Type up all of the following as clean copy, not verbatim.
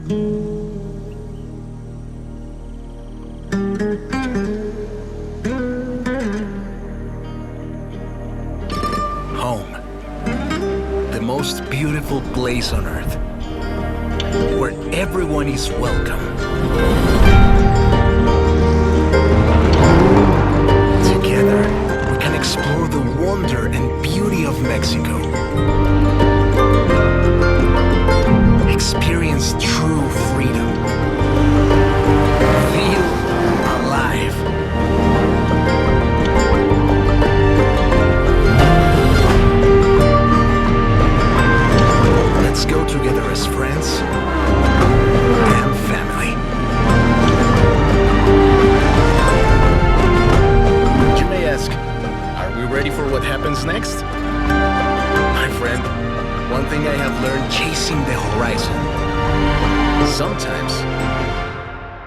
Home. The most beautiful place on earth. Where everyone is welcome. Together, we can explore the wonder and beauty of Mexico. Experience true freedom. Feel alive. Let's go together as friends and family. You may ask, are we ready for what happens next? My friend, one thing I have learned chasing the horizon. Sometimes,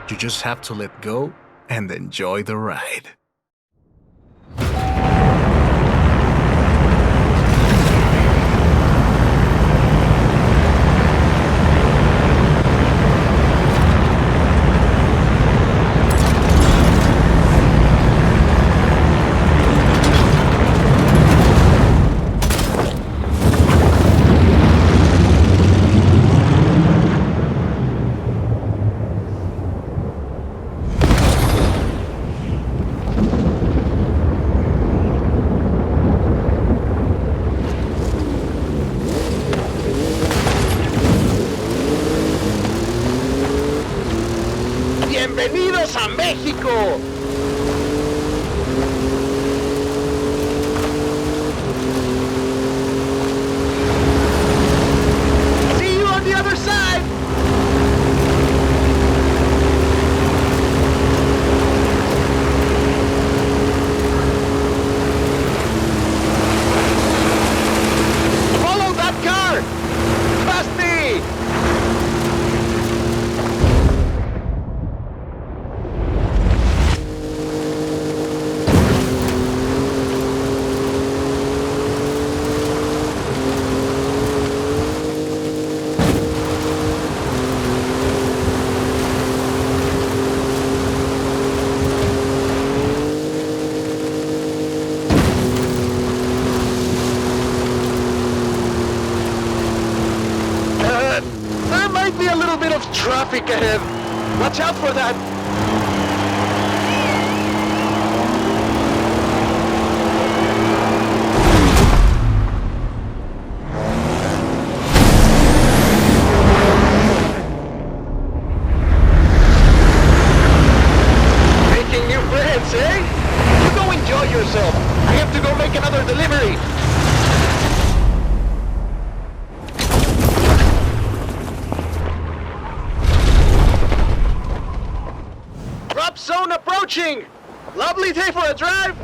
you just have to let go and enjoy the ride. ¡Bienvenidos a México! See you on the other side! Follow that car! Past me! There might be a little bit of traffic ahead. Watch out for that. Making new friends, eh? You go enjoy yourself. I have to go make another delivery. Drop zone approaching! Lovely day for a drive!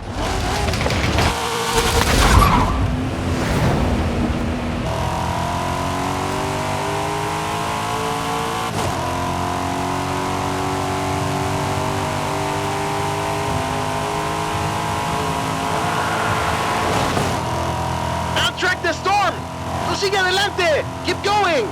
Outtrack the storm! Tú sigue adelante! Keep going!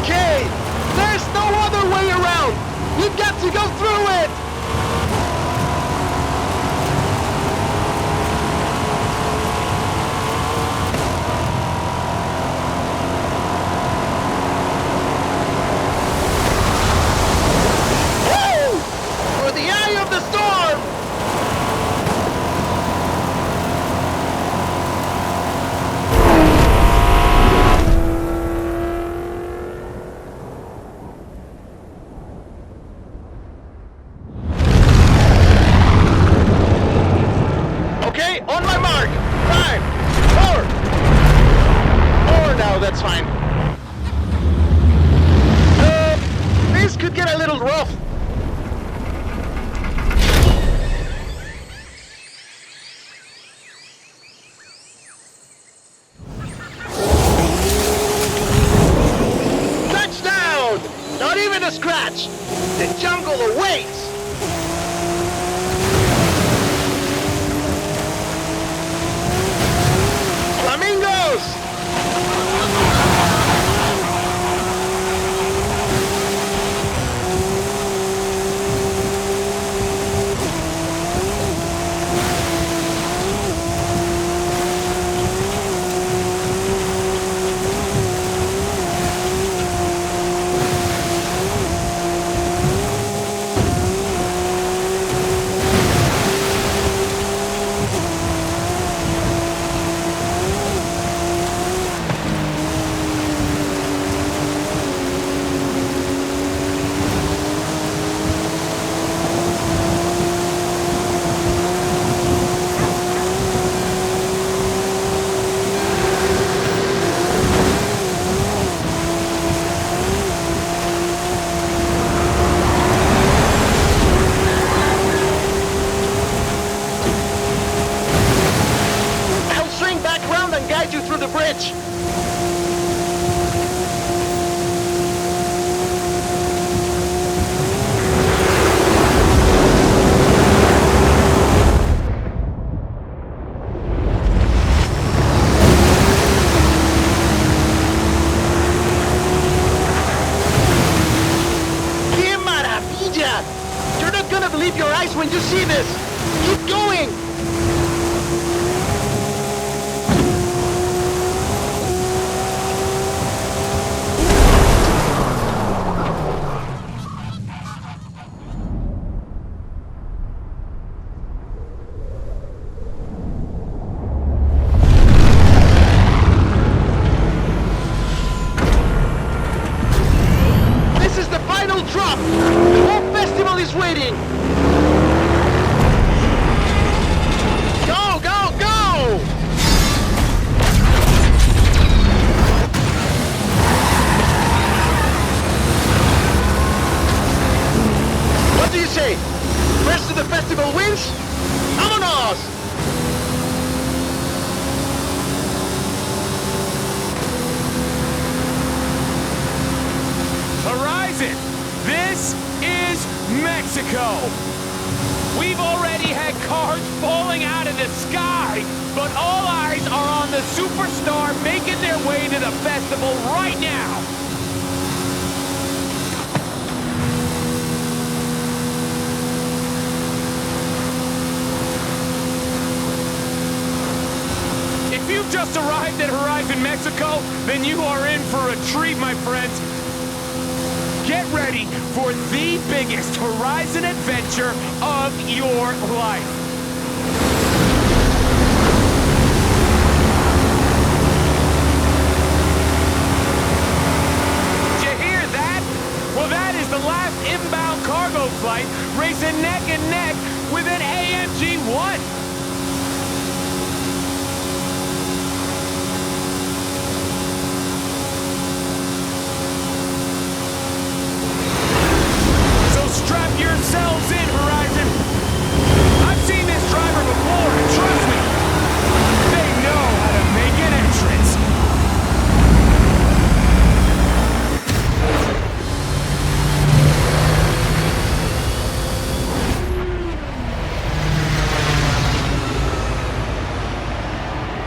Okay! There's no other way around! We've got to go through it! Woo! For the eye of the storm! Okay, on my mark. 5, 4. 4 now, that's fine. This could get a little rough. The jungle awaits! Flamingos! When you see this, keep going! This is the final drop! The whole festival is waiting! What do you say? Rest of the festival wins? Vámonos! Horizon, this is Mexico. We've already had cars falling out of the sky, but all eyes are on the superstar making their way to the festival right now. If you've just arrived at Horizon Mexico, then you are in for a treat, my friends. Get ready for the biggest Horizon adventure of your life. Did you hear that? Well, that is the last inbound cargo flight racing neck and neck with an AMG-1. Strap yourselves in, Horizon! I've seen this driver before, and trust me, they know how to make an entrance.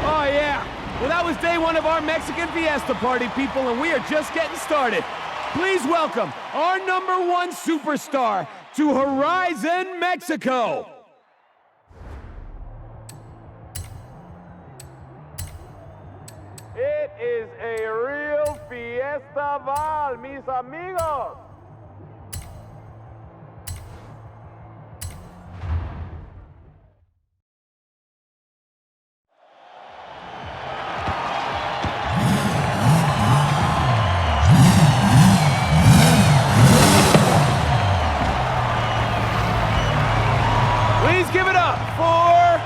Oh yeah, well that was day one of our Mexican Fiesta party, people, and we are just getting started. Please welcome our #1 superstar to Horizon Mexico. It is a real fiesta, mis amigos. Please give it up for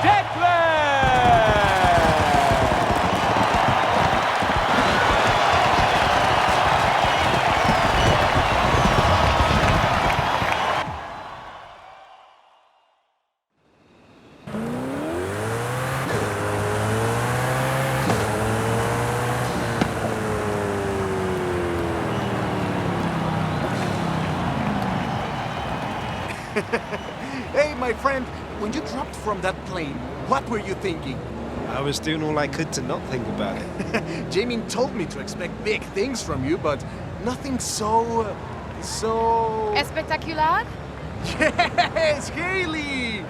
Declan! Hey, my friend, when you dropped from that plane, what were you thinking? I was doing all I could to not think about it. Jamie told me to expect big things from you, but nothing so... Espectacular? Yes, Haley!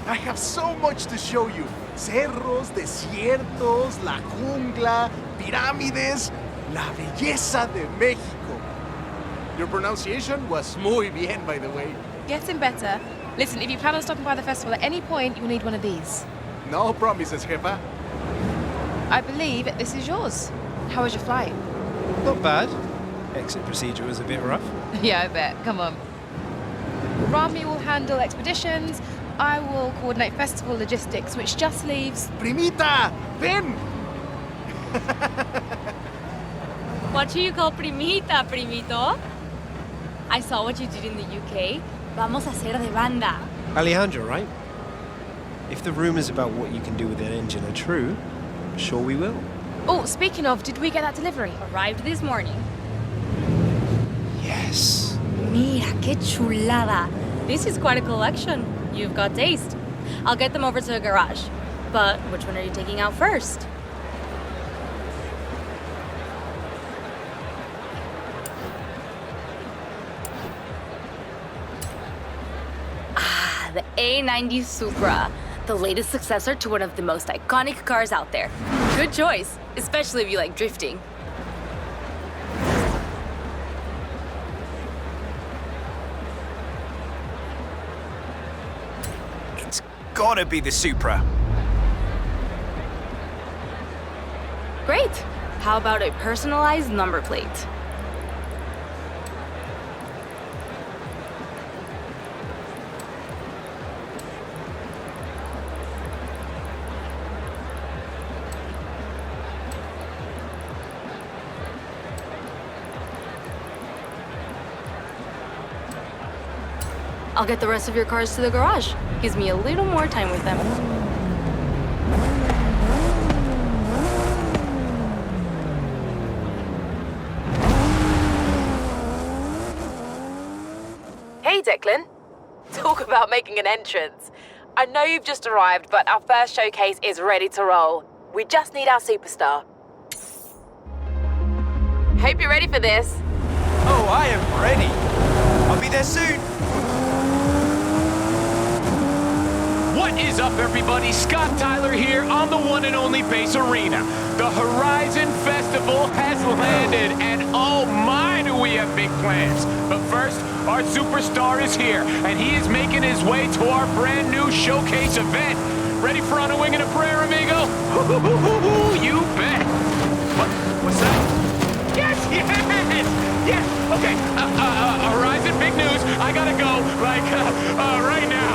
I have so much to show you. Cerros, desiertos, la jungla, pirámides, la belleza de México. Your pronunciation was muy bien, by the way. Getting better. Listen, if you plan on stopping by the festival at any point, you'll need one of these. No promises, jefa. I believe this is yours. How was your flight? Not bad. Exit procedure was a bit rough. Yeah, I bet. Come on. Rami will handle expeditions. I will coordinate festival logistics, which just leaves... Primita, ven! What do you call primita, primito? I saw what you did in the UK. Vamos a hacer de banda. Alejandro, right? If the rumors about what you can do with an engine are true, I'm sure we will. Oh, speaking of, did we get that delivery? Arrived this morning. Yes. Mira, qué chulada. This is quite a collection. You've got taste. I'll get them over to the garage. But which one are you taking out first? The A90 Supra, the latest successor to one of the most iconic cars out there. Good choice, especially if you like drifting. It's gotta be the Supra. Great. How about a personalized number plate? I'll get the rest of your cars to the garage. Gives me a little more time with them. Hey, Declan. Talk about making an entrance. I know you've just arrived, but our first showcase is ready to roll. We just need our superstar. Hope you're ready for this. Oh, I am ready. I'll be there soon. What is up, everybody? Scott Tyler here on the one and only Base Arena. The Horizon Festival has landed, and oh my, do we have big plans. But first, our superstar is here, and he is making his way to our brand new showcase event. Ready for On a Wing and a Prayer, amigo? You bet. What's that? Yes, yes, yes. Okay, Horizon, big news. I gotta go, like, right now.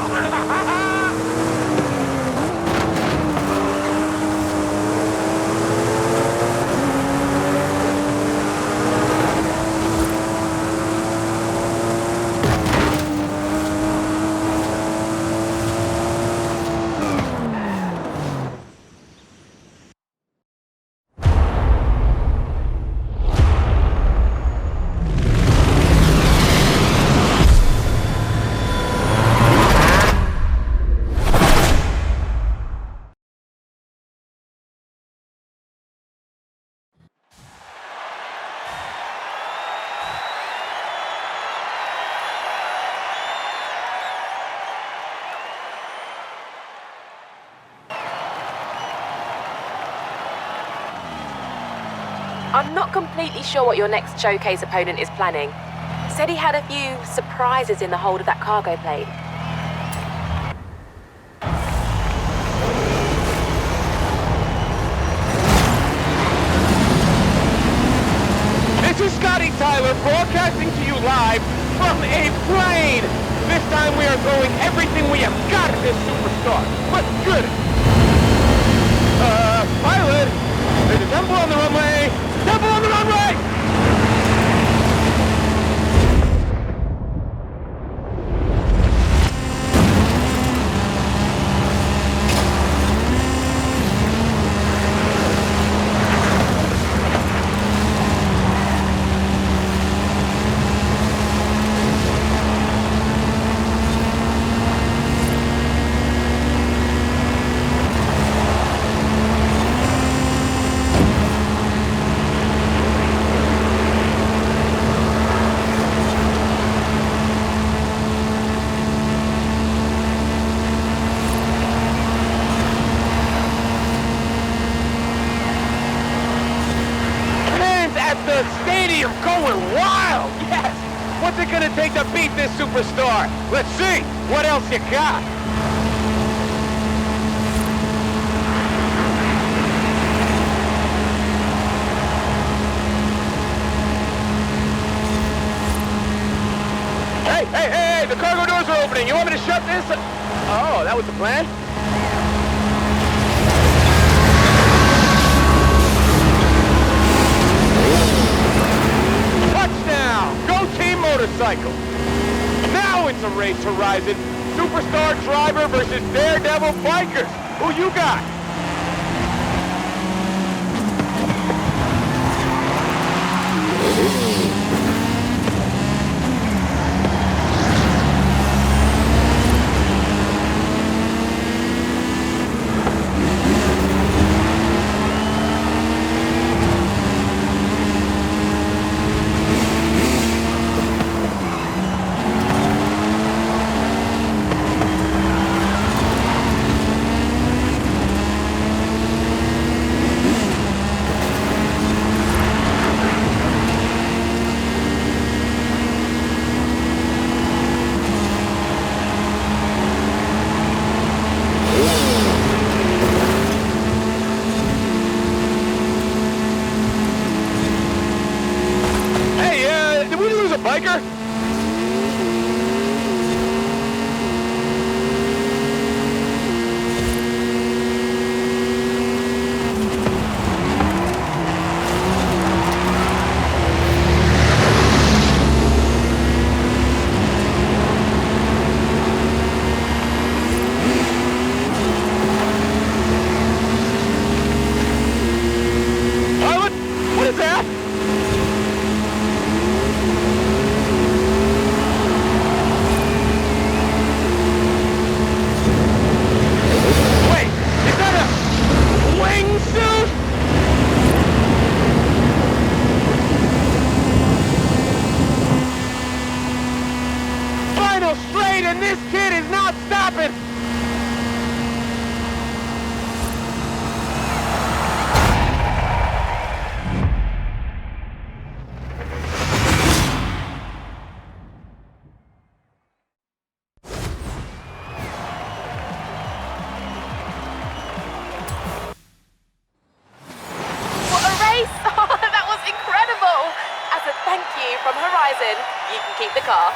I'm not completely sure what your next showcase opponent is planning. Said he had a few surprises in the hold of that cargo plane. This is Scotty Tyler broadcasting to you live from a plane. This time we are throwing everything we have got at this superstar. What's good? Pilot, there's a temple on the runway. Temple on the runway! What's it gonna take to beat this superstar? Let's see. What else you got? Hey, the cargo doors are opening. You want me to shut this? Oh, that was the plan? Touchdown! Go Team Motorcycle! Now it's a race horizon. Superstar driver versus daredevil bikers. Who you got? Biker? What is that? And this kid is not stopping! What a race! Oh, that was incredible! As a thank you from Horizon, you can keep the car.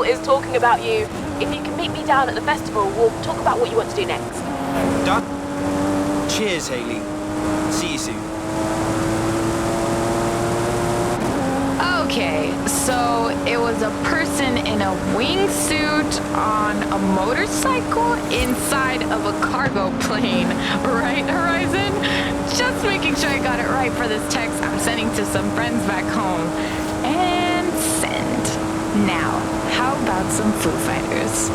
Is talking about you. If you can meet me down at the festival, we'll talk about what you want to do next. Done? Cheers, Haley. See you soon. Okay, so it was a person in a wingsuit on a motorcycle inside of a cargo plane, right, Horizon? Just making sure I got it right for this text I'm sending to some friends back home. And send. Now, how about some Foo Fighters?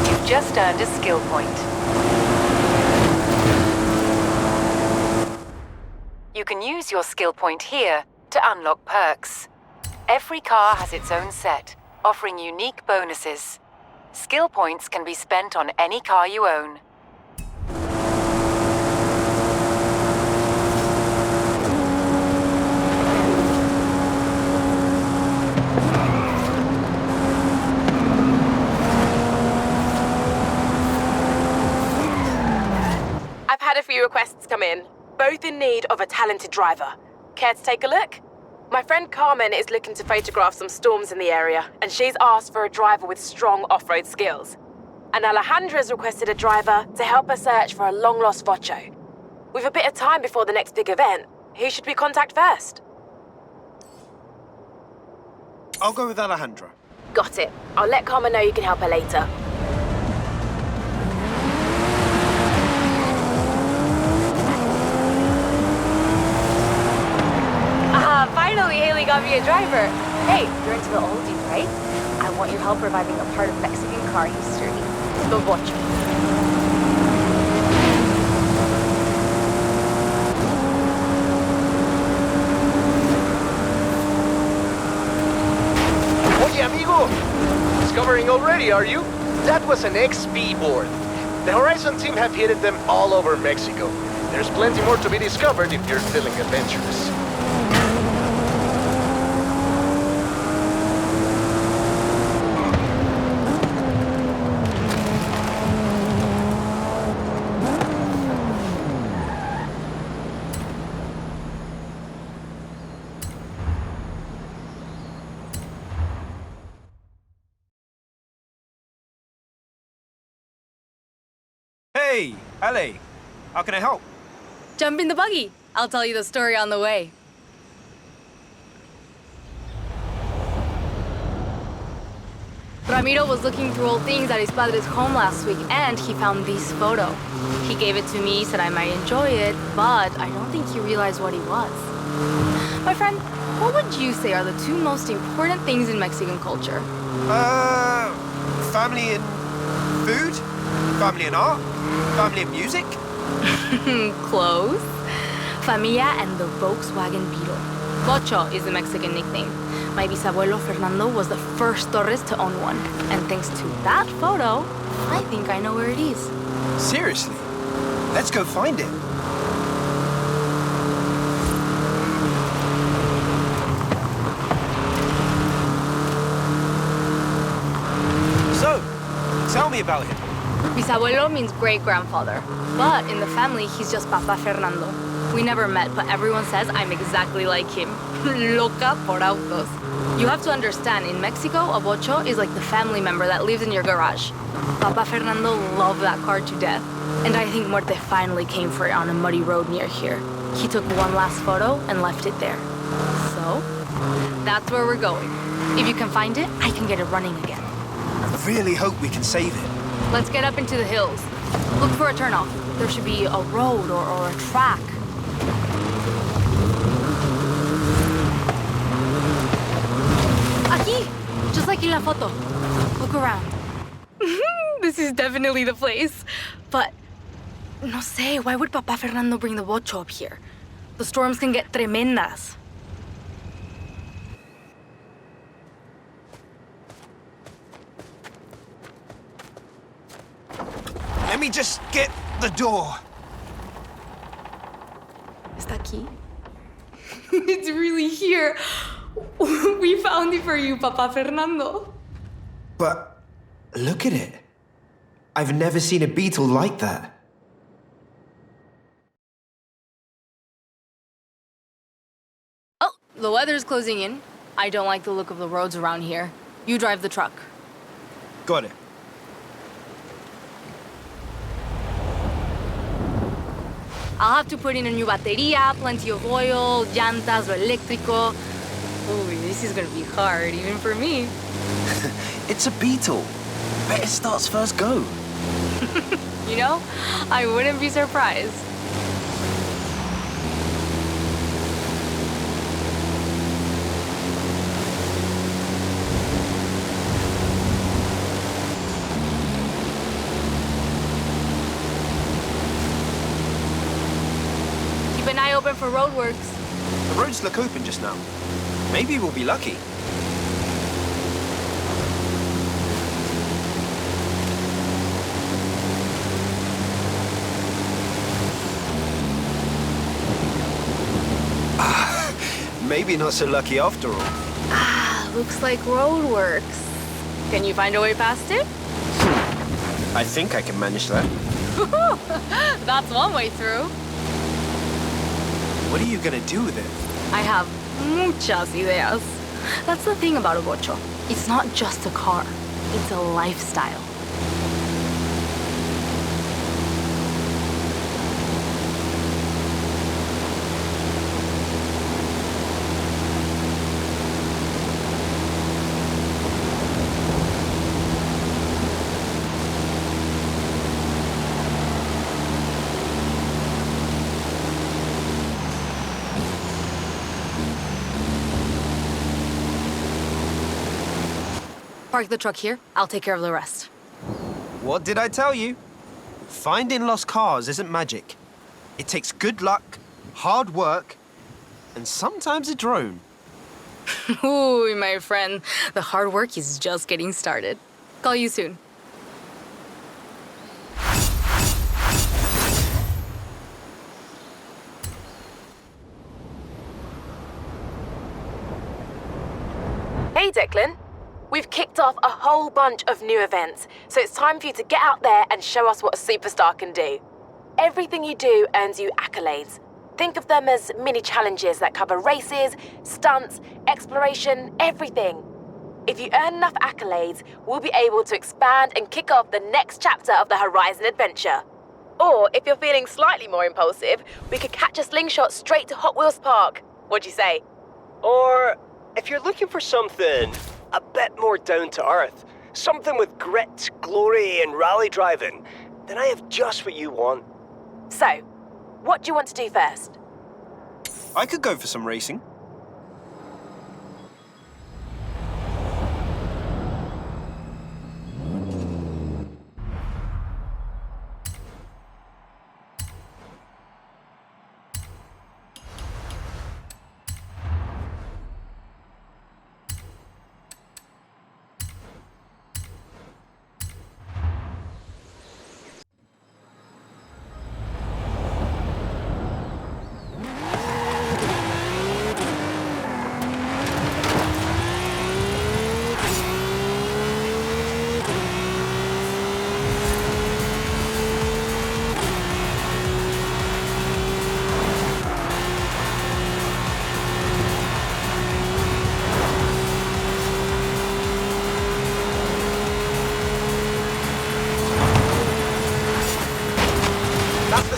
You've just earned a skill point. You can use your skill point here to unlock perks. Every car has its own set, offering unique bonuses. Skill points can be spent on any car you own. I've had a few requests come in, both in need of a talented driver. Care to take a look? My friend Carmen is looking to photograph some storms in the area, and she's asked for a driver with strong off-road skills. And Alejandra's requested a driver to help her search for a long-lost Vocho. With a bit of time before the next big event, who should we contact first? I'll go with Alejandra. Got it. I'll let Carmen know you can help her later. Finally, Haley got me a driver. Hey, you're into the oldies, right? I want your help reviving a part of Mexican car history. The Vocho. Cool. Discovering already, are you? That was an XP board. The Horizon team have hidden them all over Mexico. There's plenty more to be discovered if you're feeling adventurous. Hey, Ale. How can I help? Jump in the buggy. I'll tell you the story on the way. Ramiro was looking through old things at his padre's home last week, and he found this photo. He gave it to me, said I might enjoy it, but I don't think he realized what it was. My friend, what would you say are the two most important things in Mexican culture? Family and food? Family and art? Family and music? Close. Familia and the Volkswagen Beetle. Vocho is the Mexican nickname. My bisabuelo Fernando was the first Torres to own one. And thanks to that photo, I think I know where it is. Seriously? Let's go find it. So, tell me about him. Bisabuelo means great-grandfather. But in the family, he's just Papa Fernando. We never met, but everyone says I'm exactly like him. Loca por autos. You have to understand, in Mexico, a bocho is like the family member that lives in your garage. Papa Fernando loved that car to death. And I think Muerte finally came for it on a muddy road near here. He took one last photo and left it there. So, that's where we're going. If you can find it, I can get it running again. I really hope we can save it. Let's get up into the hills. Look for a turnoff. There should be a road or a track. Aquí! Just like in la photo. Look around. This is definitely the place. But, no sé, why would Papa Fernando bring the bocho up here? The storms can get tremendas. Let me just get the door. Está aquí? It's really here. We found it for you, Papa Fernando. But look at it. I've never seen a beetle like that. Oh, the weather's closing in. I don't like the look of the roads around here. You drive the truck. Got it. I'll have to put in a new batería, plenty of oil, llantas, lo eléctrico. Ooh, this is gonna be hard, even for me. It's a beetle. Bet it starts first go. You know, I wouldn't be surprised. Keep an eye open for roadworks. The roads look open just now. Maybe we'll be lucky. Maybe not so lucky after all. Ah, looks like roadworks. Can you find a way past it? I think I can manage that. That's one way through. What are you gonna do with it? I have muchas ideas. That's the thing about a bocho. It's not just a car. It's a lifestyle. Park the truck here. I'll take care of the rest. What did I tell you? Finding lost cars isn't magic. It takes good luck, hard work, and sometimes a drone. Ooh, my friend, the hard work is just getting started. Call you soon. Hey, Declan. We've kicked off a whole bunch of new events, so it's time for you to get out there and show us what a superstar can do. Everything you do earns you accolades. Think of them as mini challenges that cover races, stunts, exploration, everything. If you earn enough accolades, we'll be able to expand and kick off the next chapter of the Horizon adventure. Or, if you're feeling slightly more impulsive, we could catch a slingshot straight to Hot Wheels Park. What'd you say? Or, if you're looking for something a bit more down to earth, something with grit, glory, and rally driving, then I have just what you want. So, what do you want to do first? I could go for some racing.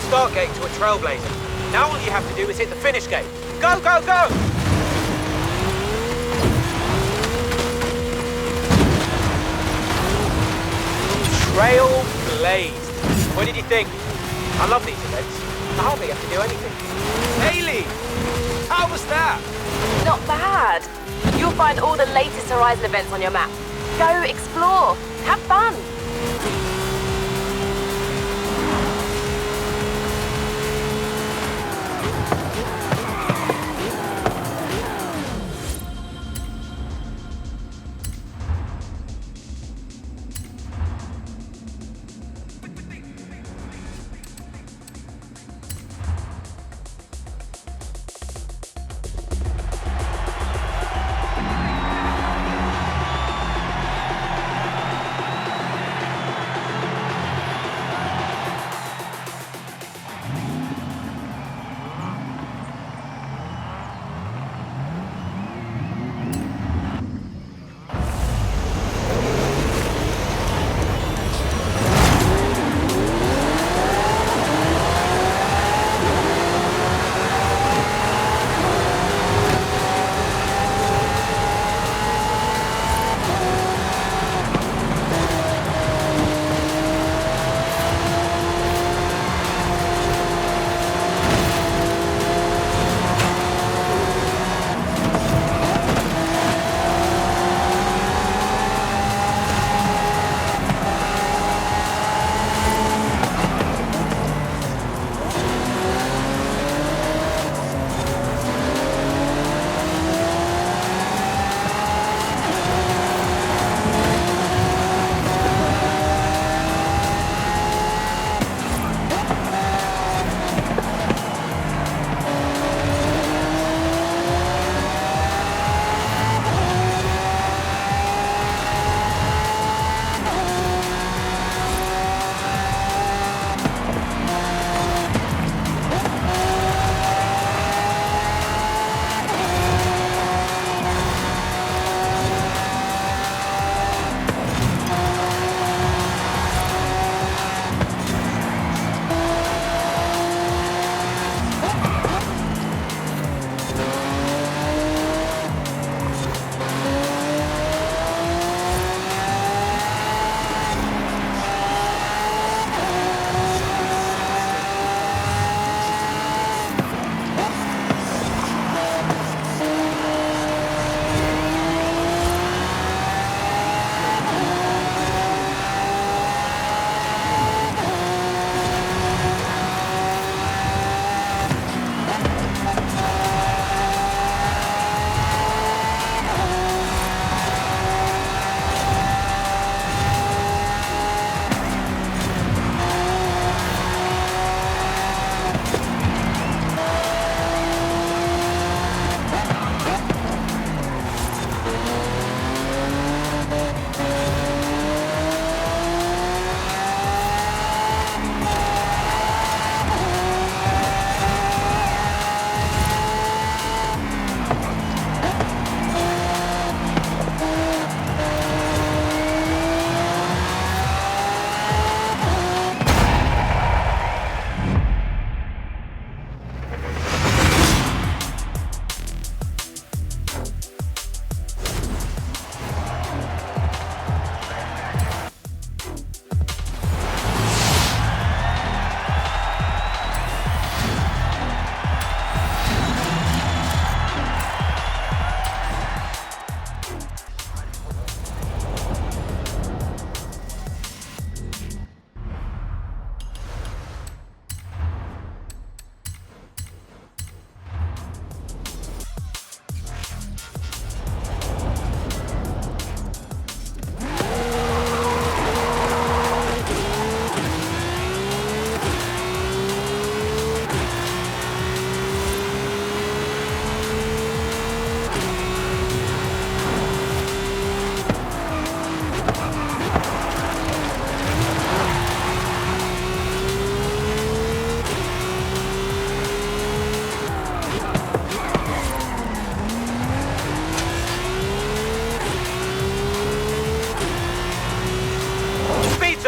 Start gate to a trailblazer. Now all you have to do is hit the finish gate. Go, go, go! Trailblazed. What did you think? I love these events. I hardly have to do anything. Haley! How was that? Not bad. You'll find all the latest Horizon events on your map. Go explore. Have fun.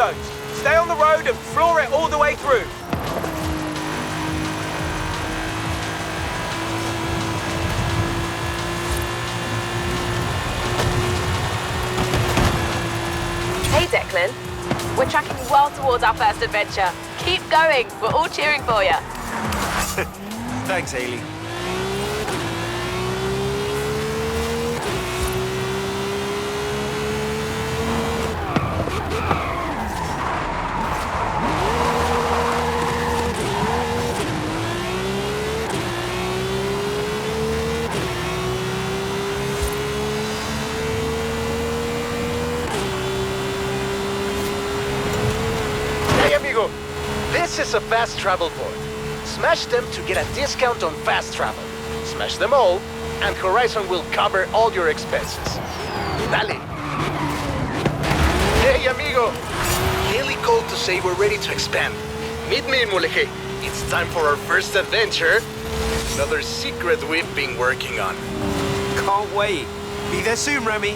zones. Stay on the road and floor it all the way through. Hey, Declan. We're tracking well towards our first adventure. Keep going. We're all cheering for you. Thanks, Haley. Hey, amigo. This is a fast travel board. Smash them to get a discount on fast travel. Smash them all, and Horizon will cover all your expenses. Dale. Hey, amigo. Haley called to say we're ready to expand. Meet me in Mulegé. It's time for our first adventure. Another secret we've been working on. Can't wait. Be there soon, Remy.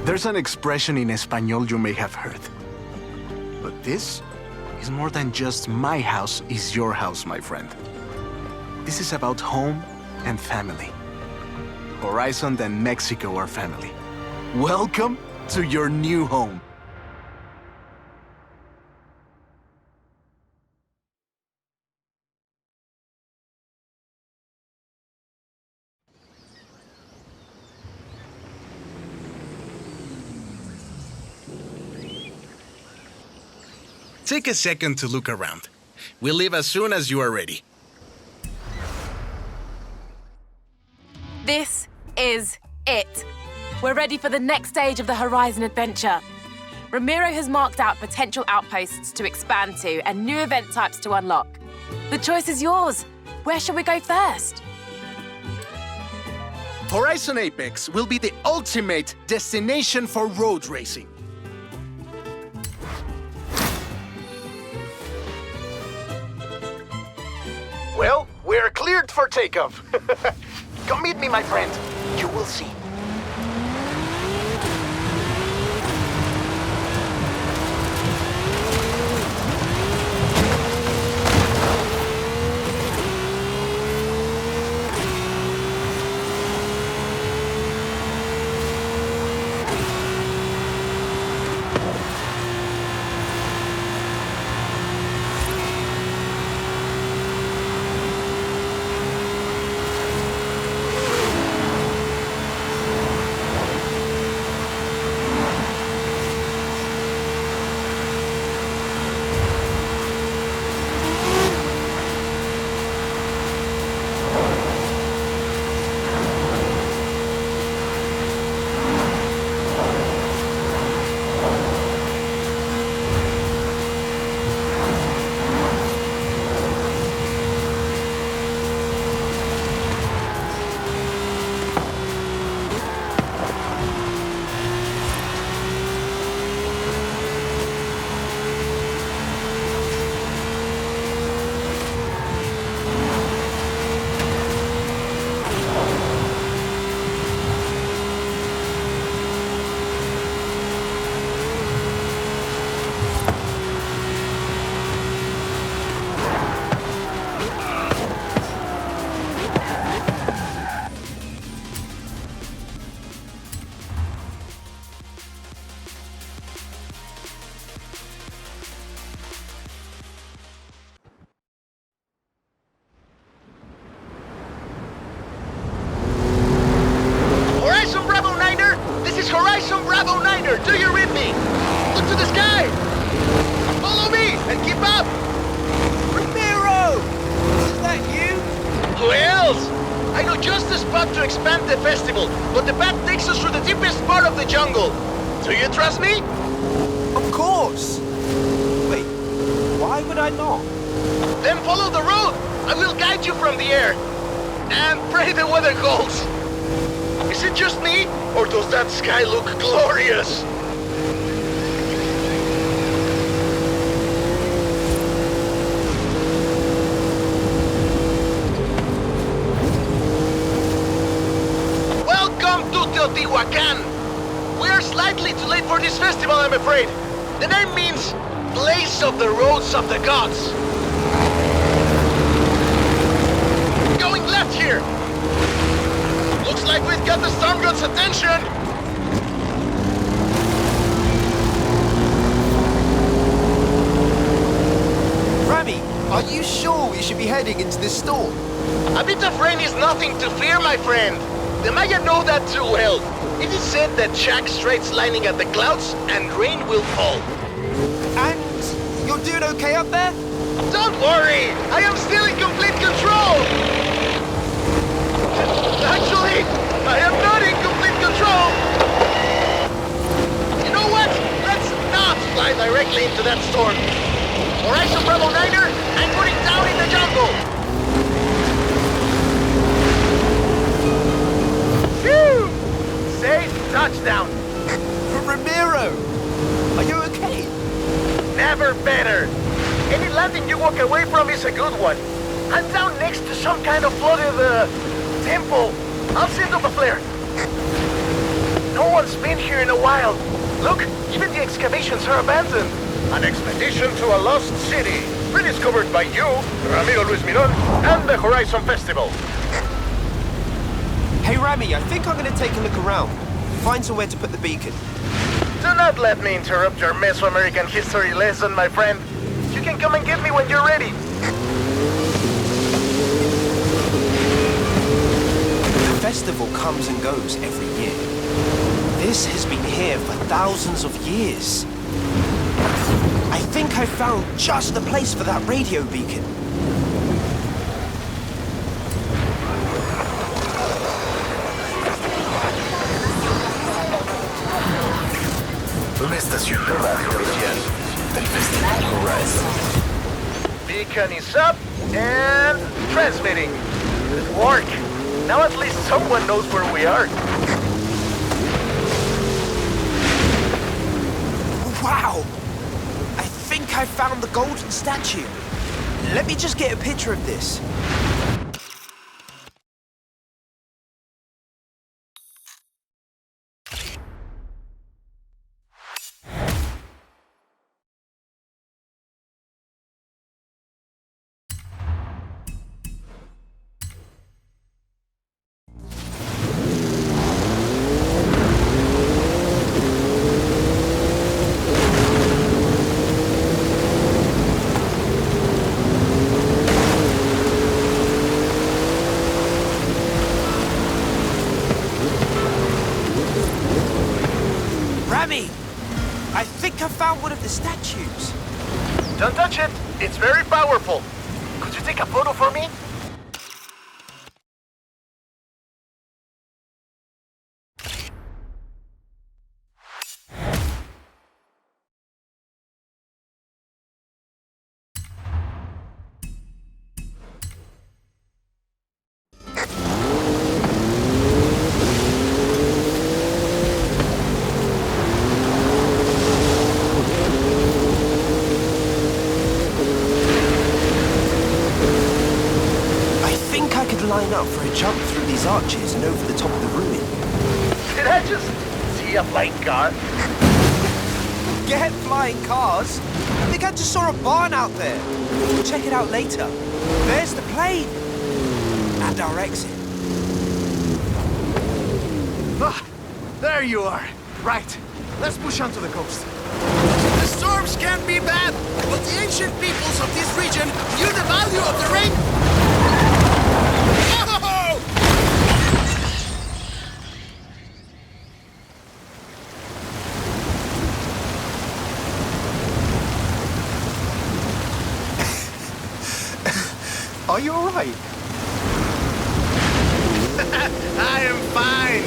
There's an expression in Espanol you may have heard. But this is more than just my house is your house, my friend. This is about home and family. Horizon and Mexico are family. Welcome to your new home. Take a second to look around. We'll leave as soon as you are ready. This is it. We're ready for the next stage of the Horizon adventure. Ramiro has marked out potential outposts to expand to and new event types to unlock. The choice is yours. Where shall we go first? Horizon Apex will be the ultimate destination for road racing. Well, we're cleared for takeoff. Come meet me, my friend. You will see. Do you read me? Look to the sky! Follow me and keep up! Ramiro! Is that you? Who else? I know just the spot to expand the festival, but the path takes us through the deepest part of the jungle. Do you trust me? Of course! Wait, why would I not? Then follow the road! I will guide you from the air. And pray the weather holds. Is it just me, or does that sky look glorious? Welcome to Teotihuacan. We are slightly too late for this festival, I'm afraid. The name means Place of the Roads of the Gods. Going left here. Looks like we've got the storm god's attention. Rami, are you sure we should be heading into this storm? A bit of rain is nothing to fear, my friend. The Maya know that too well. It is said that Jack straight's lining at the clouds and rain will fall. And you're doing okay up there? Don't worry! I am still in complete control! Actually, I am not in complete control! You know what? Let's not fly directly into that storm. Horizon Bravo 9er, I'm putting down in the jungle! Phew! Safe touchdown! Ramiro! Are you okay? Never better! Any landing you walk away from is a good one. I'm down next to some kind of flooded, temple. I'll send up a flare. No one's been here in a while. Look, even the excavations are abandoned. An expedition to a lost city, rediscovered by you, your amigo Luis Miron, and the Horizon Festival. Hey Rami, I think I'm gonna take a look around. Find somewhere to put the beacon. Do not let me interrupt your Mesoamerican history lesson, my friend. You can come and get me when you're ready. The festival comes and goes every year. This has been here for thousands of years. I think I found just the place for that radio beacon. Una estación de radio oficial del Festival Horizon. Beacon is up and transmitting. Good work. Now at least someone knows where we are. Wow! I think I found the golden statue. Let me just get a picture of this. I think I found one of the statues. Don't touch it. It's very powerful. Could you take a photo for me? Line up for a jump through these arches and over the top of the ruin. Did I just see a flying car? Get flying cars? I think I just saw a barn out there. We'll check it out later. There's the plane. And our exit. Ah, there you are. Right. Let's push onto the coast. The storms can be bad, but the ancient peoples of this region knew the value of the rain. Are you alright? I am fine.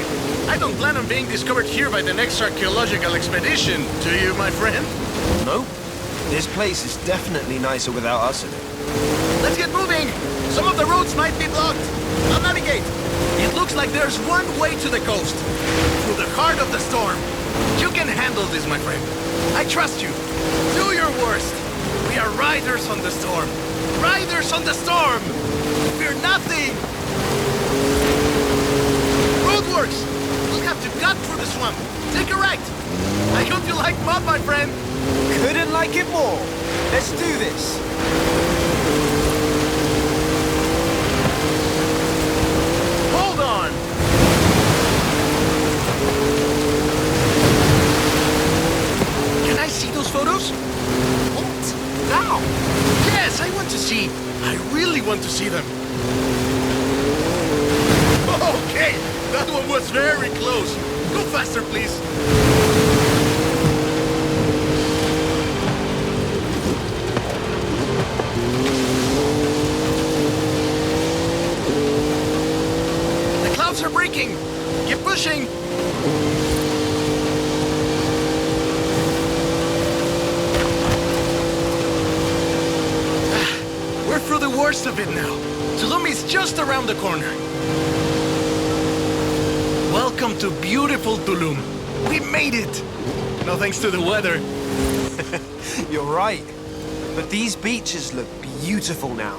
I don't plan on being discovered here by the next archaeological expedition. Do you, my friend? No. This place is definitely nicer without us in it. Let's get moving! Some of the roads might be blocked. I'll navigate. It looks like there's one way to the coast. Through the heart of the storm. You can handle this, my friend. I trust you. Do your worst. We are riders on the storm. Riders on the storm! Fear nothing! Roadworks! We'll have to cut through the swamp. Take a right. I hope you like mud, my friend. Couldn't like it more. Let's do this. Hold on! Can I see those photos? What? Now? Yes, I want to see. I really want to see them. Okay, that one was very close. Go faster, please. The clouds are breaking. Keep pushing. We're through the worst of it now. Tulum is just around the corner. Welcome to beautiful Tulum. We made it. No thanks to the weather. You're right. But these beaches look beautiful now.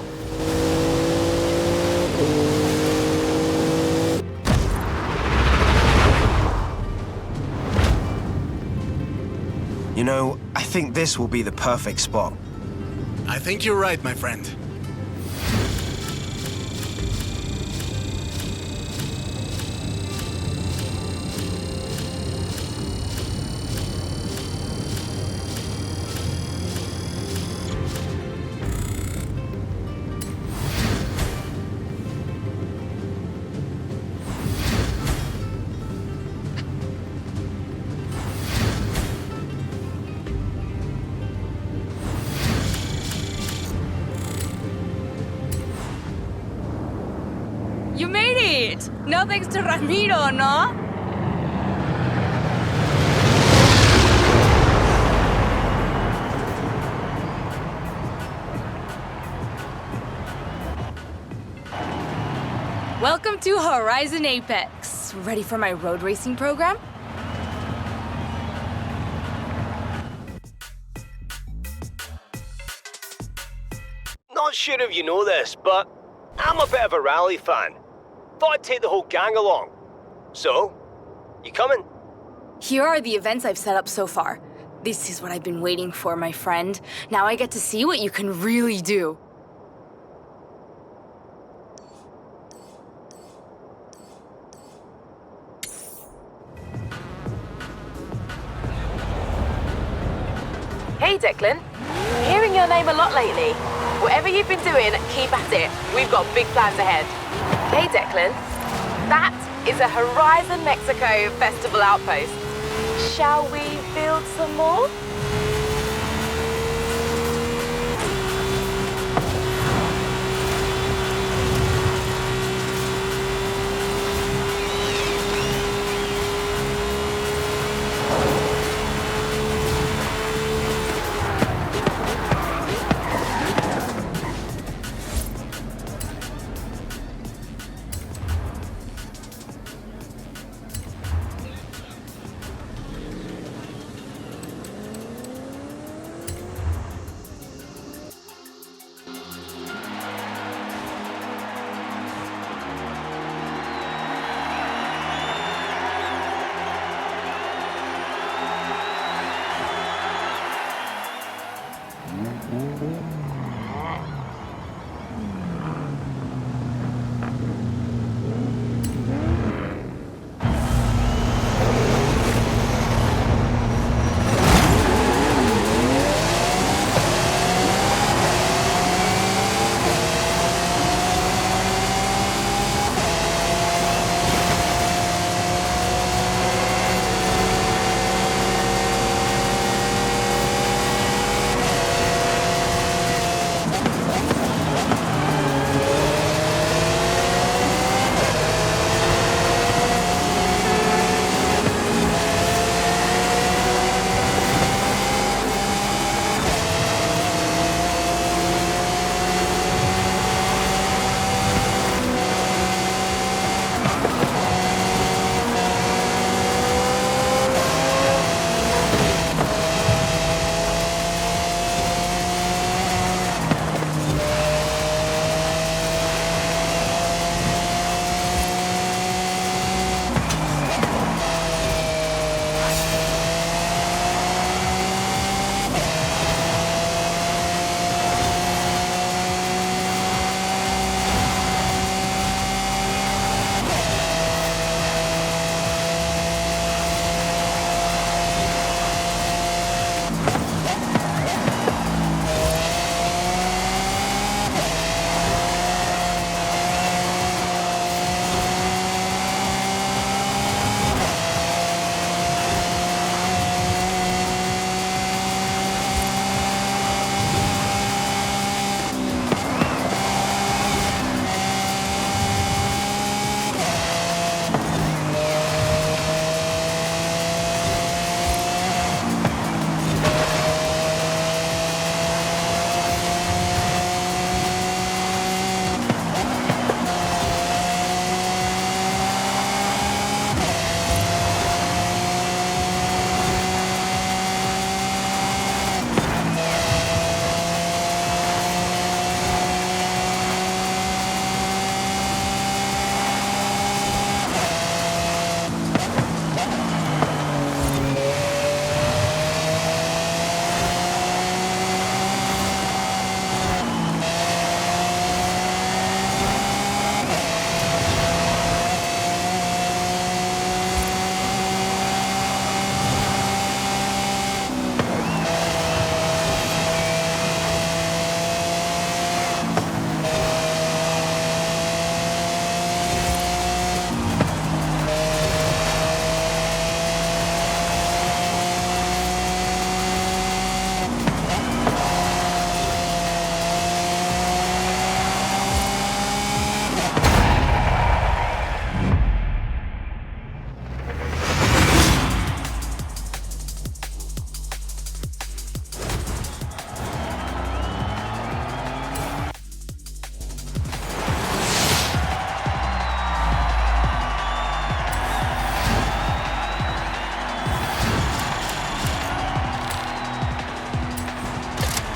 You know, I think this will be the perfect spot. I think you're right, my friend. You made it! No thanks to Ramiro, no? Welcome to Horizon Apex. Ready for my road racing program? Not sure if you know this, but I'm a bit of a rally fan. Thought I'd take the whole gang along. So, you coming? Here are the events I've set up so far. This is what I've been waiting for, my friend. Now I get to see what you can really do. Hey, Declan. Hearing your name a lot lately. Whatever you've been doing, keep at it. We've got big plans ahead. Hey, Declan. That is a Horizon Mexico Festival outpost. Shall we build some more?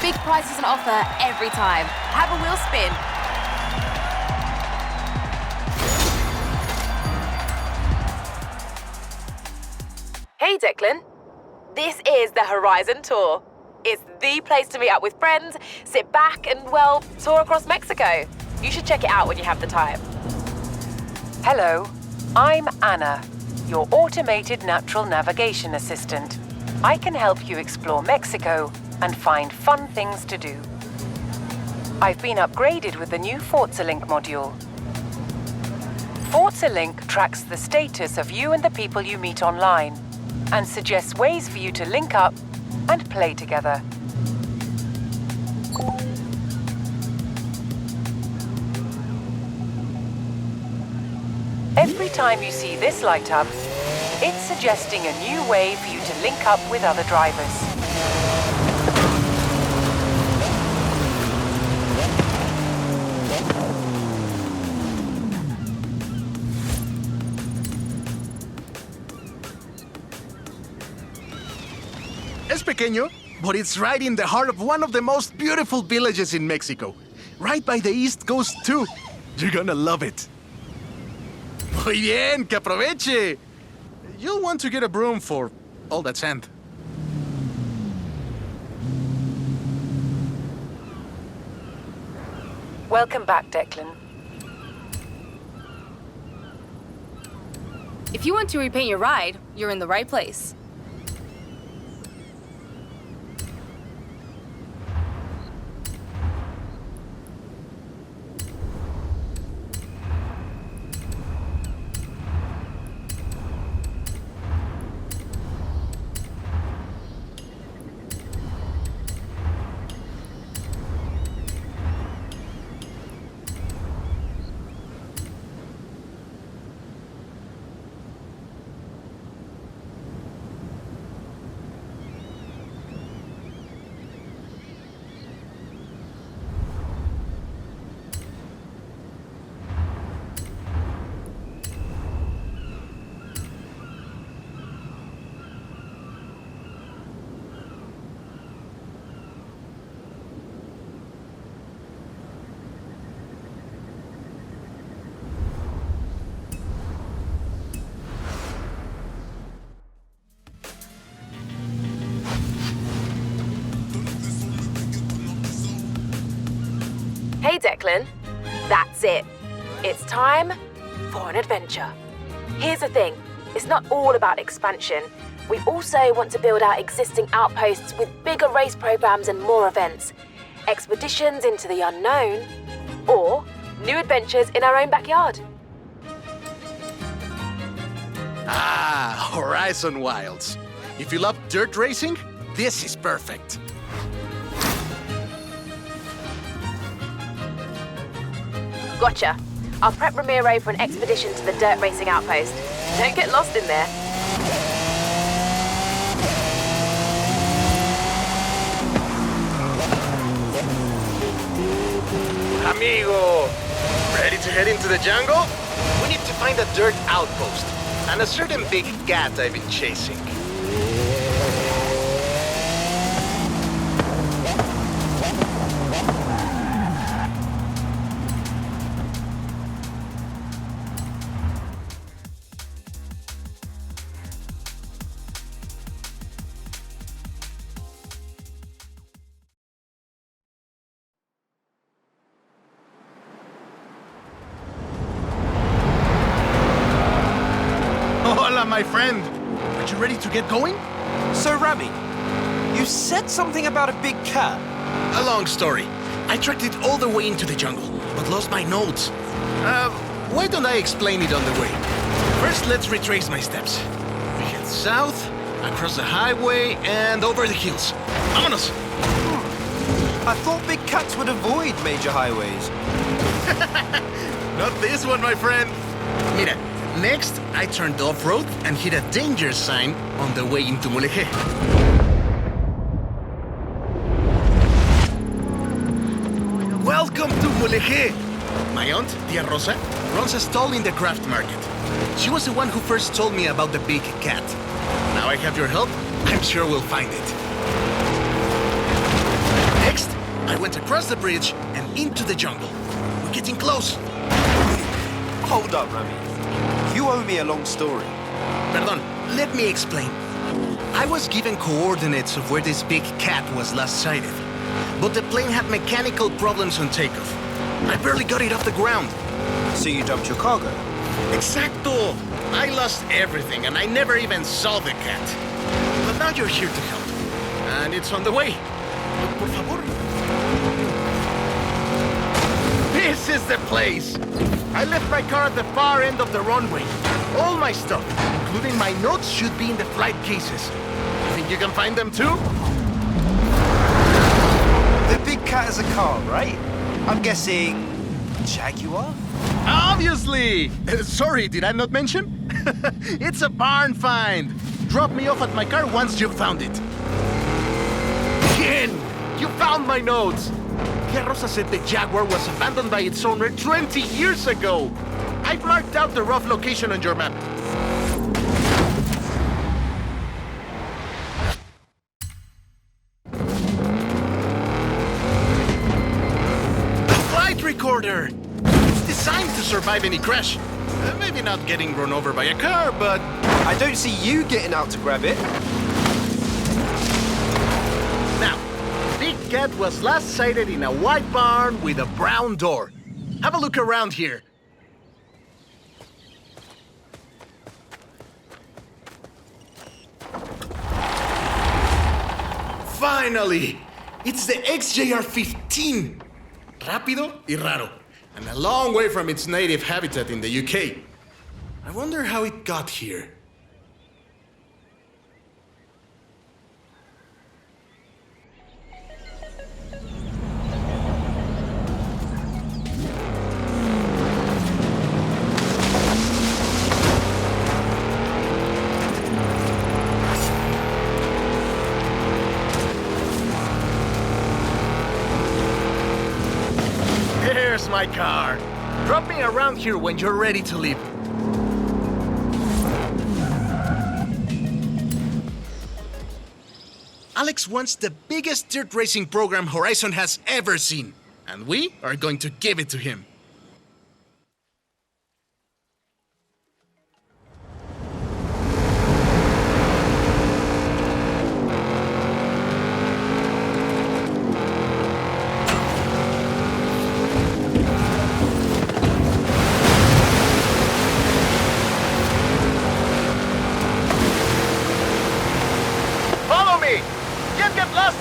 big prizes on offer every time. Have a wheel spin. Hey, Declan. This is the Horizon Tour. It's the place to meet up with friends, sit back and, well, tour across Mexico. You should check it out when you have the time. Hello, I'm Anna, your automated natural navigation assistant. I can help you explore Mexico and find fun things to do. I've been upgraded with the new Forza Link module. Forza Link tracks the status of you and the people you meet online and suggests ways for you to link up and play together. Every time you see this light up, it's suggesting a new way for you to link up with other drivers. Es pequeño, but it's right in the heart of one of the most beautiful villages in Mexico. Right by the East Coast, too. You're gonna love it. Muy bien, que aproveche. You'll want to get a broom for all that sand. Welcome back, Declan. If you want to repaint your ride, you're in the right place. Hey, Declan. That's it. It's time for an adventure. Here's the thing. It's not all about expansion. We also want to build out existing outposts with bigger race programs and more events. Expeditions into the unknown, or new adventures in our own backyard. Ah, Horizon Wilds. If you love dirt racing, this is perfect. Gotcha. I'll prep Ramiro for an expedition to the dirt racing outpost. Don't get lost in there. Amigo! Ready to head into the jungle? We need to find a dirt outpost and a certain big cat I've been chasing. Hola, my friend. Are you ready to get going? So, Rami, you said something about a big cat. A long story. I tracked it all the way into the jungle, but lost my notes. Why don't I explain it on the way? First, let's retrace my steps. We head south, across the highway, and over the hills. Vámonos! I thought big cats would avoid major highways. Not this one, my friend. Mira, next, I turned off-road and hit a danger sign on the way into Mulegé. Welcome to Mulegé! My aunt, Tia Rosa, runs a stall in the craft market. She was the one who first told me about the big cat. Now I have your help, I'm sure we'll find it. Next, went across the bridge and into the jungle. We're getting close. Hold up, Rami. You owe me a long story. Perdón, let me explain. I was given coordinates of where this big cat was last sighted. But the plane had mechanical problems on takeoff. I barely got it off the ground. So you dumped your cargo? Exacto! I lost everything and I never even saw the cat. But now you're here to help. And it's on the way. Por favor. This is the place! I left my car at the far end of the runway. All my stuff, including my notes, should be in the flight cases. You think you can find them too? The big cat is a car, right? I'm guessing... Jaguar? Obviously! Sorry, did I not mention? It's a barn find. Drop me off at my car once you've found it. Bien! You found my notes! Tia Rosa said the Jaguar was abandoned by its owner 20 years ago. I've marked out the rough location on your map. Flight recorder! It's designed to survive any crash. Maybe not getting run over by a car, but... I don't see you getting out to grab it. Now, Big Cat was last sighted in a white barn with a brown door. Have a look around here. Finally! It's the XJR-15. Rápido y raro. And a long way from its native habitat in the UK. I wonder how it got here. There's my car. Drop me around here when you're ready to leave. Alex wants the biggest dirt racing program Horizon has ever seen, and we are going to give it to him.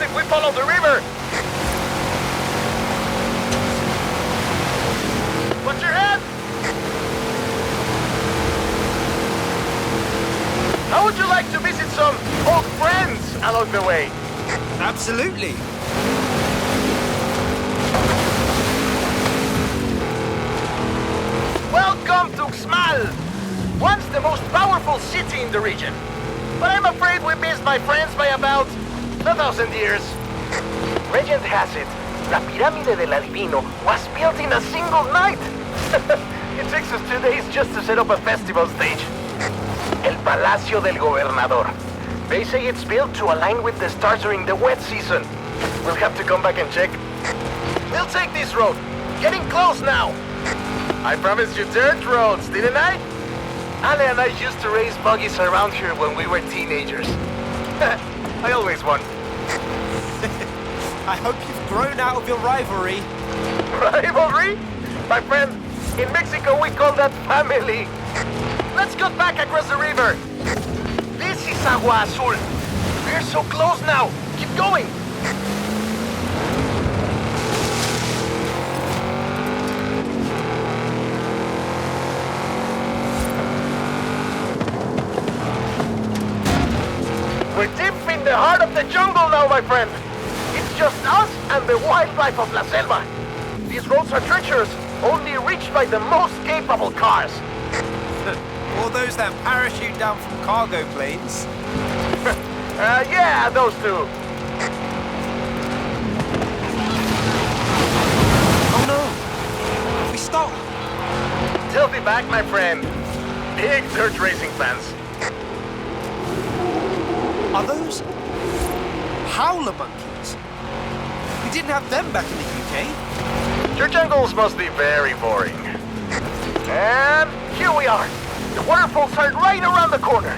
If we follow the river! What's your head? How would you like to visit some old friends along the way? Absolutely. Welcome to Xmal! Once the most powerful city in the region. But I'm afraid we missed my friends by about 1,000 years. Legend has it, La Pirámide del Adivino was built in a single night. It takes us 2 days just to set up a festival stage. El Palacio del Gobernador. They say it's built to align with the stars during the wet season. We'll have to come back and check. We'll take this road. Getting close now. I promised you dirt roads, didn't I? Ale and I used to race buggies around here when we were teenagers. I always won. I hope you've grown out of your rivalry. Rivalry? My friend, in Mexico we call that family. Let's go back across the river. This is Agua Azul. We're so close now. Keep going. We're deep in the heart of the jungle now, my friend. It's just us and the wildlife of La Selva. These roads are treacherous, only reached by the most capable cars. Or those that parachute down from cargo planes. Yeah, those two. Oh no! We stopped! They'll be back, my friend. Big dirt racing fans. Are those howler monkeys? We didn't have them back in the UK. Your jungles must be very boring. And here we are. The waterfalls are right around the corner.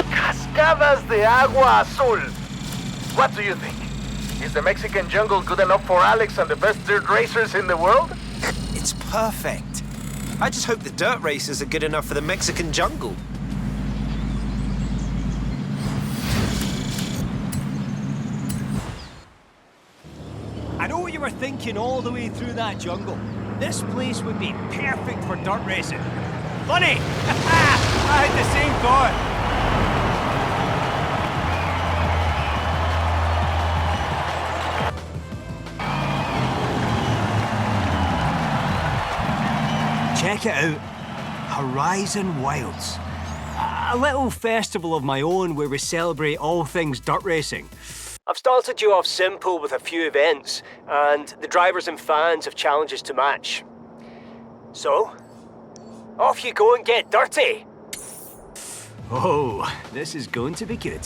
Cascadas de Agua Azul. What do you think? Is the Mexican jungle good enough for Alex and the best dirt racers in the world? It's perfect. I just hope the dirt racers are good enough for the Mexican jungle. I know what you were thinking all the way through that jungle. This place would be perfect for dirt racing. Funny! I had the same thought. Check it out. Horizon Wilds. A little festival of my own where we celebrate all things dirt racing. I've started you off simple with a few events, and the drivers and fans have challenges to match. So, off you go and get dirty! Oh, this is going to be good.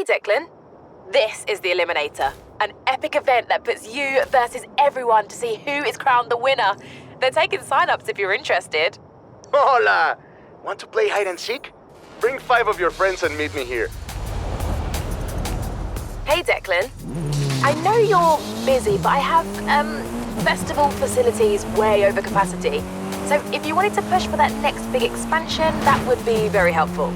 Declan. This is the Eliminator, an epic event that puts you versus everyone to see who is crowned the winner. They're taking sign-ups if you're interested. Hola! Want to play hide and seek? Bring 5 of your friends and meet me here. Hey, Declan. I know you're busy, but I have, festival facilities way over capacity. So if you wanted to push for that next big expansion, that would be very helpful.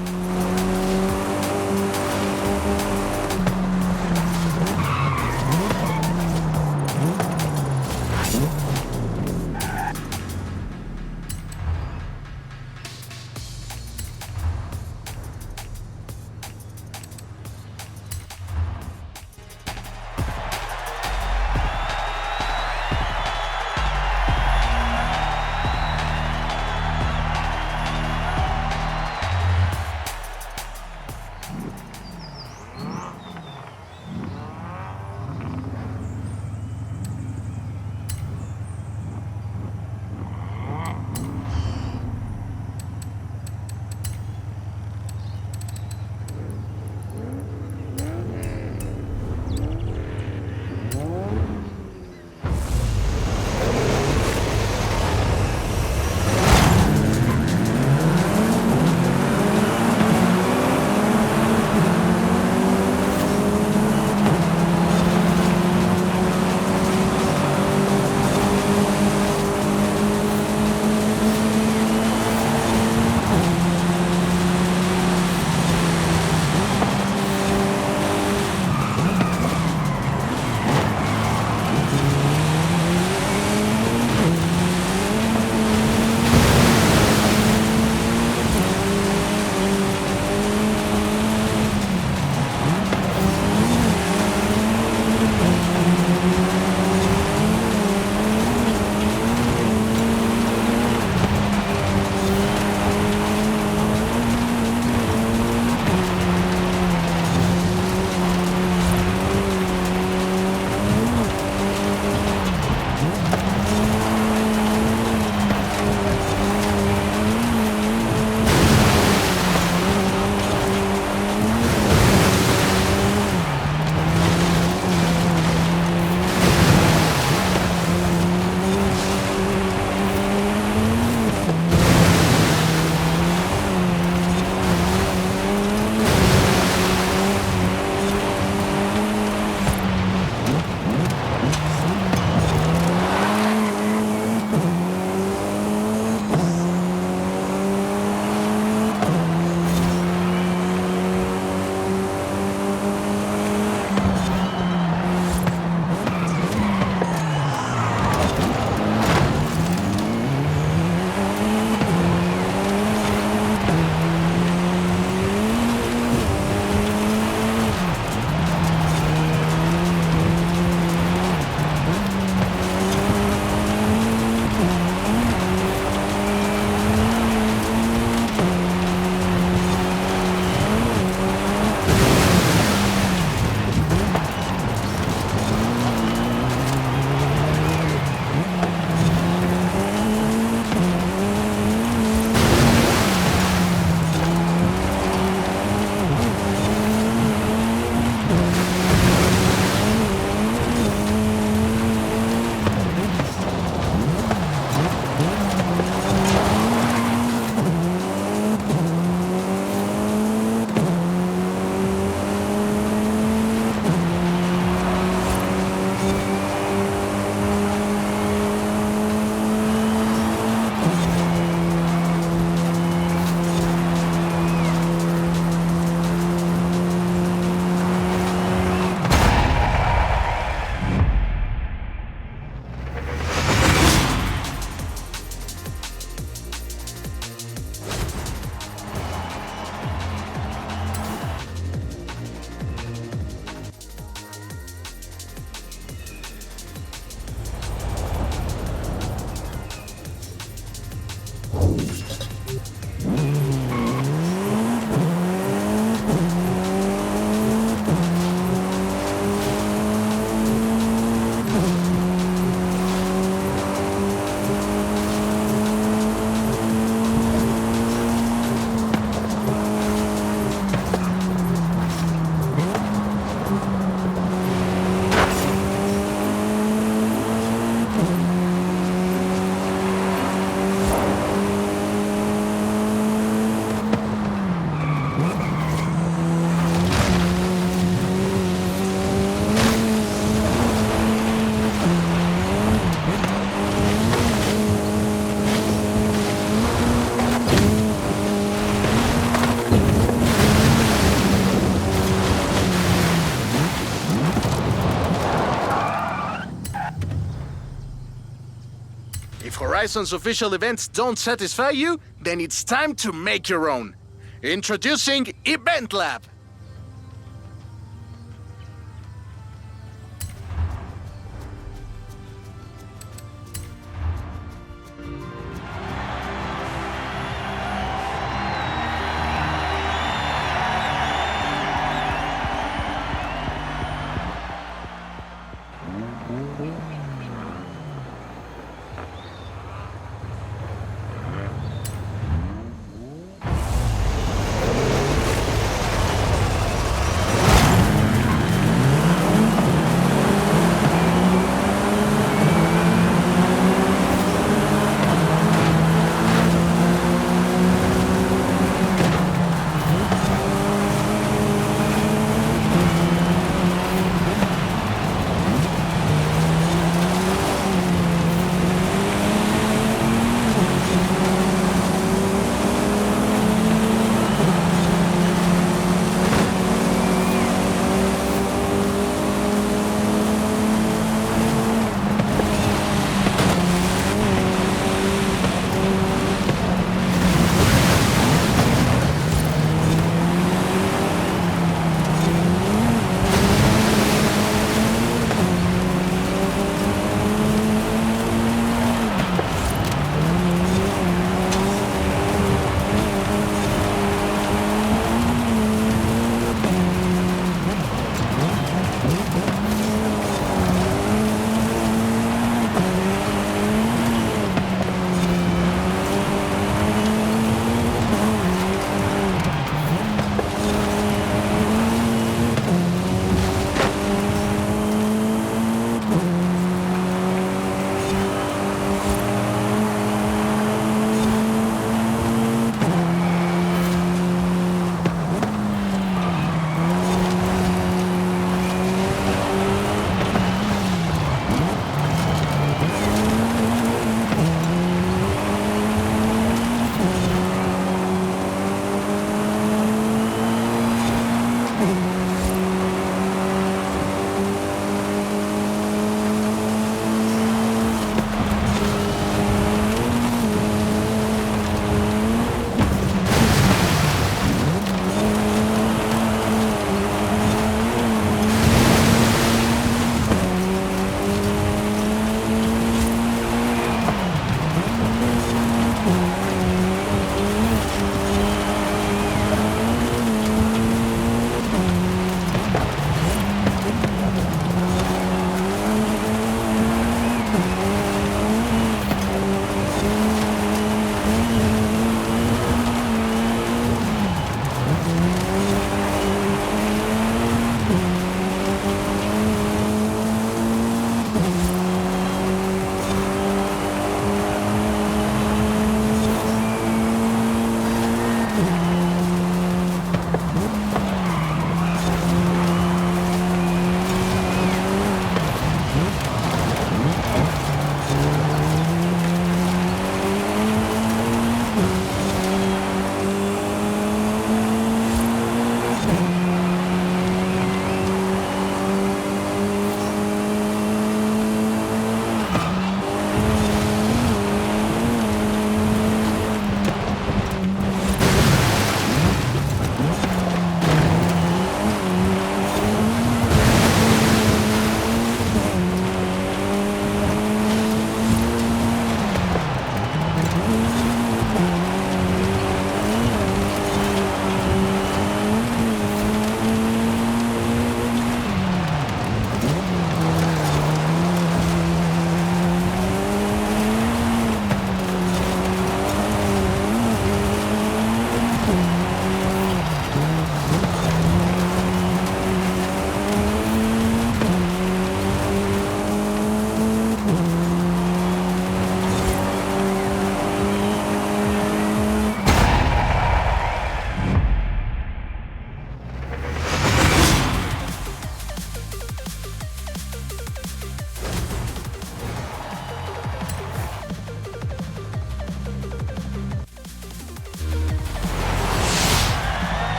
Horizon's official events don't satisfy you, then it's time to make your own. Introducing Event Lab.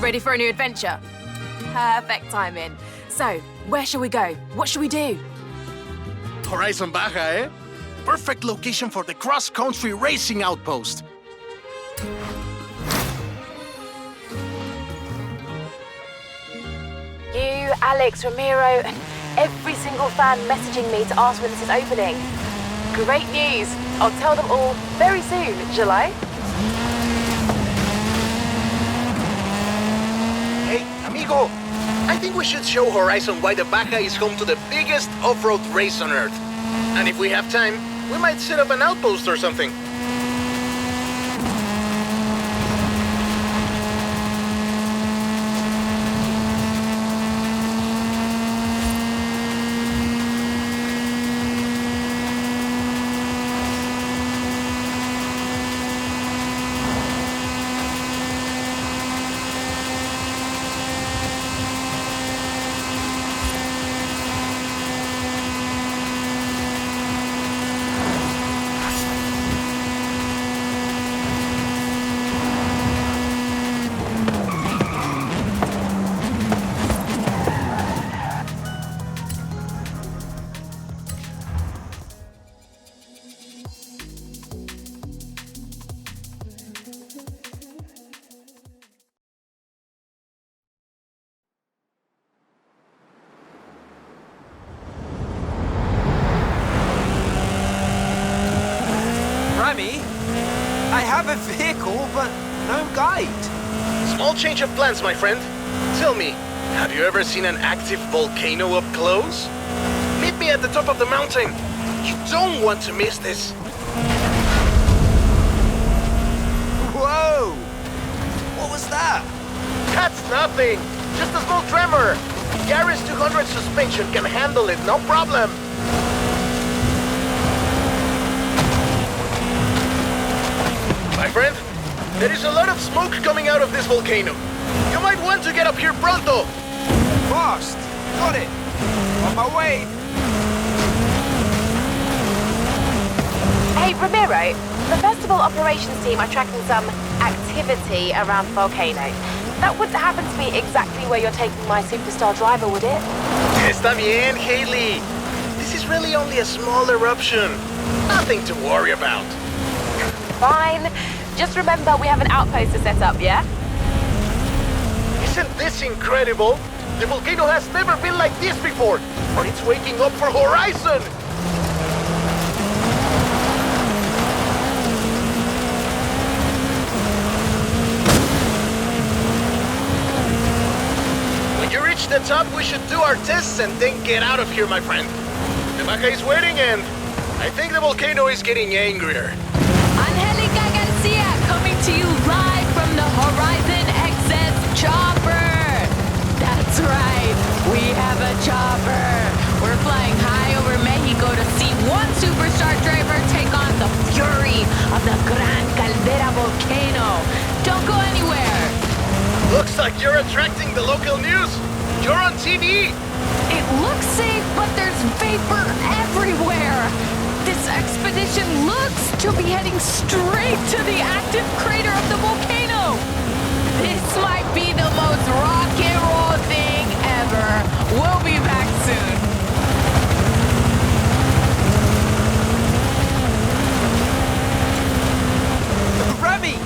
Ready for a new adventure? Perfect timing. So, where shall we go? What should we do? Horizon Baja, eh? Perfect location for the cross-country racing outpost. You, Alex, Ramiro, and every single fan messaging me to ask when this is opening. Great news. I'll tell them all very soon, shall I? Hey, amigo! I think we should show Horizon why the Baja is home to the biggest off-road race on Earth. And if we have time, we might set up an outpost or something. I have a vehicle, but no guide. Small change of plans, my friend. Tell me, have you ever seen an active volcano up close? Meet me at the top of the mountain. You don't want to miss this. Whoa! What was that? That's nothing. Just a small tremor. Garrett's 200 suspension can handle it, no problem. My friend, there is a lot of smoke coming out of this volcano. You might want to get up here pronto. Fast! Got it! On my way! Hey, Ramiro, the festival operations team are tracking some activity around the volcano. That wouldn't happen to be exactly where you're taking my superstar driver, would it? Está bien, Haley. This is really only a small eruption. Nothing to worry about. Fine. Just remember we have an outpost to set up, yeah? Isn't this incredible? The volcano has never been like this before, but it's waking up for Horizon! When you reach the top, we should do our tests and then get out of here, my friend. The Baja is waiting and I think the volcano is getting angrier. Angelica Garcia coming to you live from the Horizon XS chopper. That's right, we have a chopper. We're flying high over Mexico to see one superstar driver take on the fury of the Gran Caldera volcano. Don't go anywhere. Looks like you're attracting the local news. You're on TV. It looks safe, but there's vapor everywhere. This expedition looks to be heading straight to the active crater of the volcano. This might be the most rock and roll thing ever. We'll be back soon. Remy!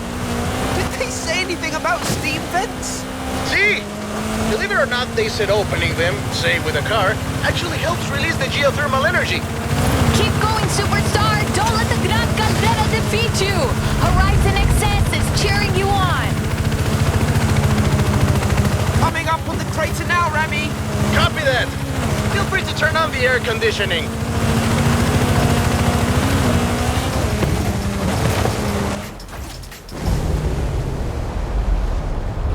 Did they say anything about steam vents? See? Believe it or not, they said opening them, say with a car, actually helps release the geothermal energy. Keep going, superstar! Don't let the Gran Caldera defeat you! Horizon XS is cheering you on! Coming up on the crater now, Remy! Copy that! Feel free to turn on the air conditioning.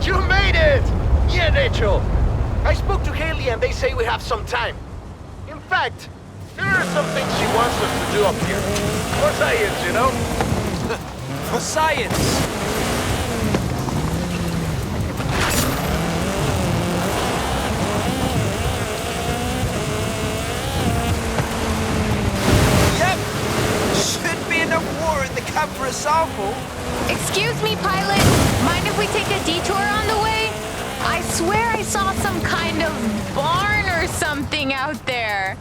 You made it! Bien hecho! I spoke to Haley and they say we have some time. In fact, there are some things she wants us to do up here. For science, you know? For science! Yep! Should be enough water in the cab for a sample. Excuse me, pilot. Mind if we take a detour on the way? saw some kind of barn or something out there.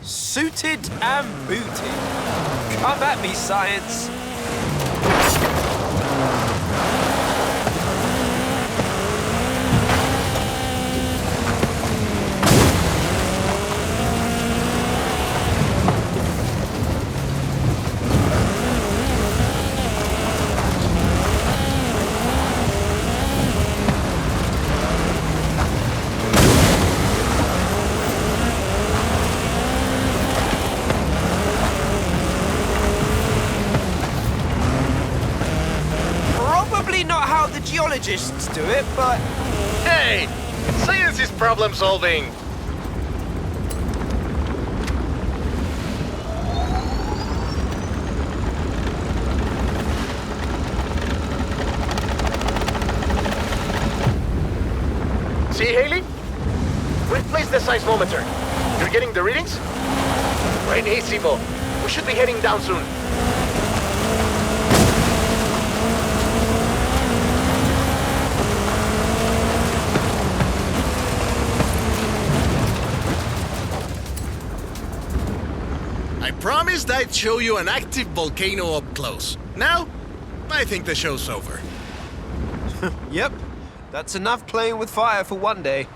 Suited and booted. Come at me, science. Not how the geologists do it, but... Hey! Science is problem solving! See, Haley? We've placed the seismometer. You're getting the readings? Buenísimo. We should be heading down soon. I promised I'd show you an active volcano up close. Now, I think the show's over. Yep, that's enough playing with fire for one day.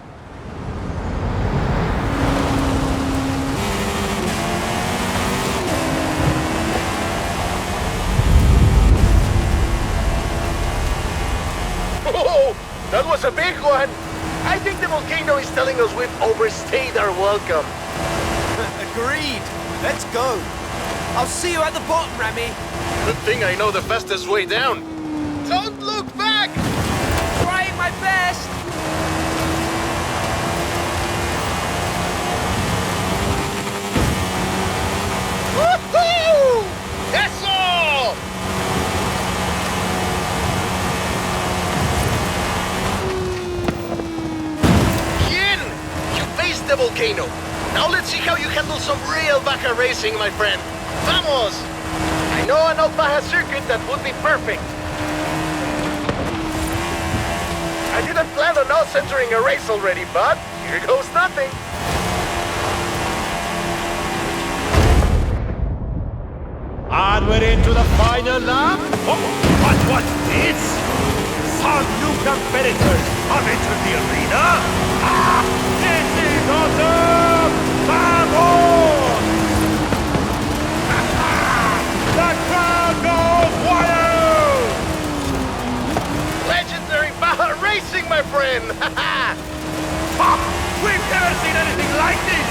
Oh, that was a big one! I think the volcano is telling us we've overstayed our welcome. Agreed. Let's go. I'll see you at the bottom, Remy. Good thing I know the fastest way down. Don't look back! Trying my best. Woohoo! Eso! Bien! You faced the volcano. Now let's see how you handle some real Baja racing, my friend. Vamos! I know an old Baja circuit that would be perfect. I didn't plan on us entering a race already, but here goes nothing. And we're into the final lap. Oh, what's this? Some new competitors have entered the arena. Ah, this is awesome! Vamos! The crowd goes wild! Legendary Baja racing, my friend! We've never seen anything like this!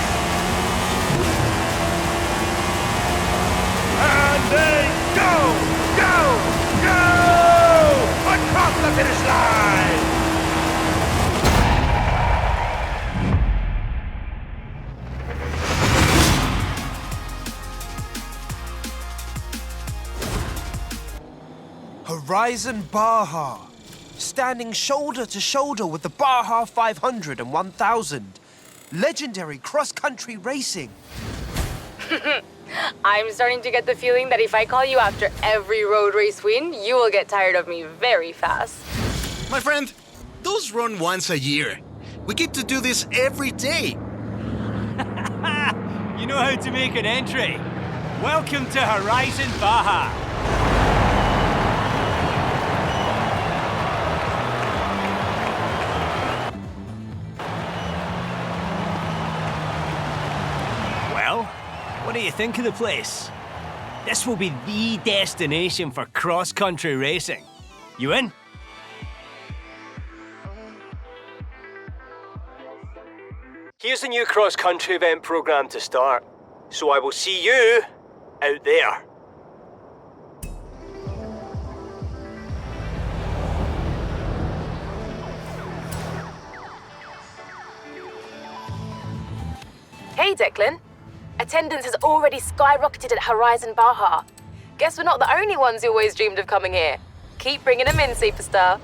And they go! Across the finish line! Horizon Baja. Standing shoulder to shoulder with the Baja 500 and 1000. Legendary cross-country racing. I'm starting to get the feeling that if I call you after every road race win, you will get tired of me very fast. My friend, those run once a year. We get to do this every day. You know how to make an entry. Welcome to Horizon Baja. Well, what do you think of the place? This will be the destination for cross-country racing. You in? Here's the new cross-country event program to start. So I will see you out there. Hey, Declan. Attendance has already skyrocketed at Horizon Baja. Guess we're not the only ones who always dreamed of coming here. Keep bringing them in, superstar.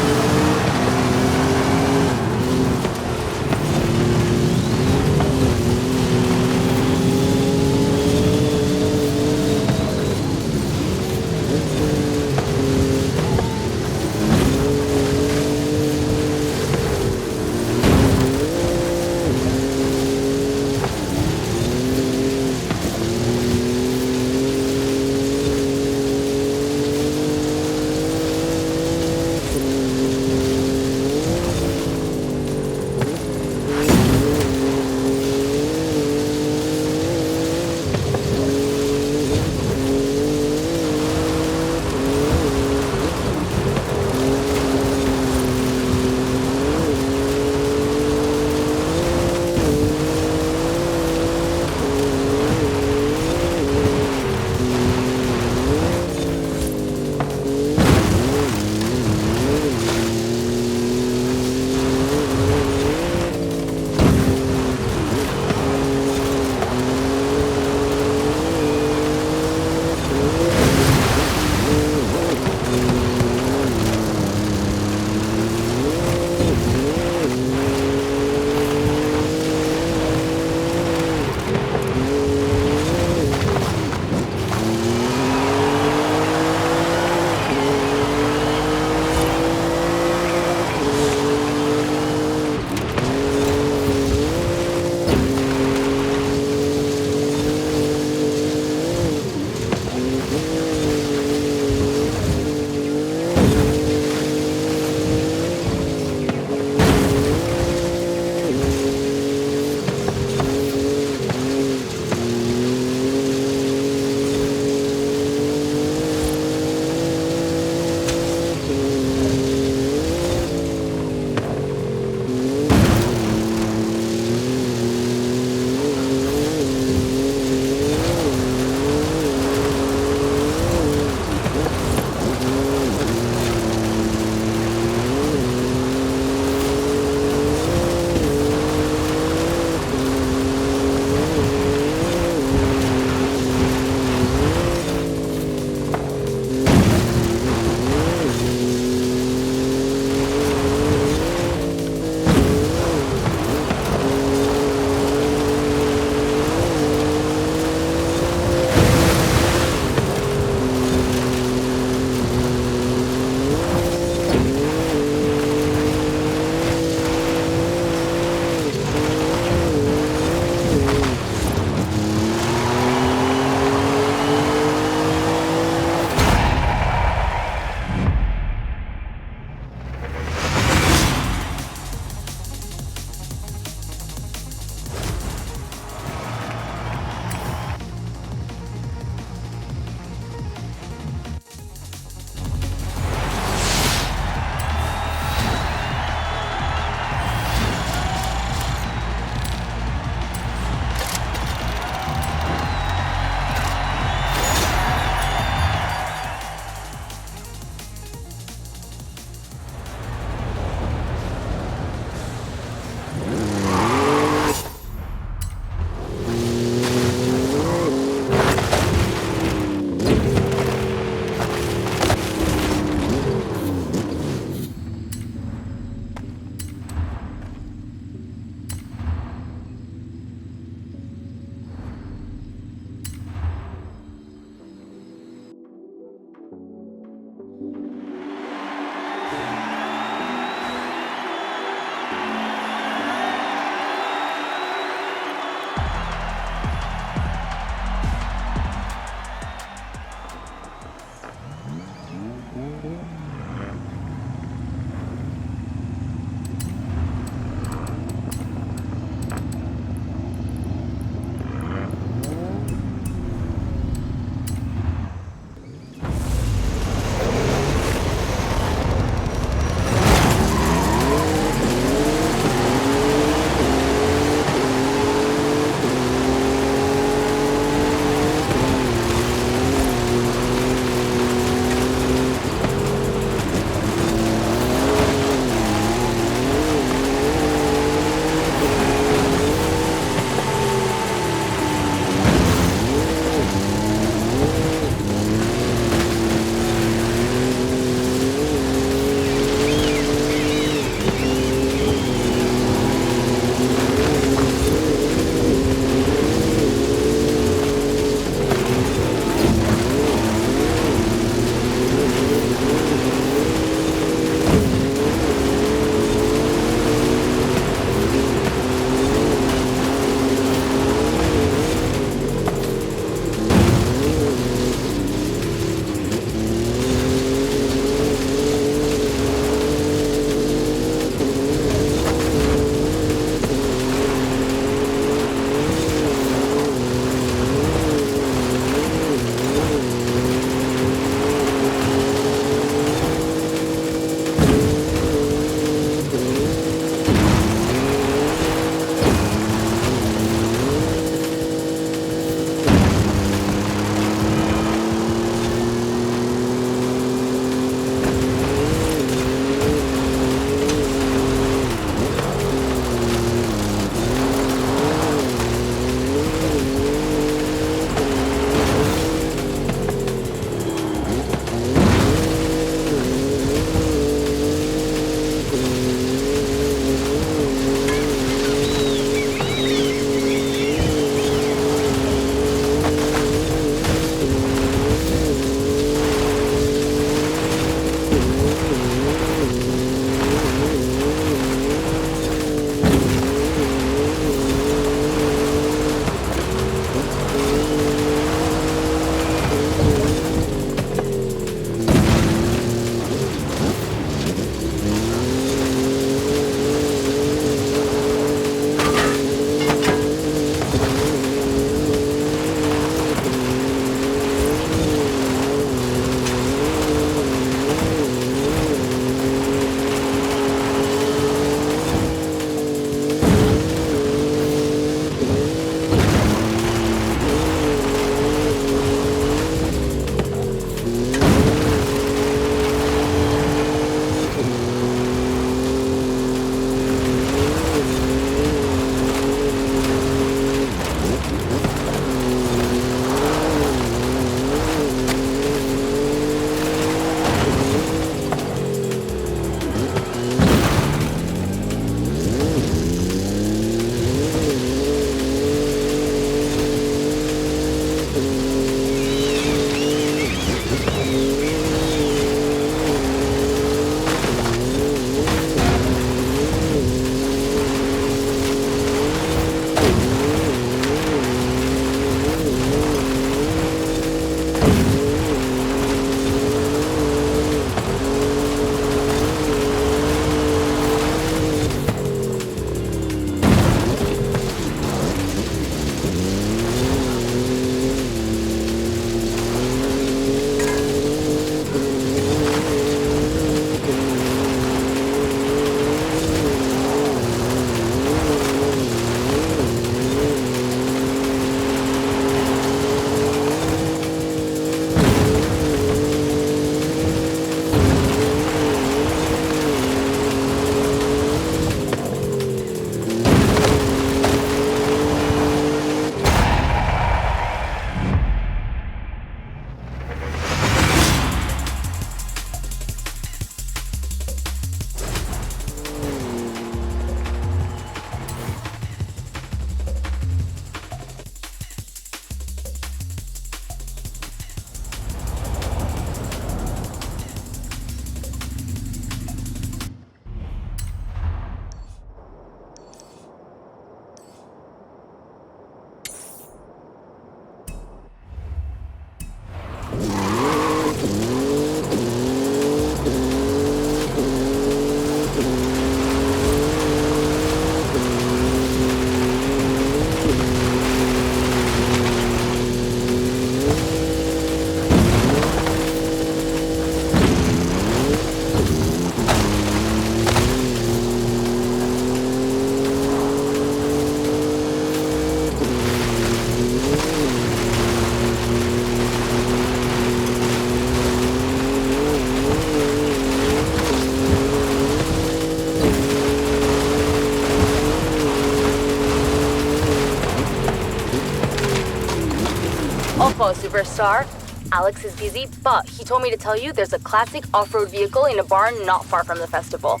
Ojo, superstar. Alex is busy, but he told me to tell you there's a classic off-road vehicle in a barn not far from the festival.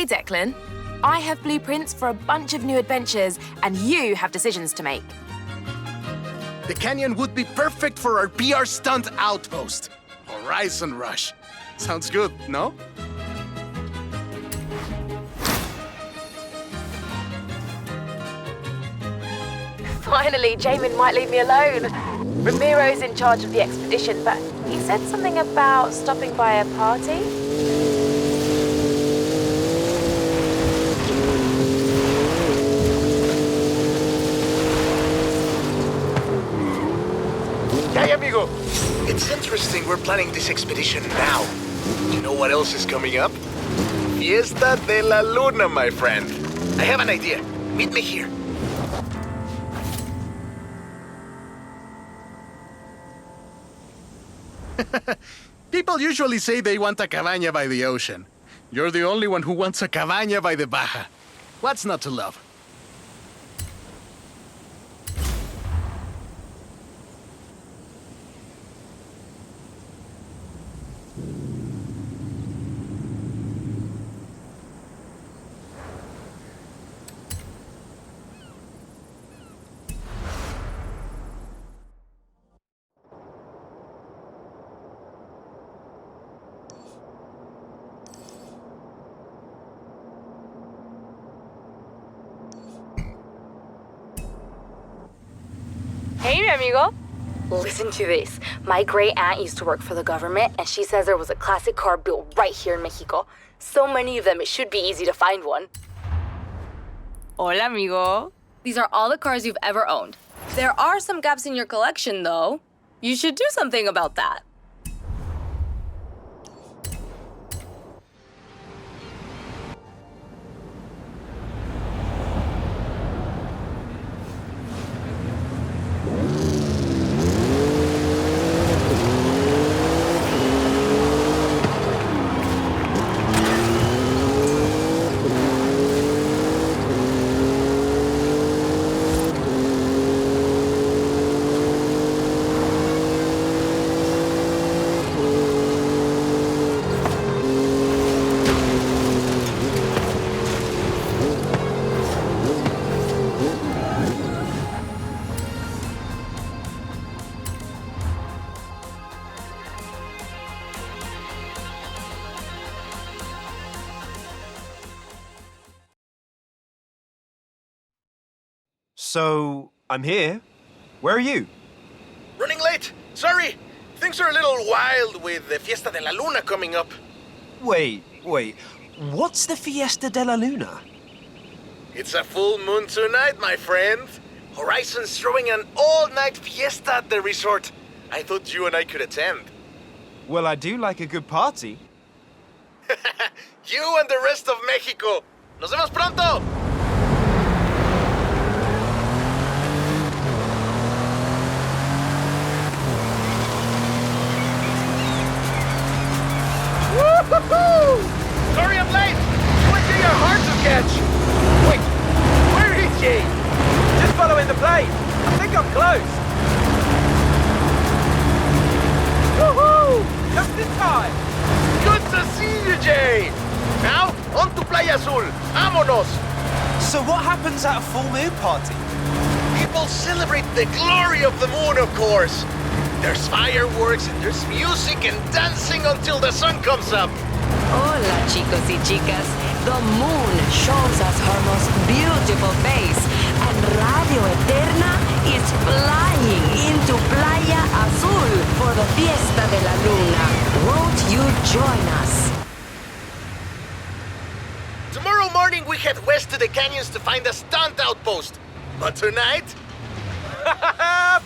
Declan. I have blueprints for a bunch of new adventures, and you have decisions to make. The canyon would be perfect for our PR stunt outpost. Horizon Rush. Sounds good, no? Finally, Jamin might leave me alone. Ramiro's in charge of the expedition, but he said something about stopping by a party. Hey, amigo! It's interesting we're planning this expedition now. You know what else is coming up? Fiesta de la Luna, my friend. I have an idea. Meet me here. People usually say they want a cabaña by the ocean. You're the only one who wants a cabaña by the Baja. What's not to love? Hey, mi amigo. Listen to this. My great aunt used to work for the government, and she says there was a classic car built right here in Mexico. So many of them, it should be easy to find one. Hola, amigo. These are all the cars you've ever owned. There are some gaps in your collection, though. You should do something about that. So, I'm here. Where are you? Running late. Sorry. Things are a little wild with the Fiesta de la Luna coming up. Wait. What's the Fiesta de la Luna? It's a full moon tonight, my friend. Horizon's throwing an all-night fiesta at the resort. I thought you and I could attend. Well, I do like a good party. You and the rest of Mexico. Nos vemos pronto! Woo-hoo-hoo! Sorry I'm late! Went to your hard to catch! Wait, where is he? Just following the plane. I think I'm close. Woohoo! Just in time. Good to see you, Jay! Now, on to Playa Azul. Vámonos! So what happens at a full moon party? People celebrate the glory of the moon, of course. There's fireworks and there's music and dancing until the sun comes up. Hola, chicos y chicas. The moon shows us her most beautiful face, and Radio Eterna is flying into Playa Azul for the Fiesta de la Luna. Won't you join us? Tomorrow morning we head west to the canyons to find a stunt outpost. But tonight,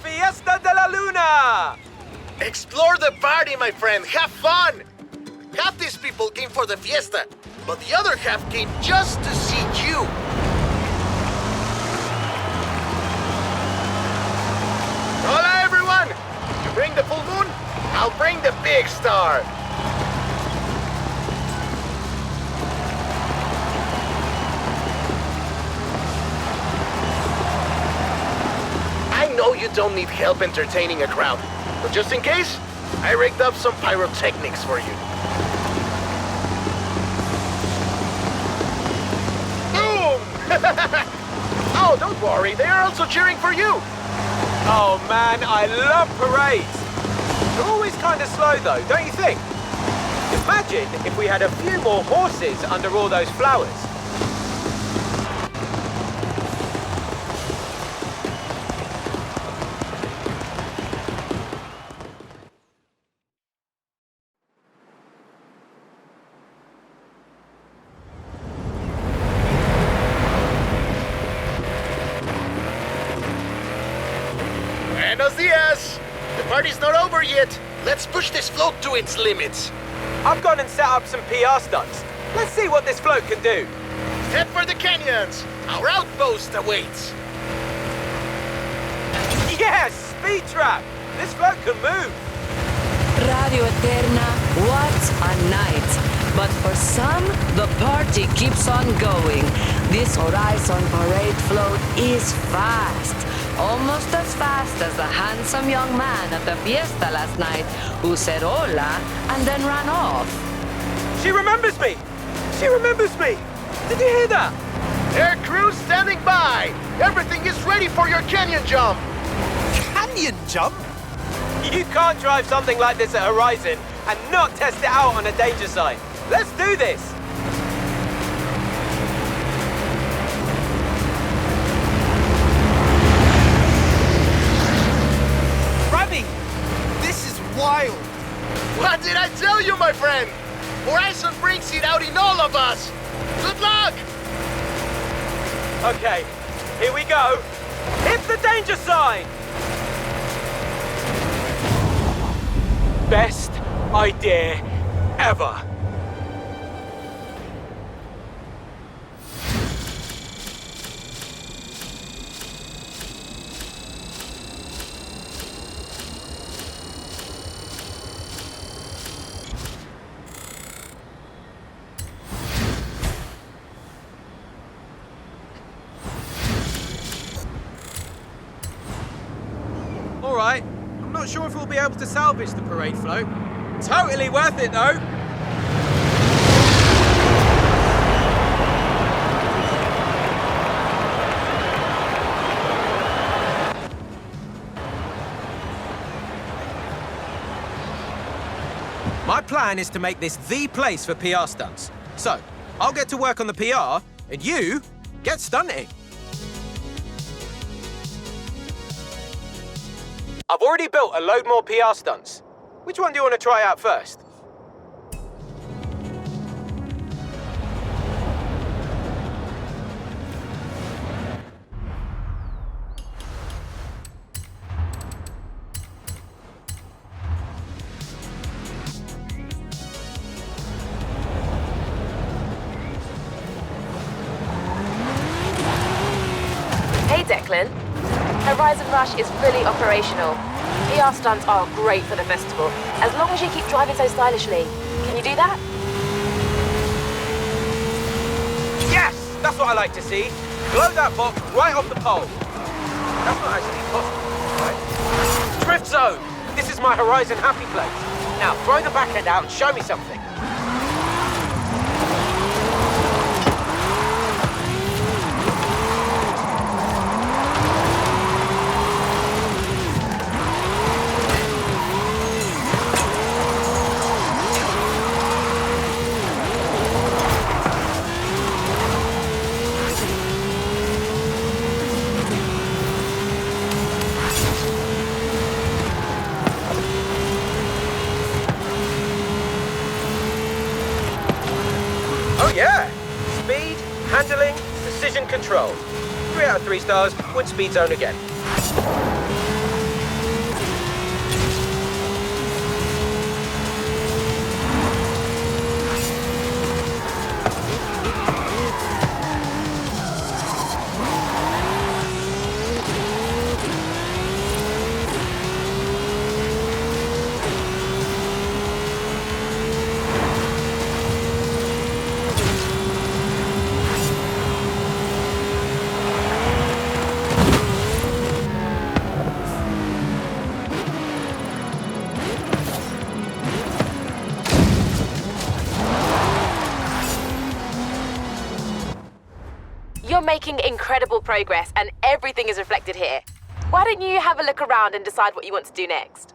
Fiesta de la Luna! explore the party, my friend. Have fun! Half these people came for the fiesta, but the other half came just to see you. Hola, everyone! You bring the full moon, I'll bring the big star. I know you don't need help entertaining a crowd, but just in case, I rigged up some pyrotechnics for you. Boom! Oh, don't worry, they are also cheering for you. Oh man, I love parades. They're always kind of slow though, don't you think? Imagine if we had a few more horses under all those flowers. Buenos dias! The party's not over yet. Let's push this float to its limits. I've gone and set up some PR stunts. Let's see what this float can do. Head for the canyons. Our outpost awaits. Yes! Speed trap! This float can move. Radio Eterna, what a night. But for some, the party keeps on going. This Horizon parade float is fast. Almost as fast as the handsome young man at the fiesta last night who said hola and then ran off. She remembers me! She remembers me! Did you hear that? Air crew standing by. Everything is ready for your canyon jump. Canyon jump? You can't drive something like this at Horizon and not test it out on a danger sign. Let's do this! of us! Good luck! Okay, here we go. Hit the danger sign! Best idea ever. Alright, I'm not sure if we'll be able to salvage the parade float. Totally worth it though! My plan is to make this the place for PR stunts. So, I'll get to work on the PR, and you get stunting. I've already built a load more PR stunts. Which one do you want to try out first? Hey, Declan. Horizon Rush is fully operational. PR stunts are great for the festival, as long as you keep driving so stylishly. Can you do that? Yes! That's what I like to see. Blow that box right off the pole. That's not actually possible, right? Drift zone! This is my Horizon happy place. Now, throw the backhand out and show me something. Oh yeah! Speed, handling, precision control. 3 out of 3 stars, would speed zone again. You're making incredible progress, and everything is reflected here. Why don't you have a look around and decide what you want to do next?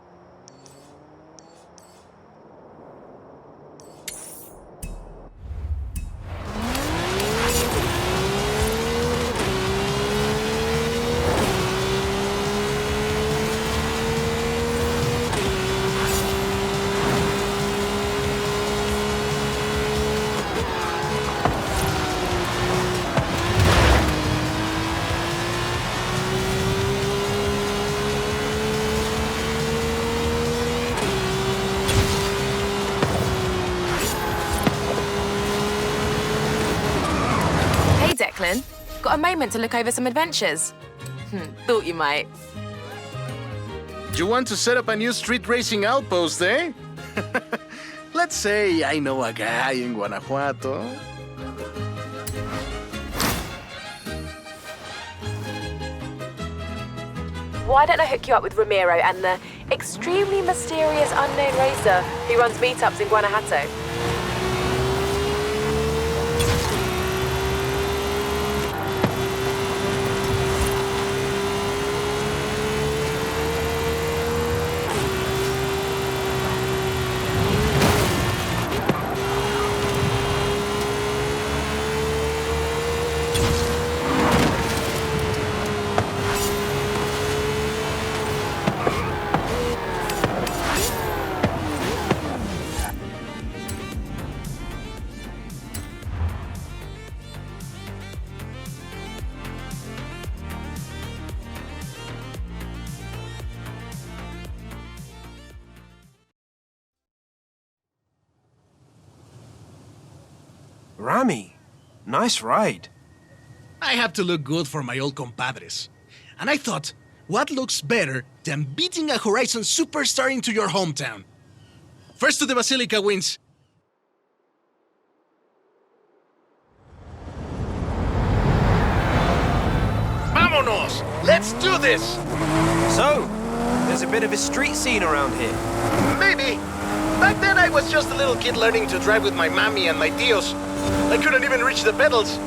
Declan, got a moment to look over some adventures? Thought you might. You want to set up a new street racing outpost, eh? Let's say I know a guy in Guanajuato. Why don't I hook you up with Ramiro and the extremely mysterious unknown racer who runs meetups in Guanajuato? Rami, nice ride. I have to look good for my old compadres. And I thought, what looks better than beating a Horizon superstar into your hometown? First to the Basilica wins. Vámonos! Let's do this! So, there's a bit of a street scene around here. Maybe. Back then I was just a little kid learning to drive with my mommy and my tios. I couldn't even reach the pedals.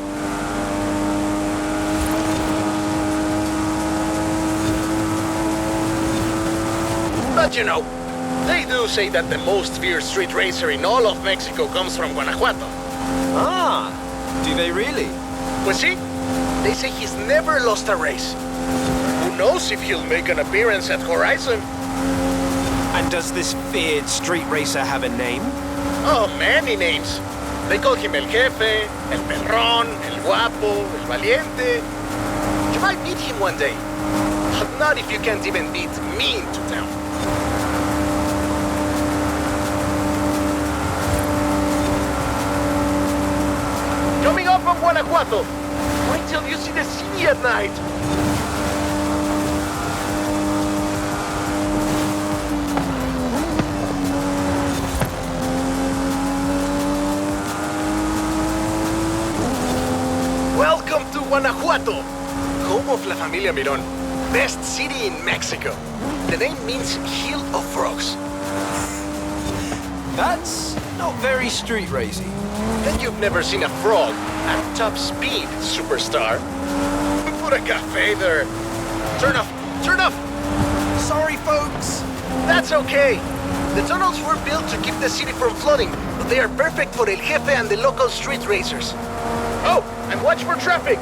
But you know, they do say that the most fierce street racer in all of Mexico comes from Guanajuato. Ah, do they really? Pues sí, they say he's never lost a race. Who knows if he'll make an appearance at Horizon? And does this feared street racer have a name? Oh, many names. They call him El Jefe, El Perrón, El Guapo, El Valiente. You might meet him one day, but not if you can't even beat me into town. Coming up from Guanajuato. Wait till you see the city at night. Welcome to Guanajuato, home of La Familia Mirón, best city in Mexico. The name means Hill of Frogs. That's not very street racy. Then you've never seen a frog at top speed, superstar. Put a cafe there. Turn off, turn off. Sorry, folks. That's okay. The tunnels were built to keep the city from flooding, but they are perfect for El Jefe and the local street racers. Oh, and watch for traffic.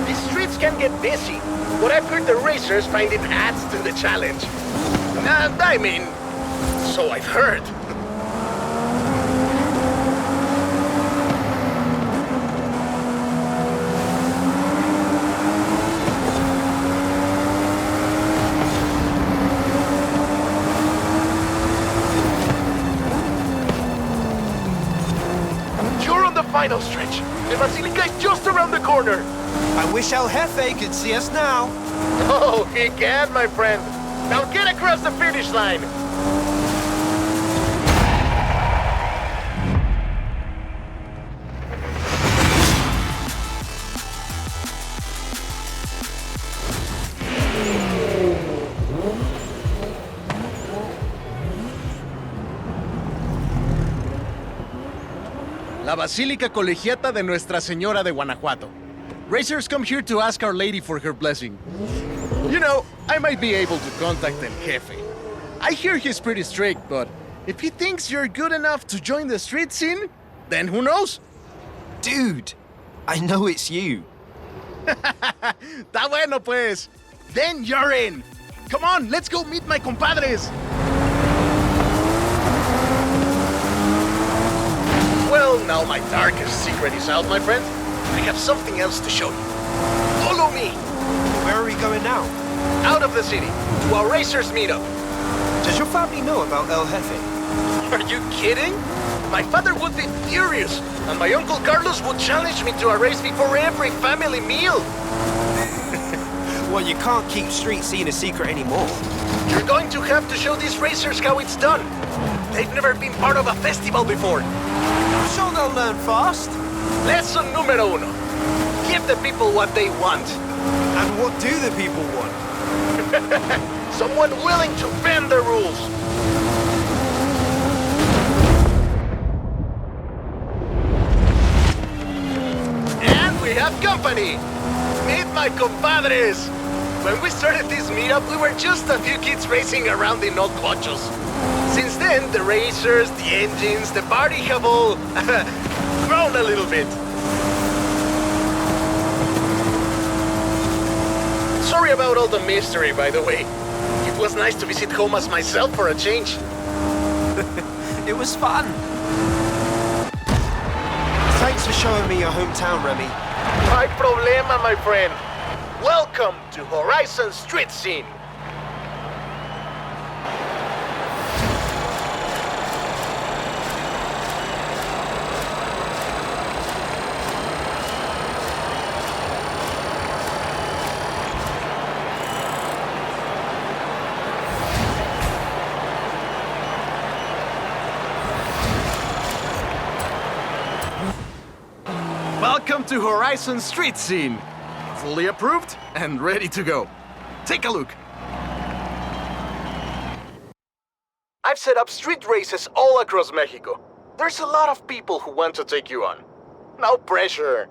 These streets can get busy, but I've heard the racers find it adds to the challenge. I mean, so I've heard. Final stretch. The Basilica is just around the corner. I wish El Jefe could see us now. Oh, he can, my friend. Now get across the finish line. La Basílica Colegiata de Nuestra Señora de Guanajuato. Racers come here to ask Our Lady for her blessing. You know, I might be able to contact El Jefe. I hear he's pretty strict, but if he thinks you're good enough to join the street scene, then who knows? Dude, I know it's you. Está bueno, pues. Then you're in. Come on, let's go meet my compadres. Well, now my darkest secret is out, my friend. I have something else to show you. Follow me. Where are we going now? Out of the city, to our racers meetup. Does your family know about El Jefe? Are you kidding? My father would be furious, and my Uncle Carlos would challenge me to a race before every family meal. Well, you can't keep street scene a secret anymore. You're going to have to show these racers how it's done. They've never been part of a festival before. I'm sure they'll learn fast. Lesson número uno. Give the people what they want. And what do the people want? Someone willing to bend the rules. And we have company. Meet my compadres. When we started this meetup, we were just a few kids racing around in old cochos. Since then, the racers, the engines, the party have all grown a little bit. Sorry about all the mystery, by the way. It was nice to visit home as myself for a change. It was fun. Thanks for showing me your hometown, Remy. My problema, my friend. Welcome to Horizon Street Scene. Welcome to Horizon Street Scene. Fully approved and ready to go. Take a look. I've set up street races all across Mexico. There's a lot of people who want to take you on. No pressure.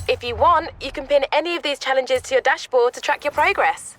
If you want, you can pin any of these challenges to your dashboard to track your progress.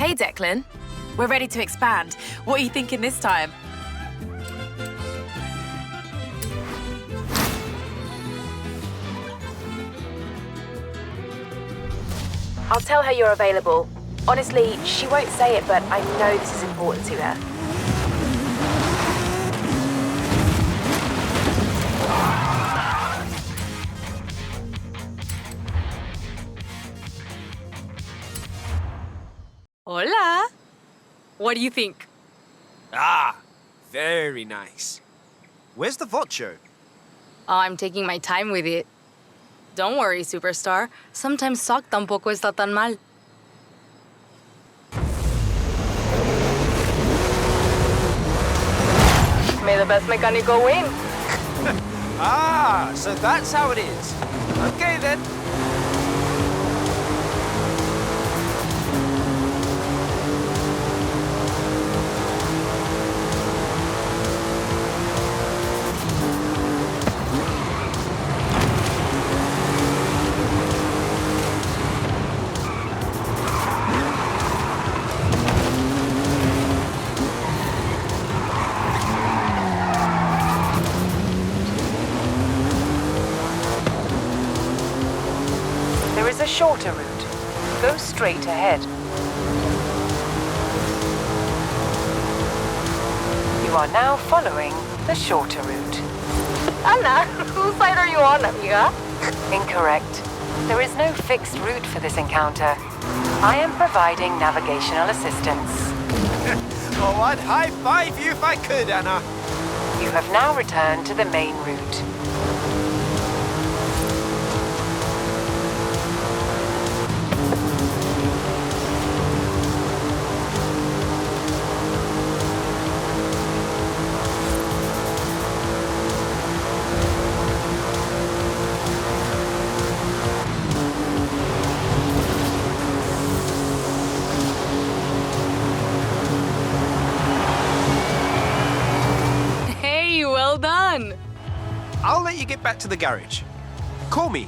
Hey, Declan. We're ready to expand. What are you thinking this time? I'll tell her you're available. Honestly, she won't say it, but I know this is important to her. Hola! What do you think? Ah, very nice. Where's the Vocho? Oh, I'm taking my time with it. Don't worry, superstar. Sometimes sock tampoco está tan mal. May the best mecánico win. Ah, so that's how it is. Okay then. A shorter route. Go straight ahead. You are now following the shorter route. Anna, whose side are you on, amiga? Incorrect. There is no fixed route for this encounter. I am providing navigational assistance. Oh, I'd high-five you if I could, Anna. You have now returned to the main route. Well done! I'll let you get back to the garage. Call me.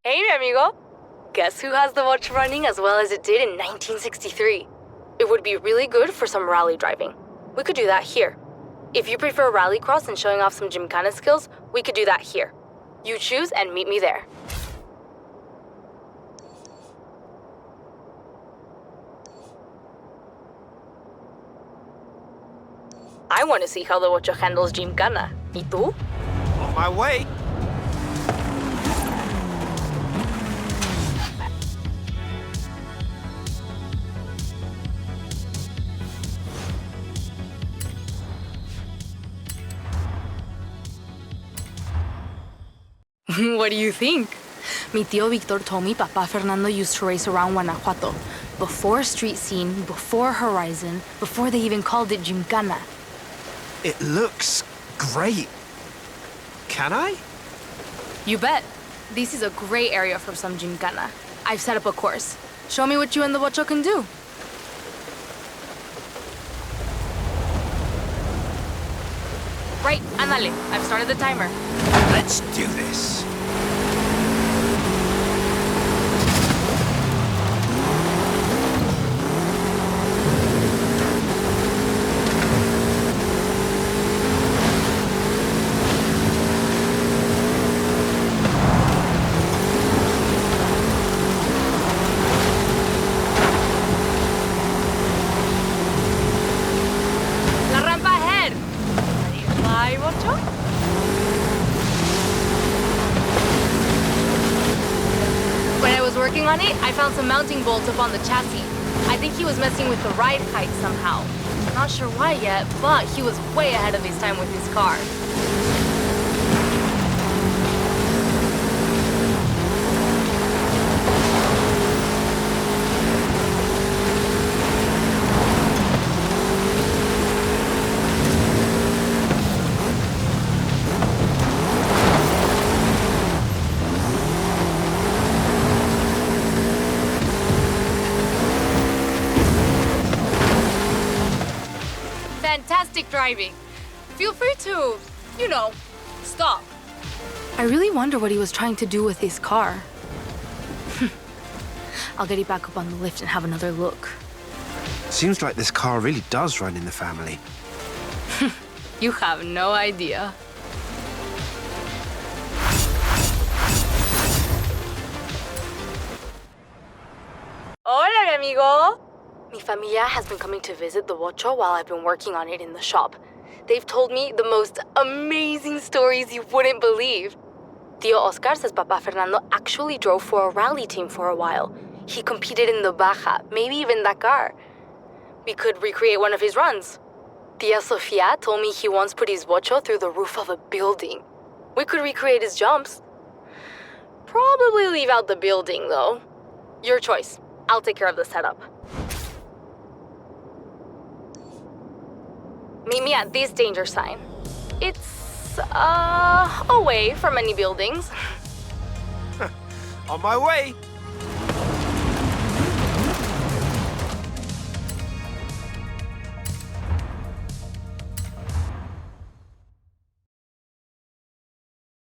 Hey, mi amigo. Guess who has the watch running as well as it did in 1963? It would be really good for some rally driving. We could do that here. If you prefer rallycross and showing off some gymkhana skills, we could do that here. You choose and meet me there. I want to see how the Vocho handles gymkhana. ¿Y tú? On my way. What do you think? Mi tío Victor told me Papa Fernando used to race around Guanajuato. Before street scene, before Horizon, before they even called it Gymkhana. It looks great. Can I? You bet. This is a great area for some Gymkhana. I've set up a course. Show me what you and the Vocho can do. Right, ándale. I've started the timer. Let's do this. La rampa ahead. Ready to fly, Vocho? When I was working on it, I found some mounting bolts up on the chassis. I think he was messing with the ride height somehow. Not sure why yet, but he was way ahead of his time with his car. driving. Feel free to, stop. I really wonder what he was trying to do with his car. I'll get you back up on the lift and have another look. Seems like this car really does run in the family. You have no idea. Hola, mi amigo. Mi familia has been coming to visit the Vocho while I've been working on it in the shop. They've told me the most amazing stories you wouldn't believe. Tío Oscar says Papa Fernando actually drove for a rally team for a while. He competed in the Baja, maybe even Dakar. We could recreate one of his runs. Tia Sofia told me he once put his Vocho through the roof of a building. We could recreate his jumps. Probably leave out the building, though. Your choice. I'll take care of the setup. Meet me at this danger sign. It's, away from any buildings. On my way.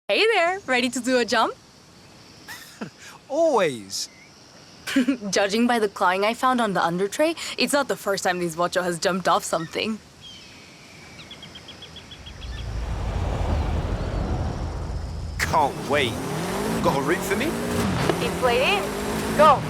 Hey there, ready to do a jump? Always. Judging by the clawing I found on the under tray, it's not the first time this Vocho has jumped off something. Can't wait. Got a route for me? It's played in. Go.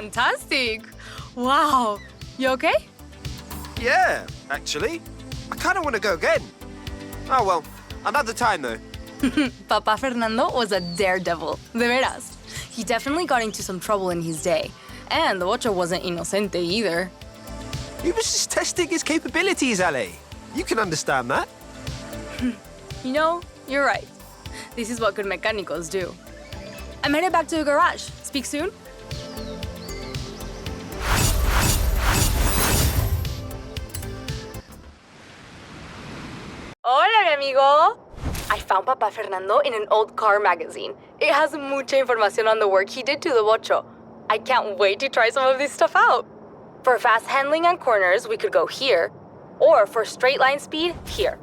Fantastic! Wow. You okay? Yeah, actually. I kind of want to go again. Oh, well, another time, though. Papa Fernando was a daredevil. De veras. He definitely got into some trouble in his day. And the Vocho wasn't inocente either. He was just testing his capabilities, Ale. You can understand that. You're right. This is what good mechanicos do. I'm headed back to the garage. Speak soon. Hola, mi amigo. I found Papa Fernando in an old car magazine. It has mucha información on the work he did to the Vocho. I can't wait to try some of this stuff out. For fast handling on corners, we could go here, or for straight line speed, here.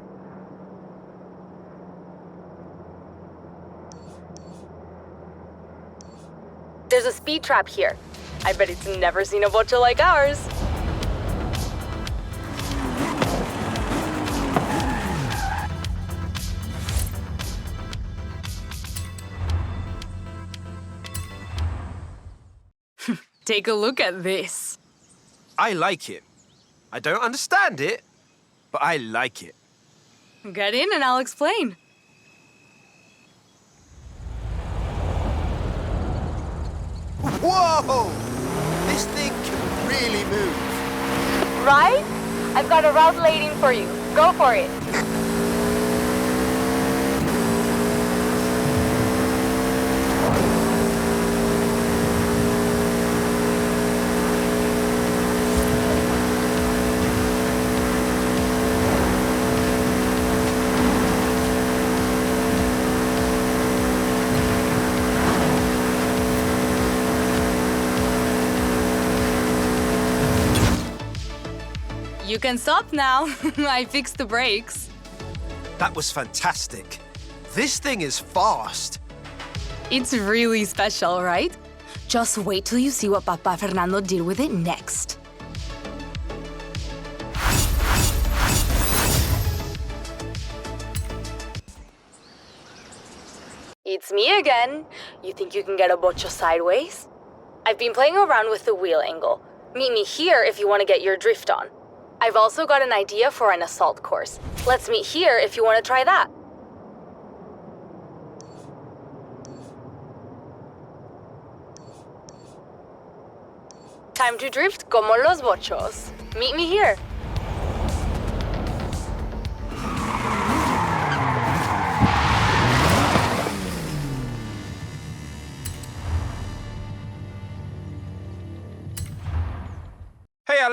There's a speed trap here. I bet it's never seen a Vocho like ours. Take a look at this. I like it. I don't understand it, but I like it. Get in and I'll explain. Whoa! This thing can really move. Right? I've got a route laid in for you. Go for it. You can stop now. I fixed the brakes. That was fantastic. This thing is fast. It's really special, right? Just wait till you see what Papa Fernando did with it next. It's me again. You think you can get a Vocho sideways? I've been playing around with the wheel angle. Meet me here if you want to get your drift on. I've also got an idea for an assault course. Let's meet here if you want to try that. Time to drift como los Vochos. Meet me here.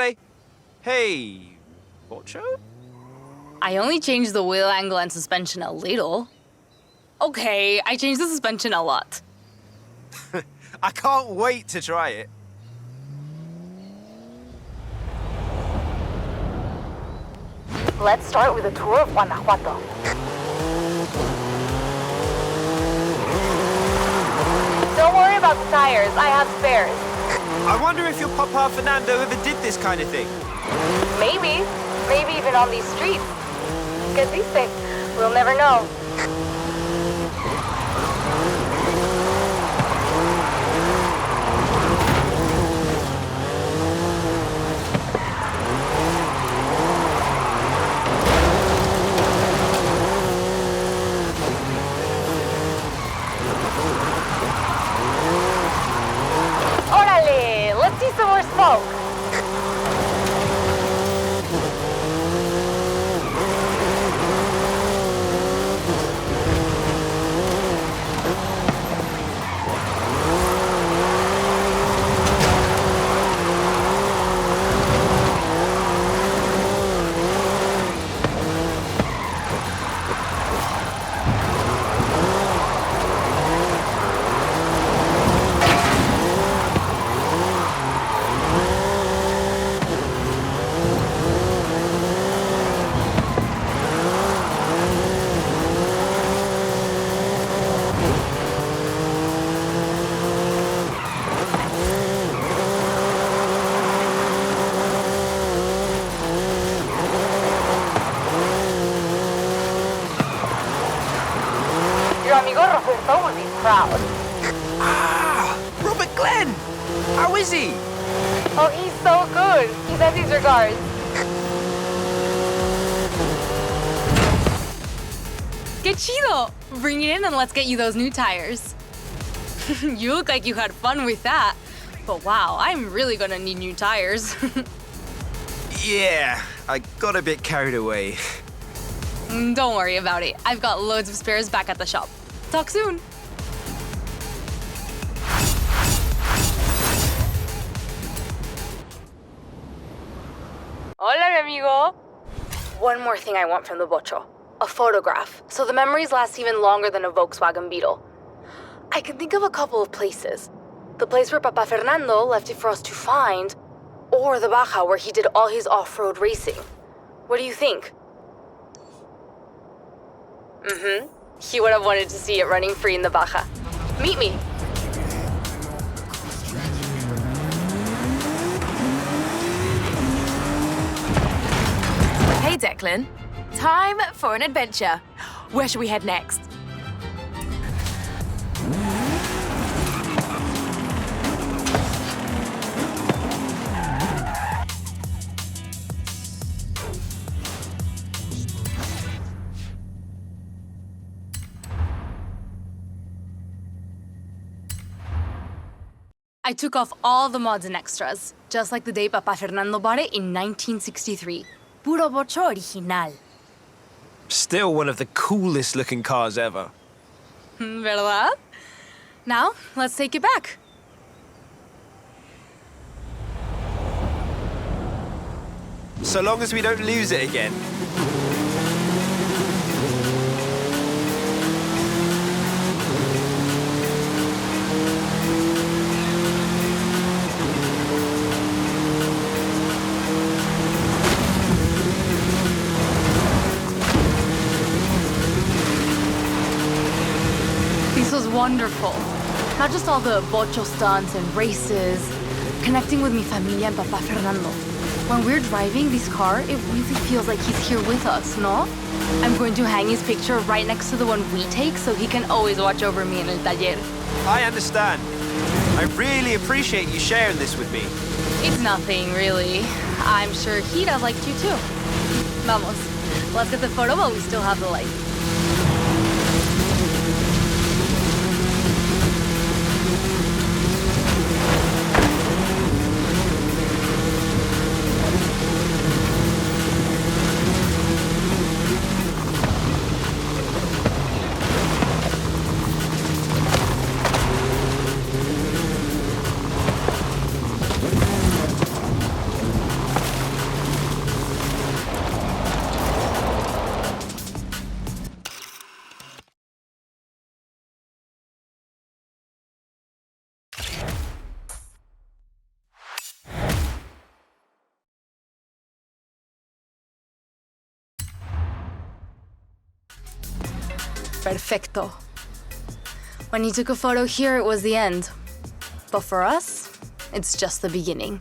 Ale. Hey, Vocho? I only changed the wheel angle and suspension a little. Okay, I changed the suspension a lot. I can't wait to try it. Let's start with a tour of Guanajuato. Don't worry about the tires, I have spares. I wonder if your Papa Fernando ever did this kind of thing. Maybe even on these streets. Que dice? We'll never know. Órale, let's see some more smoke. Proud. Robert Glenn! How is he? Oh, he's so good. He sends his regards. Que chido! Bring it in and let's get you those new tires. You look like you had fun with that. But wow, I'm really gonna need new tires. Yeah, I got a bit carried away. Don't worry about it. I've got loads of spares back at the shop. Talk soon. Hola, amigo. One more thing I want from the Vocho. A photograph, so the memories last even longer than a Volkswagen Beetle. I can think of a couple of places. The place where Papa Fernando left it for us to find, or the Baja where he did all his off-road racing. What do you think? He would have wanted to see it running free in the Baja. Meet me. Hey, Declan. Time for an adventure. Where should we head next? I took off all the mods and extras, just like the day Papa Fernando bought it in 1963. Puro Vocho original. Still one of the coolest looking cars ever. ¿Verdad? Now, let's take it back. So long as we don't lose it again. This was wonderful. Not just all the Vocho stunts and races, connecting with mi familia and Papa Fernando. When we're driving this car, it really feels like he's here with us, no? I'm going to hang his picture right next to the one we take so he can always watch over me in el taller. I understand. I really appreciate you sharing this with me. It's nothing, really. I'm sure he'd have liked you too. Vamos, let's get the photo while we still have the light. Perfecto. When you took a photo here, it was the end. But for us, it's just the beginning.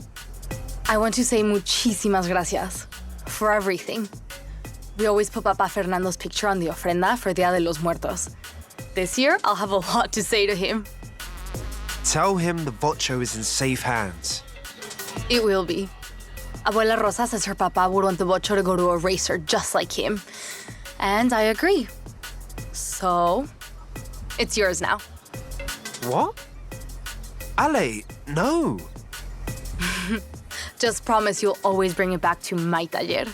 I want to say muchísimas gracias for everything. We always put Papa Fernando's picture on the ofrenda for Dia de los Muertos. This year, I'll have a lot to say to him. Tell him the Vocho is in safe hands. It will be. Abuela Rosa says her papa would want the Vocho to go to a racer just like him. And I agree. So, it's yours now. What? Ale, no. Just promise you'll always bring it back to my taller.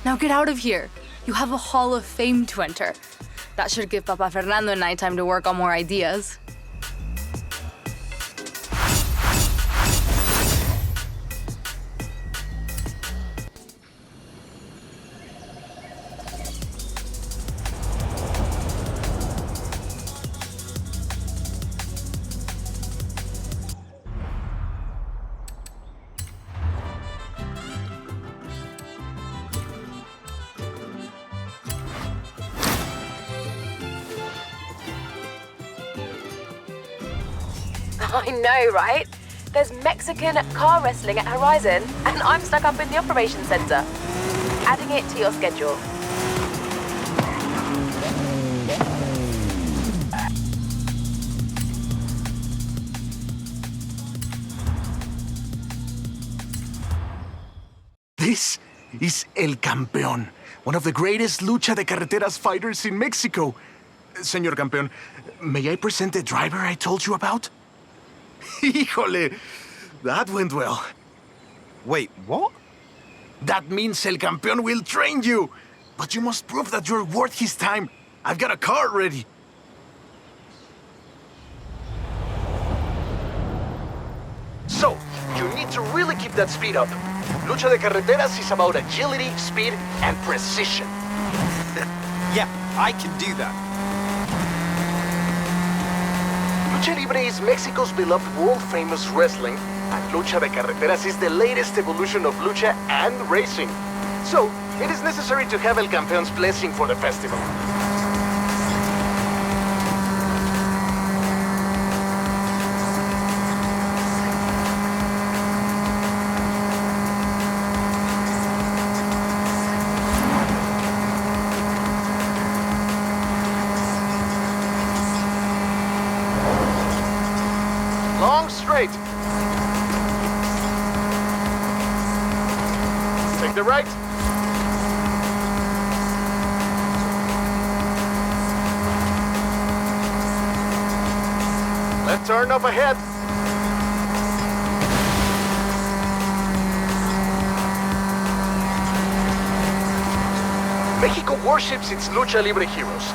Now get out of here. You have a Hall of Fame to enter. That should give Papa Fernando and I time to work on more ideas. I know, right? There's Mexican car wrestling at Horizon, and I'm stuck up in the operations center. Adding it to your schedule. This is El Campeón, one of the greatest Lucha de Carreteras fighters in Mexico. Señor Campeón, may I present the driver I told you about? Híjole, that went well. Wait, what? That means El Campeón will train you. But you must prove that you're worth his time. I've got a car ready. So, you need to really keep that speed up. Lucha de Carreteras is about agility, speed, and precision. Yeah, I can do that. Lucha Libre is Mexico's beloved world-famous wrestling, and Lucha de Carreteras is the latest evolution of lucha and racing. So, it is necessary to have El Campeón's blessing for the festival. Long straight. Take the right. Left turn up ahead. Mexico worships its Lucha Libre heroes.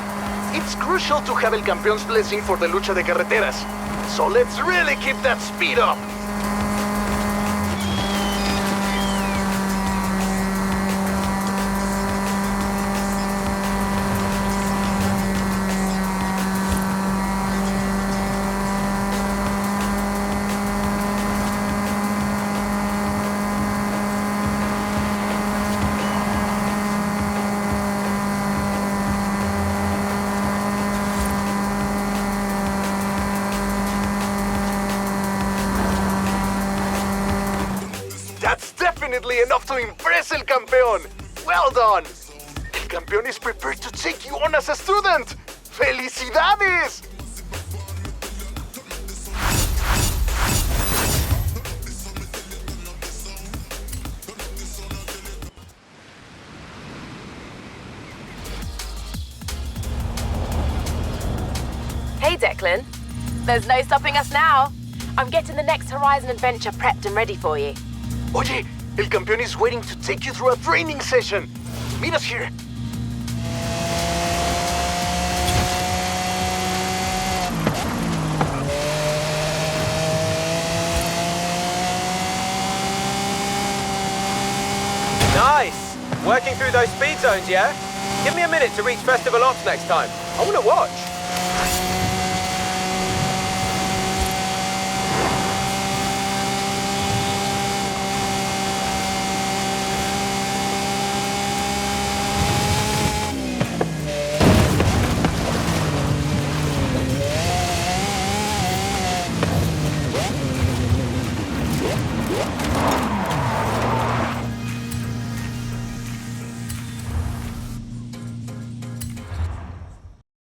It's crucial to have El Campeón's blessing for the Lucha de Carreteras. So let's really keep that speed up. That's definitely enough to impress El Campeón. Well done. El Campeón is prepared to take you on as a student. ¡Felicidades! Hey, Declan. There's no stopping us now. I'm getting the next Horizon adventure prepped and ready for you. Oye, El Campeón is waiting to take you through a training session. Meet us here. Nice! Working through those speed zones, yeah? Give me a minute to reach Festival Ops next time. I want to watch.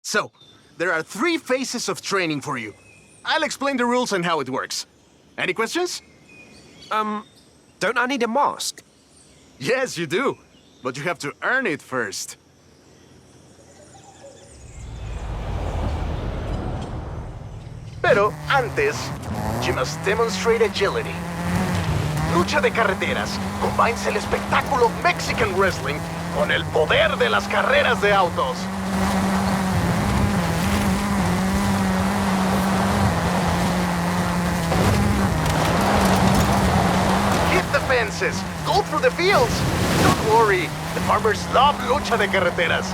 So, there are 3 phases of training for you. I'll explain the rules and how it works. Any questions? Don't I need a mask? Yes, you do. But you have to earn it first. Pero antes, you must demonstrate agility. Lucha de Carreteras combines el espectáculo Mexican Wrestling con el poder de las carreras de autos. Hit the fences, go through the fields. Don't worry, the farmers love Lucha de Carreteras.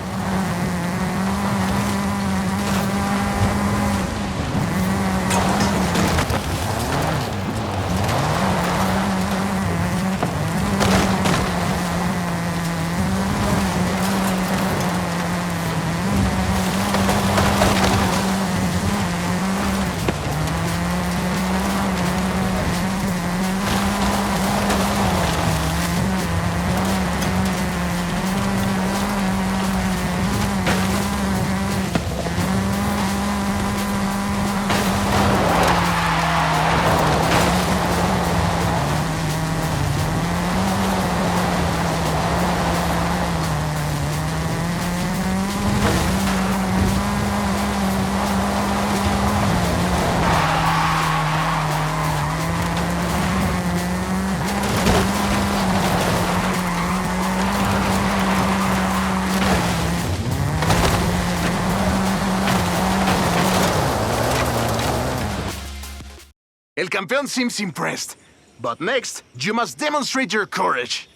El campeón seems impressed. But next, you must demonstrate your courage.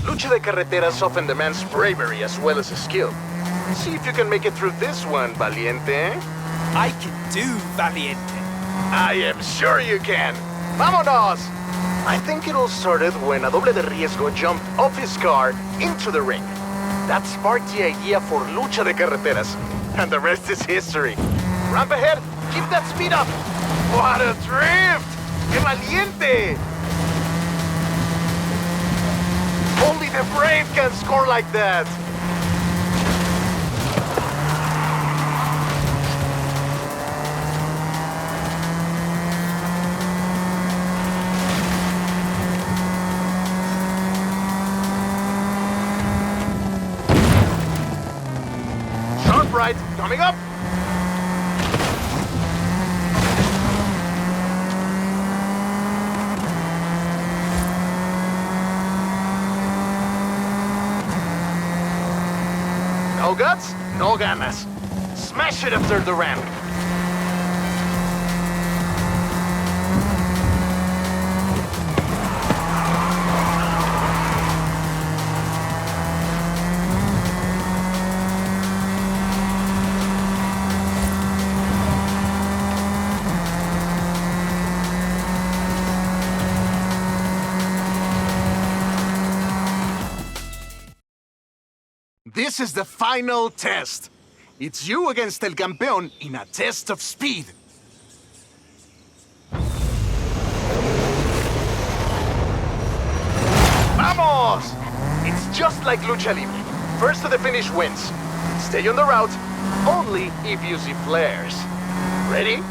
Lucha de Carreteras often demands bravery as well as skill. See if you can make it through this one, Valiente. I can do, Valiente. I am sure you can. ¡Vámonos! I think it all started when a doble de riesgo jumped off his car into the ring. That sparked the idea for Lucha de Carreteras. And the rest is history. Ramp ahead, keep that speed up. What a drift! ¡Qué valiente! Only the brave can score like that. Sharp right, coming up. No guts, no ganas. Smash it after the ramp. This is the final test. It's you against El Campeón in a test of speed. ¡Vamos! It's just like Lucha Libre. First to the finish wins. Stay on the route, only if you see flares. Ready?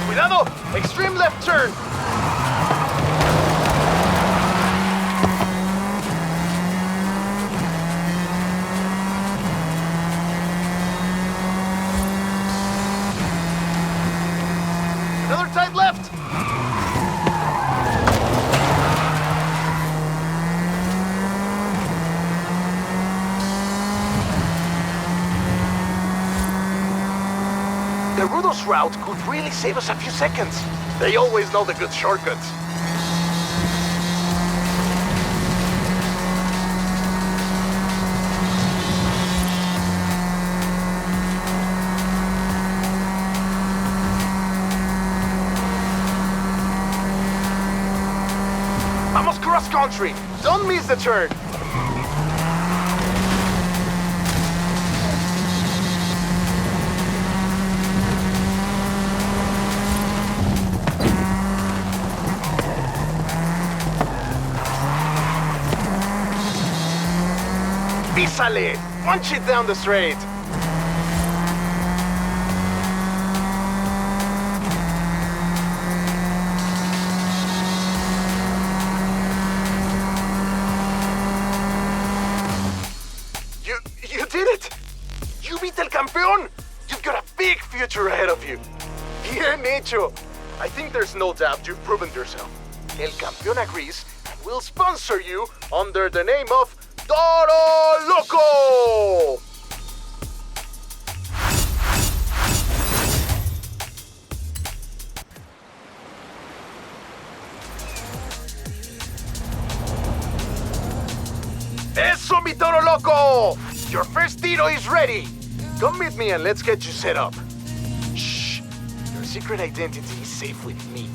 Cuidado! Extreme left turn! Another tight left! The Rudos route could really save us a few seconds. They always know the good shortcuts. Almost cross country! Don't miss the turn! Písale! Punch it down the straight! You did it! You beat El Campeón! You've got a big future ahead of you! Bien hecho! I think there's no doubt you've proven yourself. El Campeón agrees and will sponsor you under the name of Toro Loco! Eso, mi Toro Loco! Your first tiro is ready! Come meet me and let's get you set up. Shh! Your secret identity is safe with me.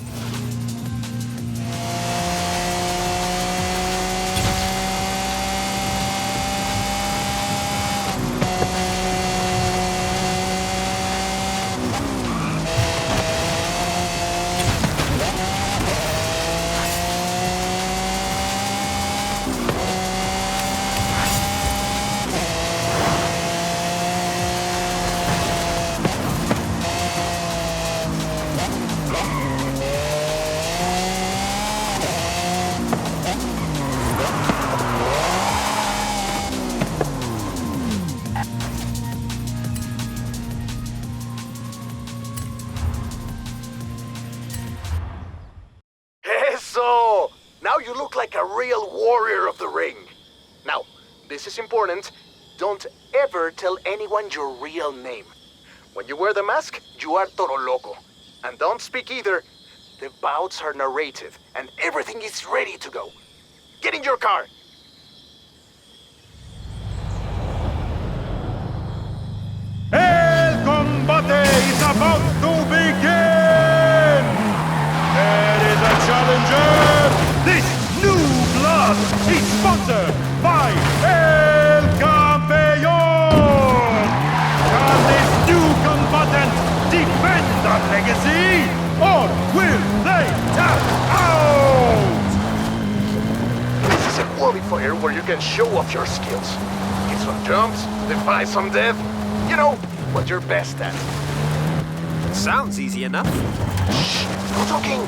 Eso! Now you look like a real warrior of the ring. Now, this is important. Don't ever tell anyone your real name. When you wear the mask, you are Toro Loco. And don't speak either. The bouts are narrated, and everything is ready to go. Get in your car! El combate is about to begin! There is a challenger! This new blood is sponsored by El Campeón! Can this new combatant defend that legacy? Or will they tap out? This is a qualifier where you can show off your skills. Get some jumps, defy some death. You know, what you're best at. Sounds easy enough. Shh! No talking!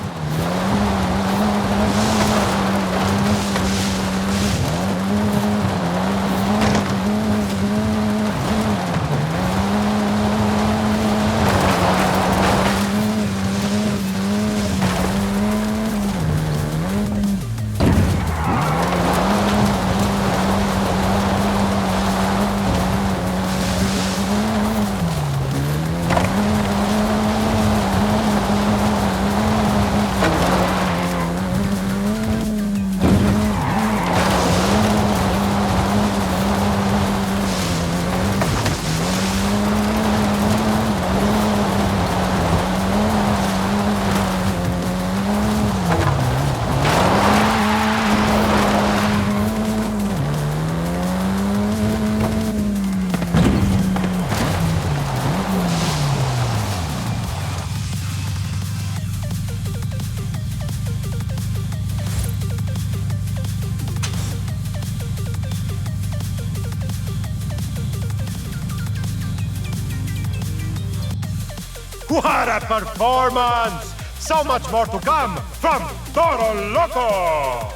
What a performance! So much more to come from Toro Loco!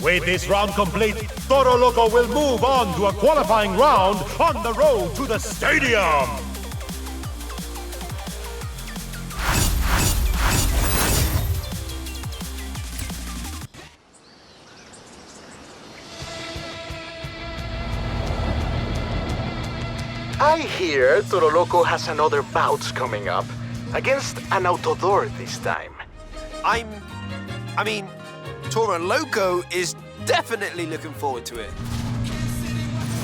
With this round complete, Toro Loco will move on to a qualifying round on the road to the stadium! I hear Toro Loco has another bout coming up. Against an Autodor this time. I mean, Toro Loco is definitely looking forward to it.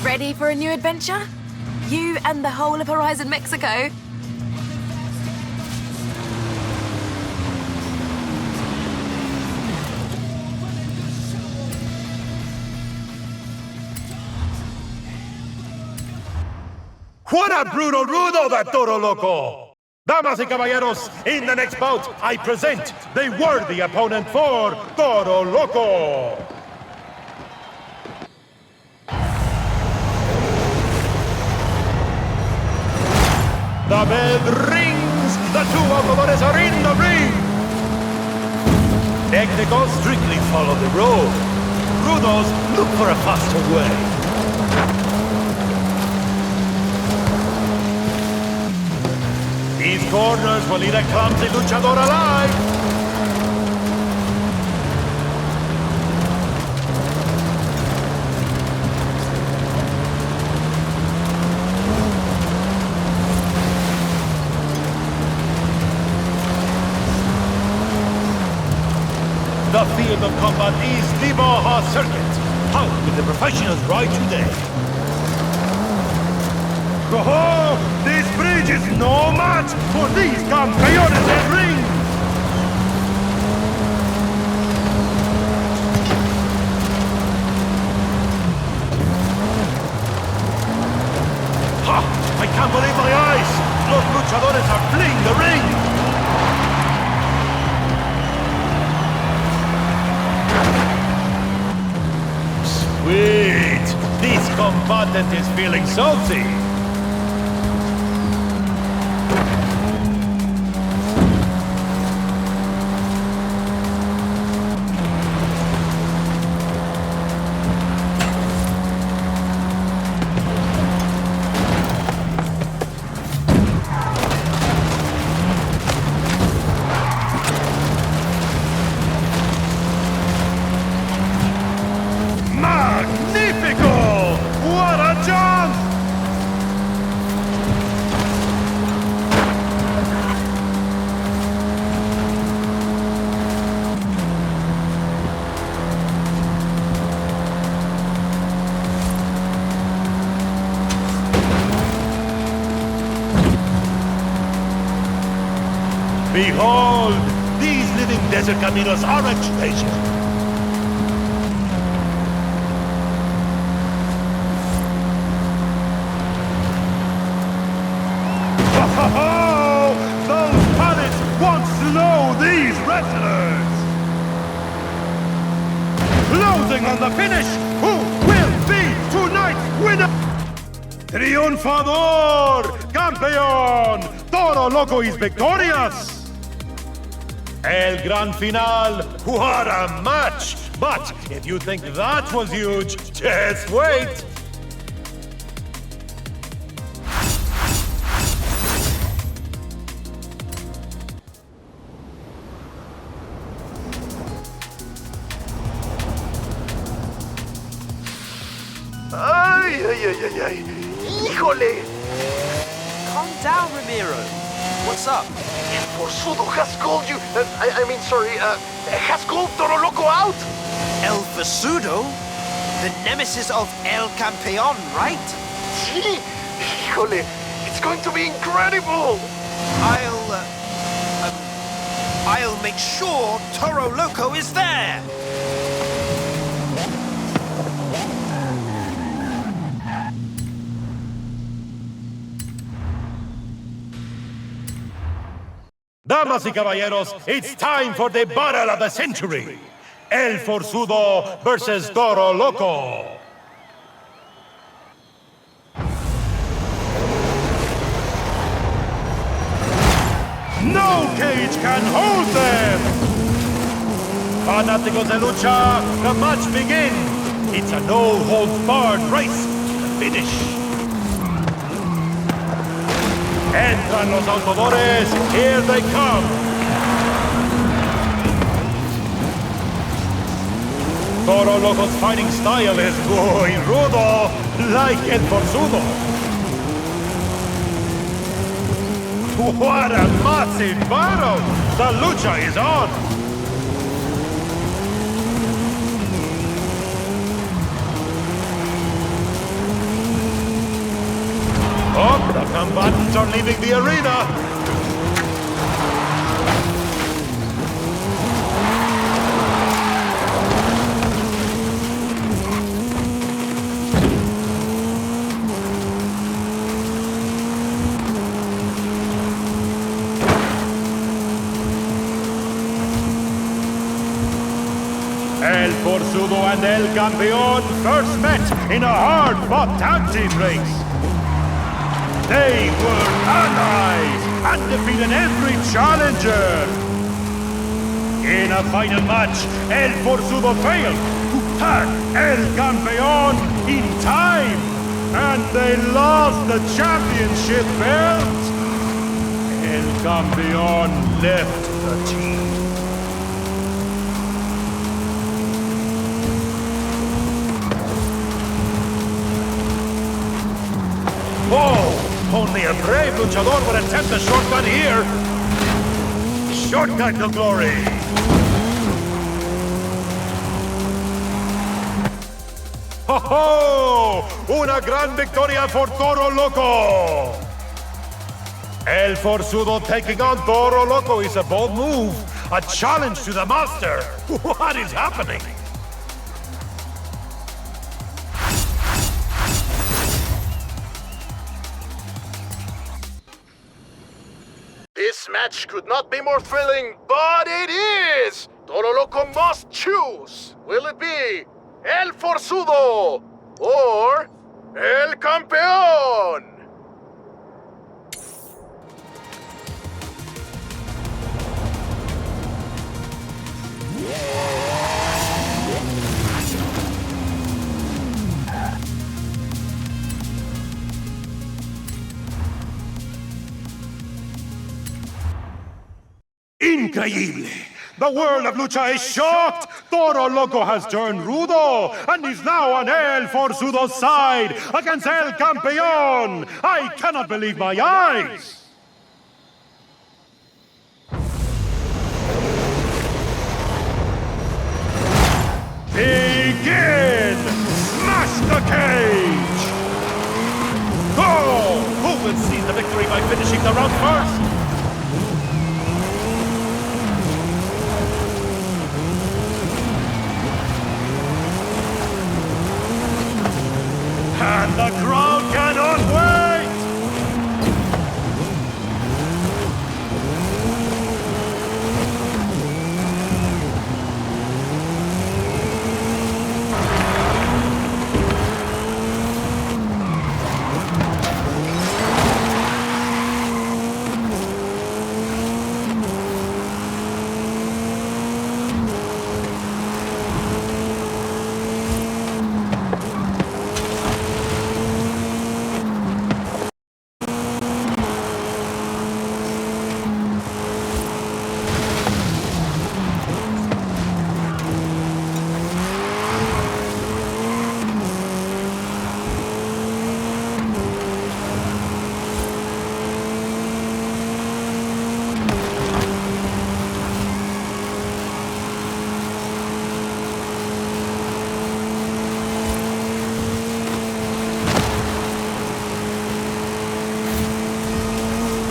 Ready for a new adventure? You and the whole of Horizon Mexico? What a brutal rudo, that Toro Loco! Damas y caballeros, in the next bout, I present the worthy opponent for Toro Loco! The bell rings! The two Outposts are in the ring! Technicals strictly follow the road. Rudos look for a faster way. These corners will eat a clumsy luchador alive! The field of combat is the Baja circuit. How will the professionals ride today? Oh, this bridge is no match for these campeones del ring! Ha! I can't believe my eyes! Los luchadores are fleeing the ring! Sweet! This combatant is feeling salty! Behold! These living desert caminos are a treasure! Ho-ho-ho! Those pallets won't slow these wrestlers! Closing on the finish! Who will be tonight's winner? Triunfador! Campeón! Toro Loco is victorious! El Gran Final, what a match! But if you think that was huge, just wait! Ay, ay, ay, ay, ay. Híjole! Calm down, Ramiro. What's up? El Forzudo has called you. Has called Toro Loco out. El Forzudo? The nemesis of El Campeón, right? Sí. Híjole, it's going to be incredible. I'll make sure Toro Loco is there. Damas y caballeros, it's time for the battle of the century! El Forzudo versus Toro Loco! No cage can hold them! Fanáticos de lucha, the match begins! It's a no-holds-barred race to the finish! Entran los Outposts, here they come! Toro Loco's fighting style is muy rudo, like El Forzudo. What a massive battle! The lucha is on! Oh, the combatants are leaving the arena! Forzudo and El Campeón first met in a hard-fought tag team race. They were allies and defeated every challenger. In a final match, El Forzudo failed to tag El Campeón in time, and they lost the championship belt. El Campeón left the team. Oh, only a brave luchador would attempt a shortcut here. Shortcut to glory. ¡Ho, ho! ¡Una gran victoria for Toro Loco! El Forzudo taking on Toro Loco is a bold move. A challenge to the master. What is happening? This match could not be more thrilling, but it is! Toro Loco must choose. Will it be El Forzudo or El Campeón? Increíble! The world of Lucha is shocked! Toro Loco has turned rudo and is now on El Forzudo's side against El Campeón! I cannot believe my eyes! Begin! Smash the cage! Oh! Who will seize the victory by finishing the round first? And the crowd cannot wait!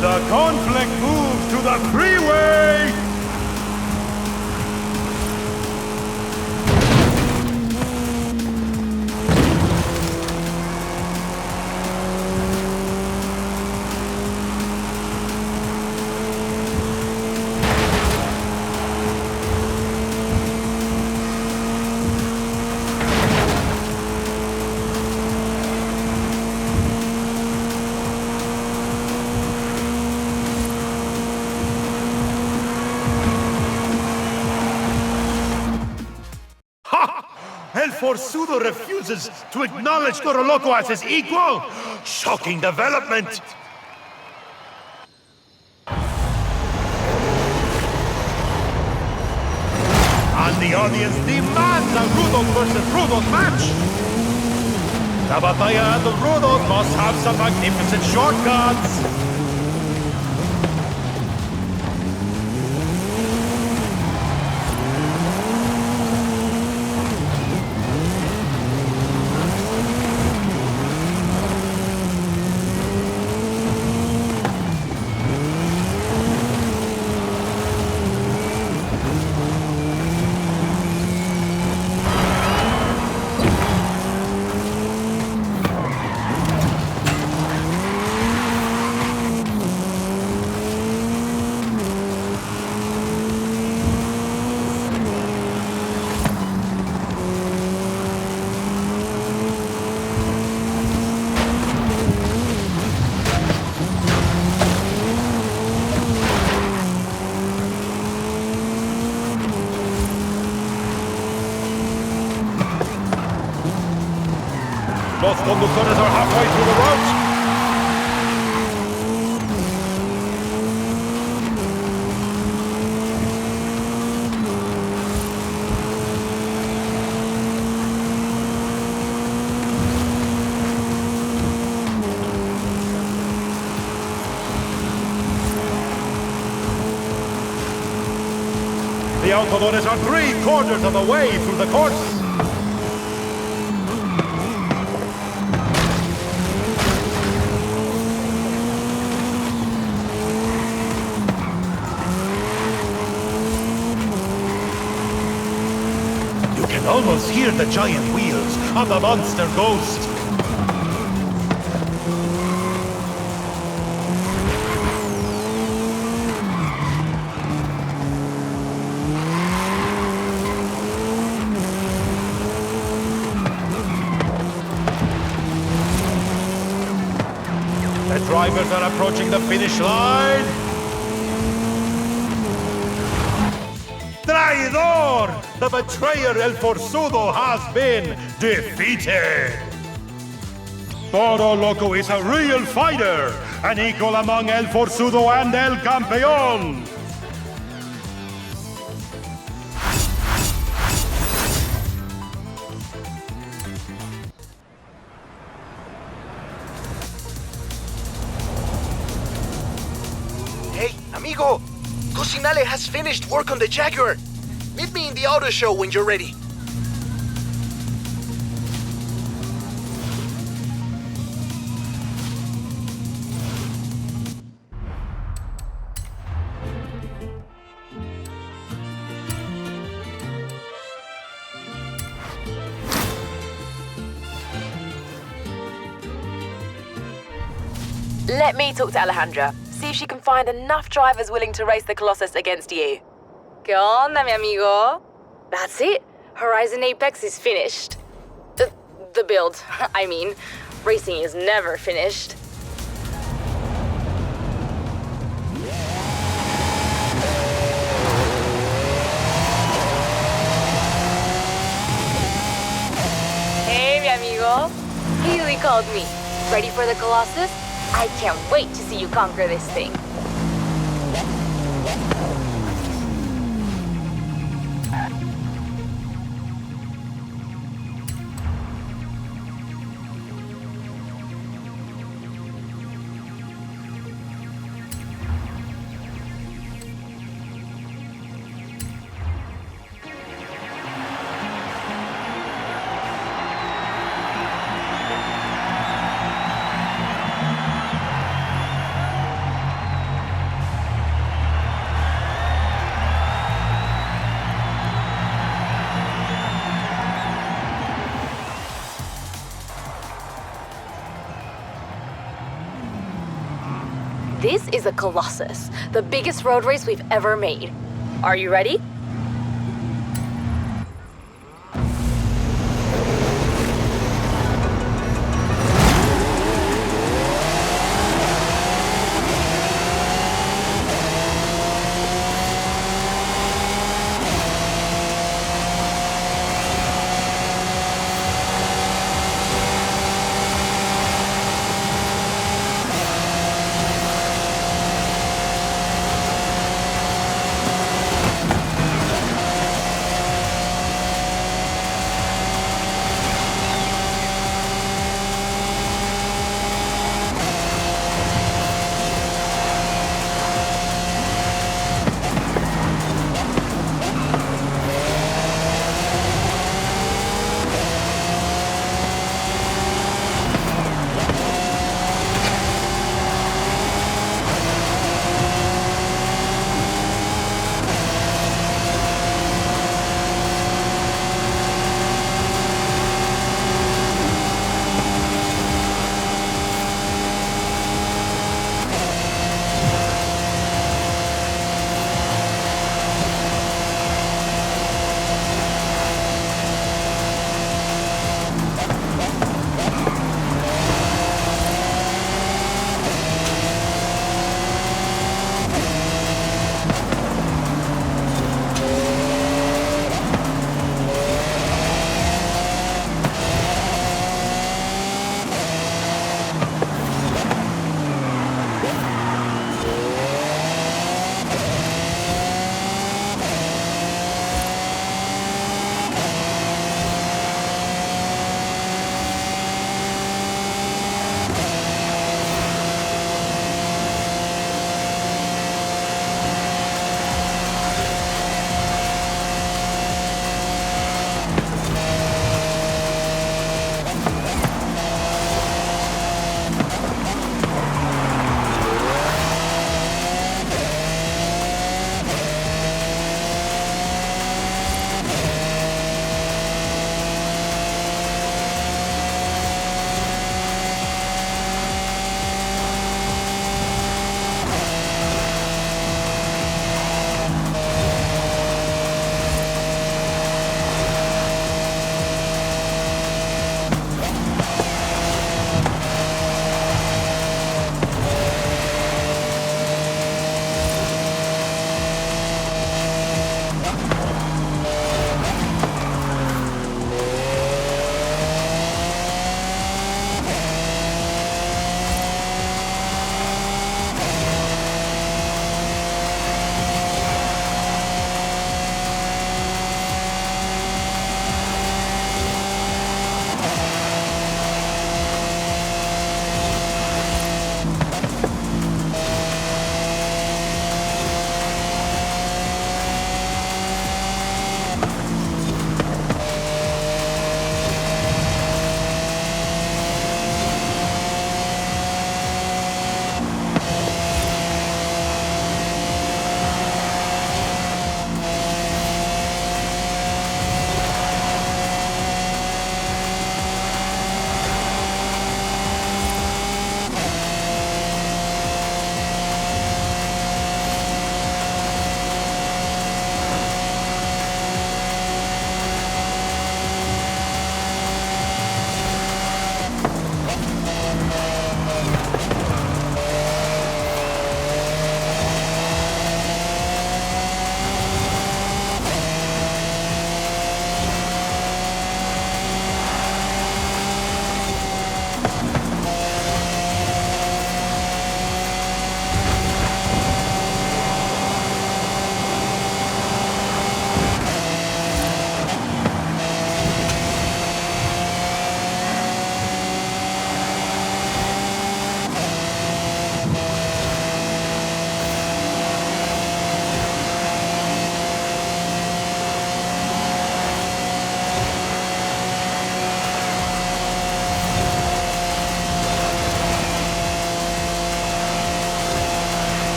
The conflict moves to the freeway! El Forzudo refuses to acknowledge Toro Loco as his equal! Shocking development! And the audience demands a Rudos versus Rudos match! La Batalla de Rudos must have some magnificent shortcuts! Los conductores are halfway through the route. The Autodores are 3/4 of the way through the course. You can almost hear the giant wheels of the monster ghost. The drivers are approaching the finish line. Traidor! The betrayer El Forzudo has been defeated. Toro Loco is a real fighter, an equal among El Forzudo and El Campeón. Hey, amigo! Cosinale has finished work on the Jaguar. Meet me in the auto show when you're ready. Let me talk to Alejandra. See if she can find enough drivers willing to race the Colossus against you. ¿Qué onda, mi amigo? That's it. Horizon Apex is finished. The build, I mean. Racing is never finished. Hey, mi amigo. Haley called me. Ready for the Colossus? I can't wait to see you conquer this thing. This is a Colossus, the biggest road race we've ever made. Are you ready?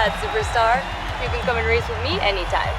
that, superstar. You can come and race with me anytime.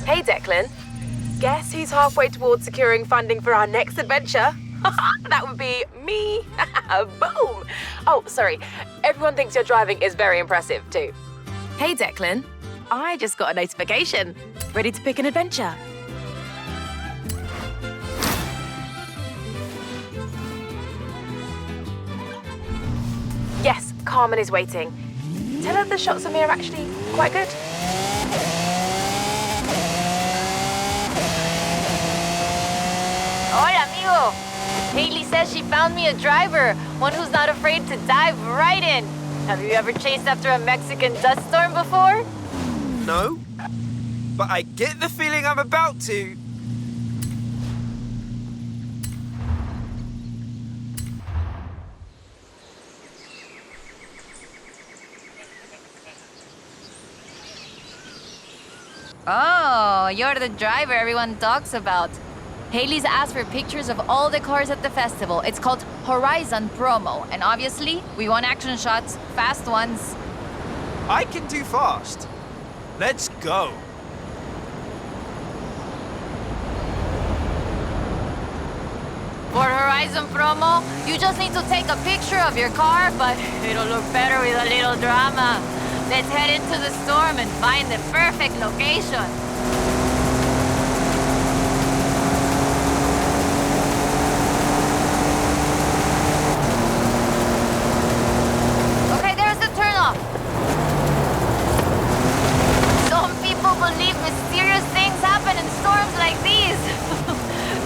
Hey, Declan. Guess who's halfway towards securing funding for our next adventure? That would be me. Boom. Oh, sorry. Everyone thinks your driving is very impressive, too. Hey, Declan. I just got a notification. Ready to pick an adventure. Yes, Carmen is waiting. Tell her the shots of me are actually quite good. Hola, amigo. Haley says she found me a driver, one who's not afraid to dive right in. Have you ever chased after a Mexican dust storm before? No, but I get the feeling I'm about to. Oh, you're the driver everyone talks about. Haley's asked for pictures of all the cars at the festival. It's called Horizon Promo, and obviously, we want action shots, fast ones. I can do fast. Let's go. For Horizon Promo, you just need to take a picture of your car, but it'll look better with a little drama. Let's head into the storm and find the perfect location. Okay, there's the turnoff. Some people believe mysterious things happen in storms like these.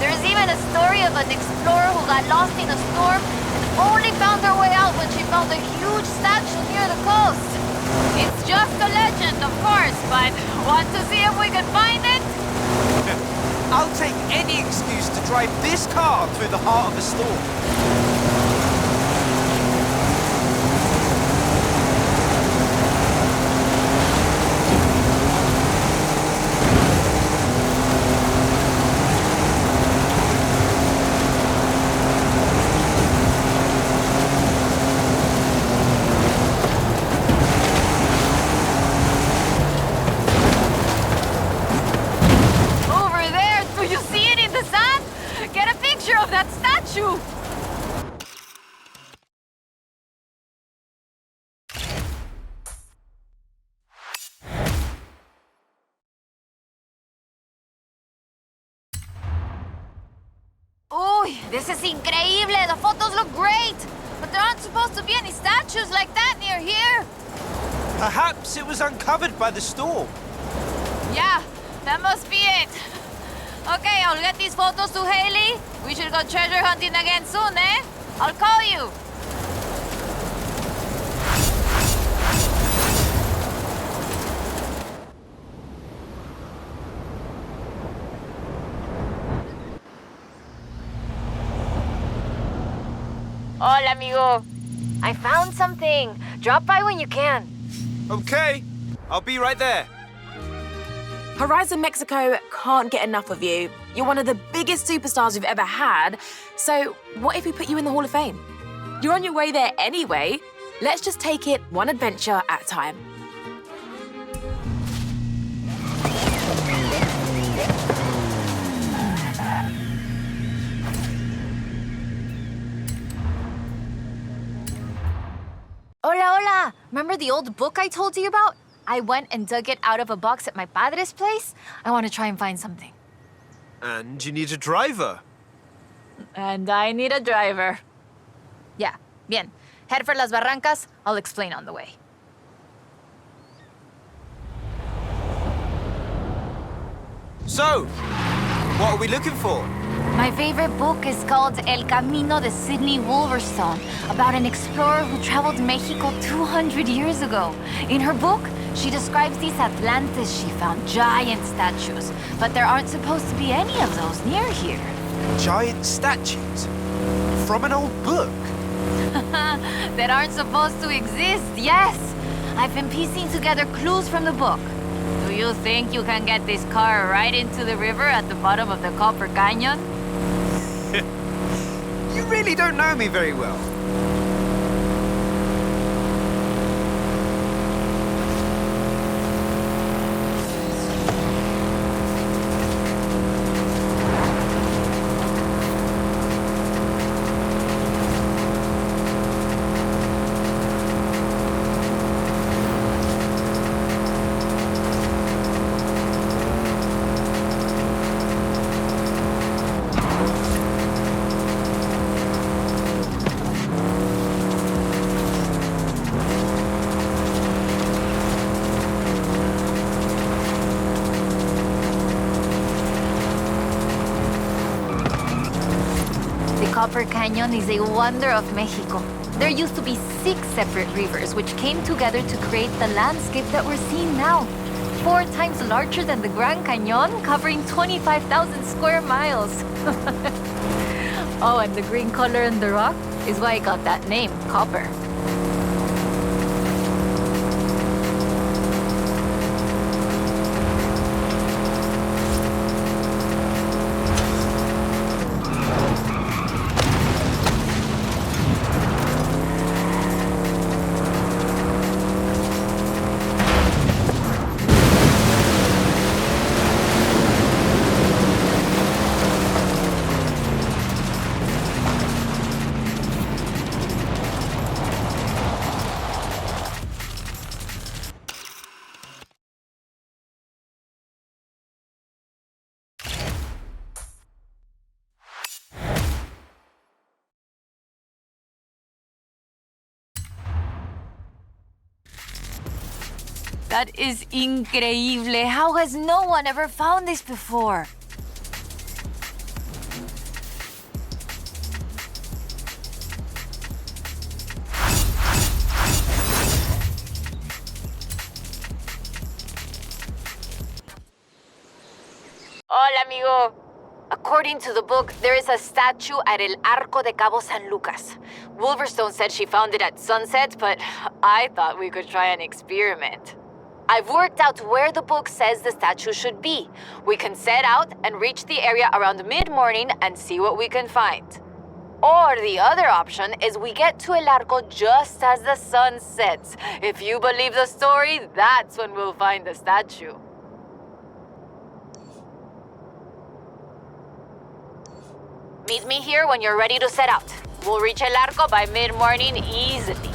There's even a story of an explorer who got lost in a storm and only found her way out when she found a huge statue near the coast. It's just a legend, of course, but want to see if we can find it? I'll take any excuse to drive this car through the heart of a storm. Uy, this is increíble. The photos look great. But there aren't supposed to be any statues like that near here. Perhaps it was uncovered by the storm. Yeah, that must be it. Okay, I'll get these photos to Haley. We should go treasure hunting again soon, eh? I'll call you. Hola, amigo. I found something. Drop by when you can. Okay, I'll be right there. Horizon Mexico can't get enough of you. You're one of the biggest superstars we've ever had. So what if we put you in the Hall of Fame? You're on your way there anyway. Let's just take it one adventure at a time. Hola, hola. Remember the old book I told you about? I went and dug it out of a box at my padre's place. I want to try and find something. And you need a driver. And I need a driver. Yeah, bien. Head for Las Barrancas. I'll explain on the way. So, what are we looking for? My favorite book is called El Camino de Sidney Wolverstone, about an explorer who traveled Mexico 200 years ago. In her book, she describes these Atlantes she found, giant statues, but there aren't supposed to be any of those near here. Giant statues? From an old book? That aren't supposed to exist, yes! I've been piecing together clues from the book. Do you think you can get this car right into the river at the bottom of the Copper Canyon? You really don't know me very well. Copper Canyon is a wonder of Mexico. There used to be 6 separate rivers which came together to create the landscape that we're seeing now. 4 times larger than the Grand Canyon, covering 25,000 square miles. Oh, and the green color in the rock is why it got that name, copper. That is increíble. How has no one ever found this before? Hola, amigo. According to the book, there is a statue at El Arco de Cabo San Lucas. Wolverstone said she found it at sunset, but I thought we could try an experiment. I've worked out where the book says the statue should be. We can set out and reach the area around mid-morning and see what we can find. Or the other option is we get to El Arco just as the sun sets. If you believe the story, that's when we'll find the statue. Meet me here when you're ready to set out. We'll reach El Arco by mid-morning easily.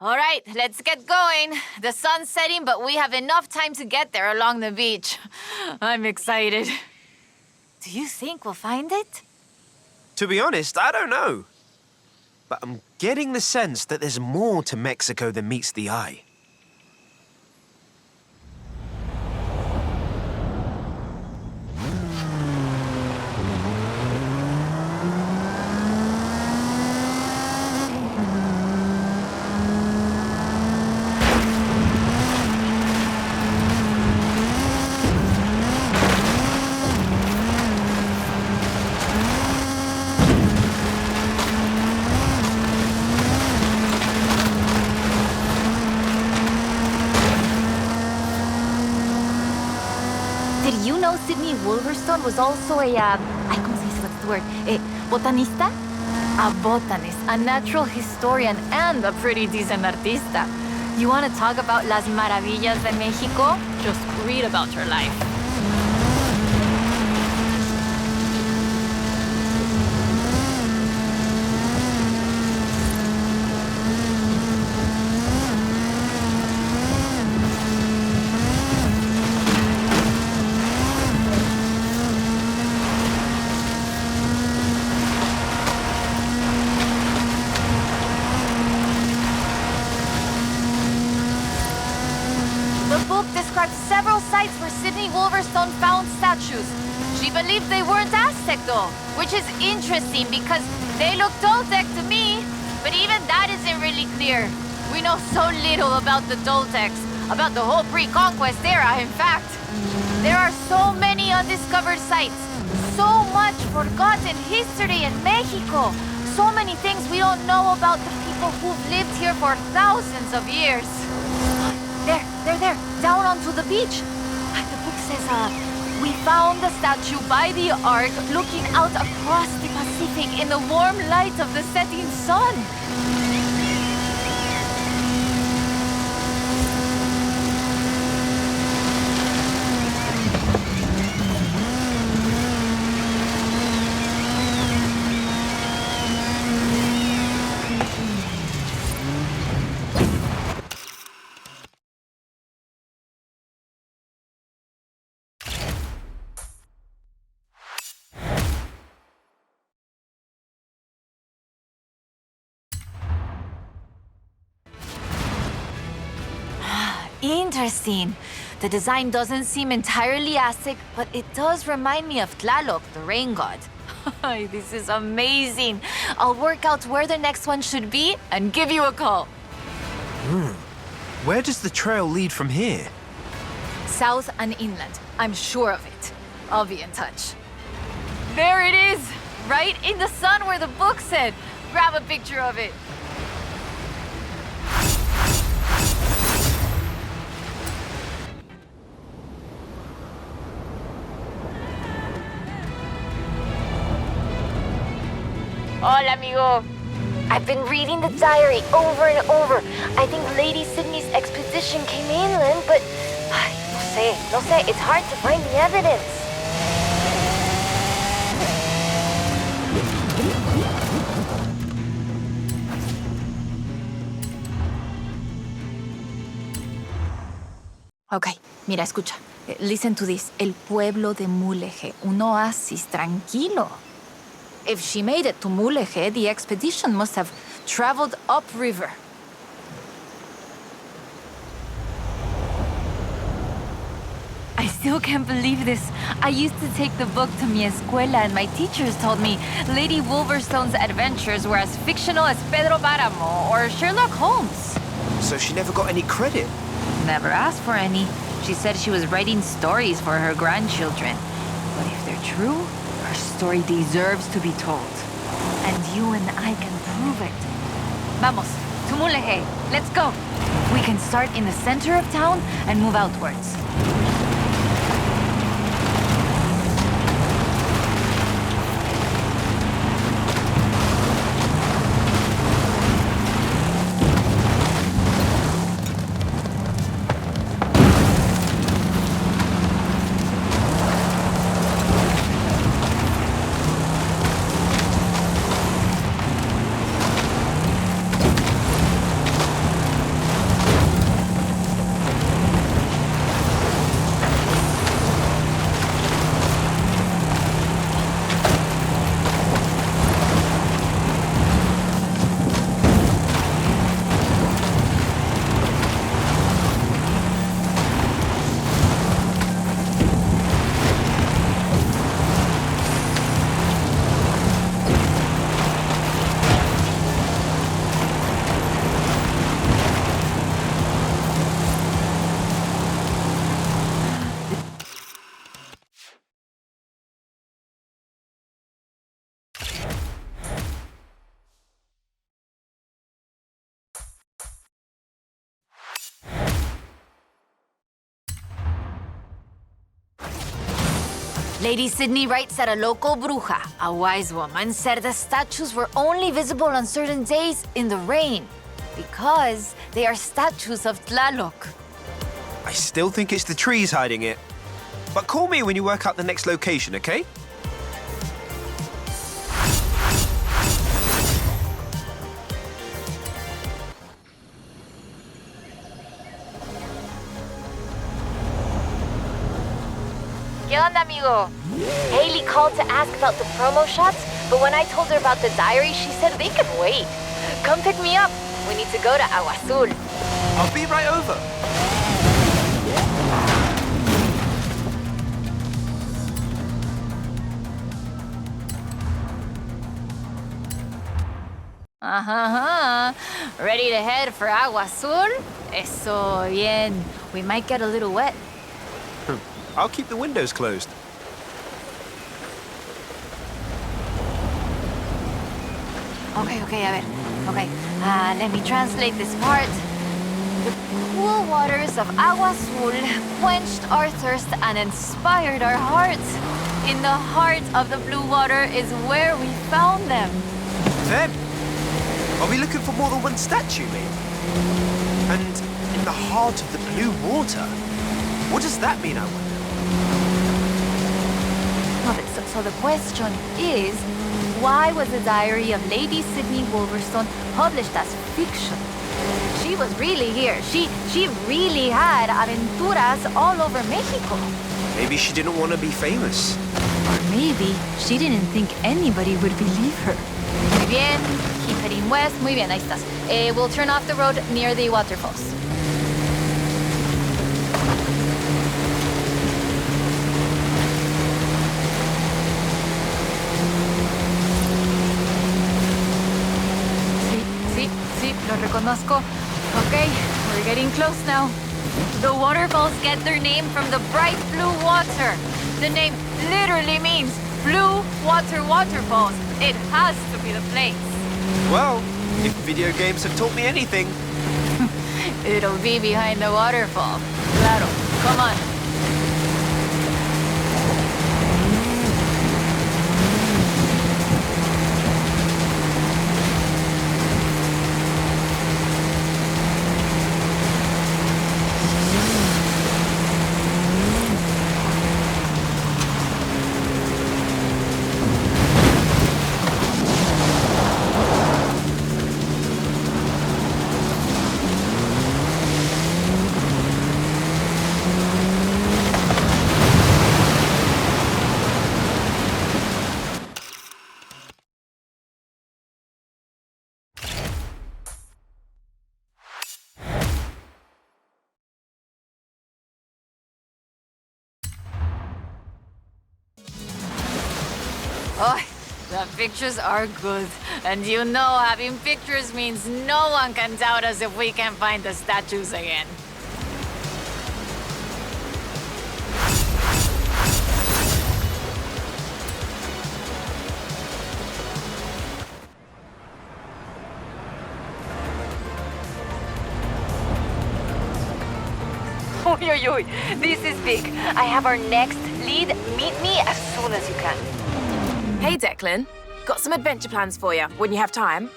All right, let's get going. The sun's setting, but we have enough time to get there along the beach. I'm excited. Do you think we'll find it? To be honest, I don't know. But I'm getting the sense that there's more to Mexico than meets the eye. son was also a, ¿cómo se dice? What's the word? A botanista? A botanist, a natural historian, and a pretty decent artista. You want to talk about las maravillas de Mexico? Just read about her life. Several sites where Sydney Wolverstone found statues. She believed they weren't Aztec though, which is interesting because they look Toltec to me, but even that isn't really clear. We know so little about the Toltecs, about the whole pre-conquest era, in fact. There are so many undiscovered sites, so much forgotten history in Mexico, so many things we don't know about the people who've lived here for thousands of years. There, down onto the beach. The book says, we found the statue by the ark looking out across the Pacific in the warm light of the setting sun. Interesting. The design doesn't seem entirely Aztec, but it does remind me of Tlaloc, the rain god. This is amazing. I'll work out where the next one should be and give you a call. Where does the trail lead from here? South and inland. I'm sure of it. I'll be in touch. There it is! Right in the sun where the book said. Grab a picture of it. Hola, amigo. I've been reading the diary over and over. I think Lady Sydney's expedition came inland, but... No sé, it's hard to find the evidence. Ok, mira, escucha. Listen to this. El pueblo de Mulegé, un oasis tranquilo. If she made it to Mulegé, the expedition must have traveled upriver. I still can't believe this. I used to take the book to mi escuela and my teachers told me Lady Wolverstone's adventures were as fictional as Pedro Páramo or Sherlock Holmes. So she never got any credit? Never asked for any. She said she was writing stories for her grandchildren. But if they're true, her story deserves to be told. And you and I can prove it. Vamos, to Mulegé. Let's go. We can start in the center of town and move outwards. Lady Sydney writes that a local bruja, a wise woman, said the statues were only visible on certain days in the rain because they are statues of Tlaloc. I still think it's the trees hiding it. But call me when you work out the next location, okay? ¿Qué onda, amigo? Haley called to ask about the promo shots, but when I told her about the diary, she said they can wait. Come pick me up. We need to go to Agua Azul. I'll be right over. Ready to head for Agua Azul? Eso bien. We might get a little wet. I'll keep the windows closed. Okay, a ver. Okay, let me translate this part. The cool waters of Agua Azul quenched our thirst and inspired our hearts. In the heart of the blue water is where we found them. Them? Are we looking for more than one statue, mate? And in the heart of the blue water? What does that mean, I wonder? So the question is, why was the diary of Lady Sydney Wolverstone published as fiction? She was really here. She really had aventuras all over Mexico. Maybe she didn't want to be famous. Or maybe she didn't think anybody would believe her. Muy bien. Keep heading west. Muy bien, ahí estás. We'll turn off the road near the waterfalls. Lo reconozco. Okay, we're getting close now. The waterfalls get their name from the bright blue water. The name literally means blue water waterfalls. It has to be the place. Well, if video games have taught me anything. It'll be behind the waterfall. Claro, come on. Oh, the pictures are good. And you know having pictures means no one can doubt us if we can find the statues again. Oy, this is big. I have our next lead. Meet me as soon as you can. Hey, Declan. Got some adventure plans for you when you have time.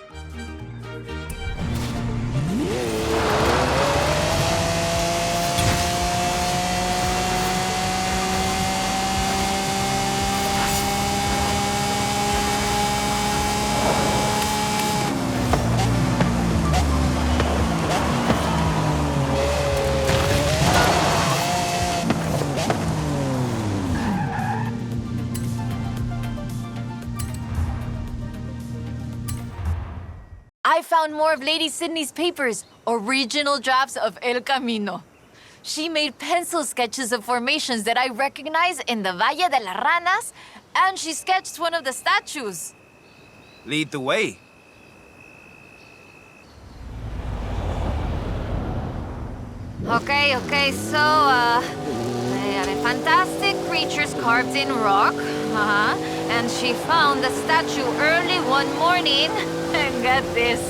I found more of Lady Sydney's papers, original drafts of El Camino. She made pencil sketches of formations that I recognize in the Valle de las Ranas, and she sketched one of the statues. Lead the way. Okay, so, they have fantastic creatures carved in rock. And she found the statue early one morning. And get this,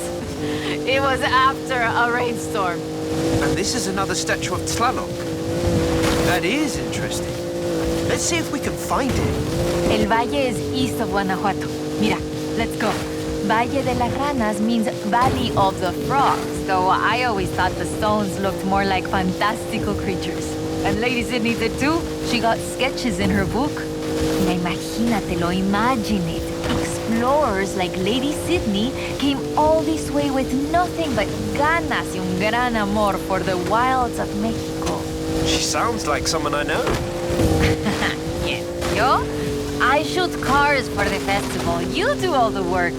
it was after a rainstorm. And this is another statue of Tlaloc. That is interesting. Let's see if we can find it. El Valle is east of Guanajuato. Mira, let's go. Valle de las Ranas means Valley of the Frogs, though I always thought the stones looked more like fantastical creatures. And Lady Sydney did too. She got sketches in her book. Mira, imagínatelo, imagine it. Explorers like Lady Sydney came all this way with nothing but ganas y un gran amor for the wilds of Mexico. She sounds like someone I know. Yes, yo? I shoot cars for the festival. You do all the work.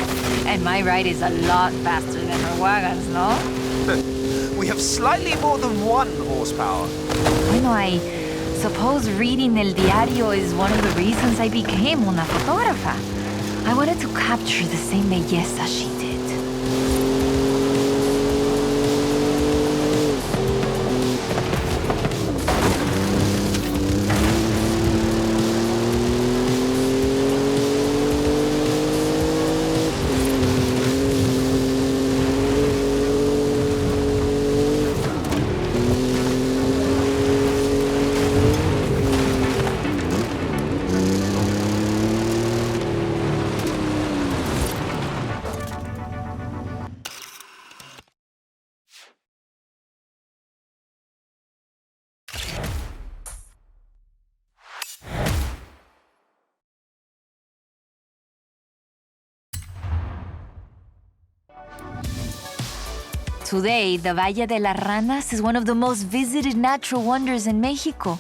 And my ride is a lot faster than her wagons, no? We have slightly more than 1 horsepower. Bueno, I suppose reading El Diario is one of the reasons I became una fotógrafa. I wanted to capture the same belleza she did. Today, the Valle de las Ranas is one of the most visited natural wonders in Mexico.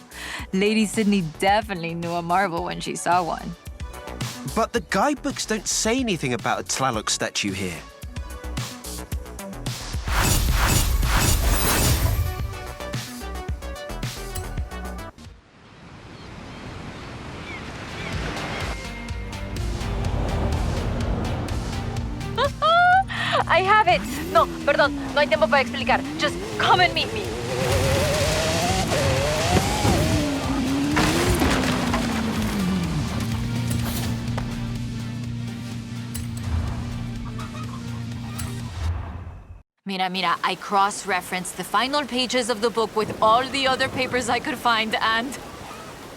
Lady Sydney definitely knew a marvel when she saw one. But the guidebooks don't say anything about a Tlaloc statue here. I have it! No, perdón, no hay tiempo para explicar. Just come and meet me. Mira, I cross-referenced the final pages of the book with all the other papers I could find, and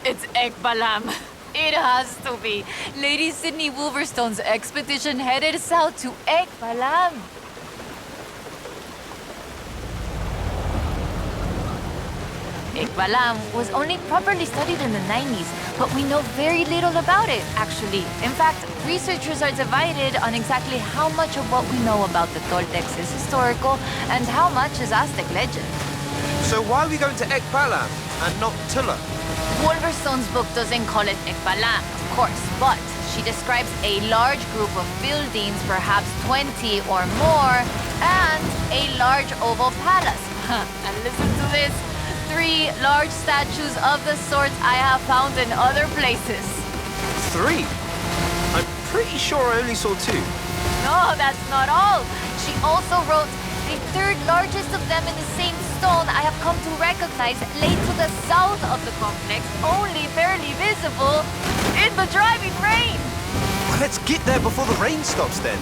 it's Ekbalam. It has to be. Lady Sydney Wolverstone's expedition headed south to Ekbalam. Ekbalam was only properly studied in the 90s, but we know very little about it, actually. In fact, researchers are divided on exactly how much of what we know about the Toltecs is historical and how much is Aztec legend. So why are we going to Ekbalam and not Tula? Wolverstone's book doesn't call it Ekbalam, of course, but she describes a large group of buildings, perhaps 20 or more, and a large oval palace. And listen to this. 3 large statues of the sorts I have found in other places. 3? I'm pretty sure I only saw 2. No, that's not all. She also wrote, the 3rd largest of them in the same stone I have come to recognize lay to the south of the complex, only barely visible in the driving rain. Well, let's get there before the rain stops then.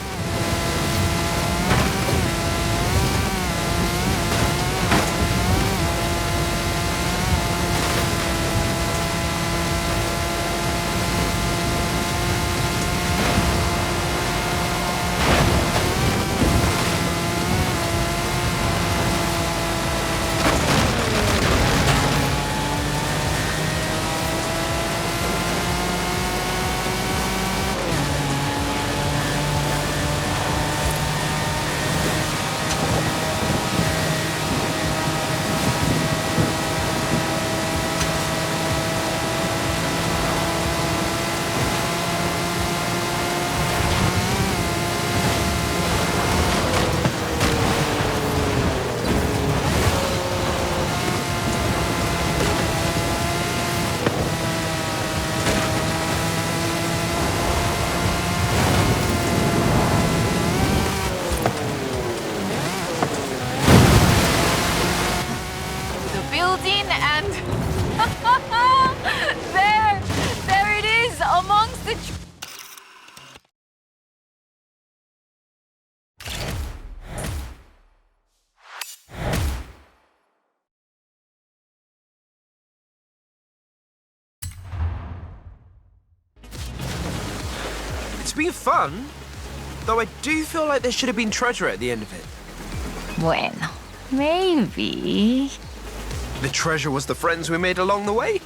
There it is, amongst the It's been fun, though I do feel like there should have been treasure at the end of it. Bueno, maybe. The treasure was the friends we made along the way?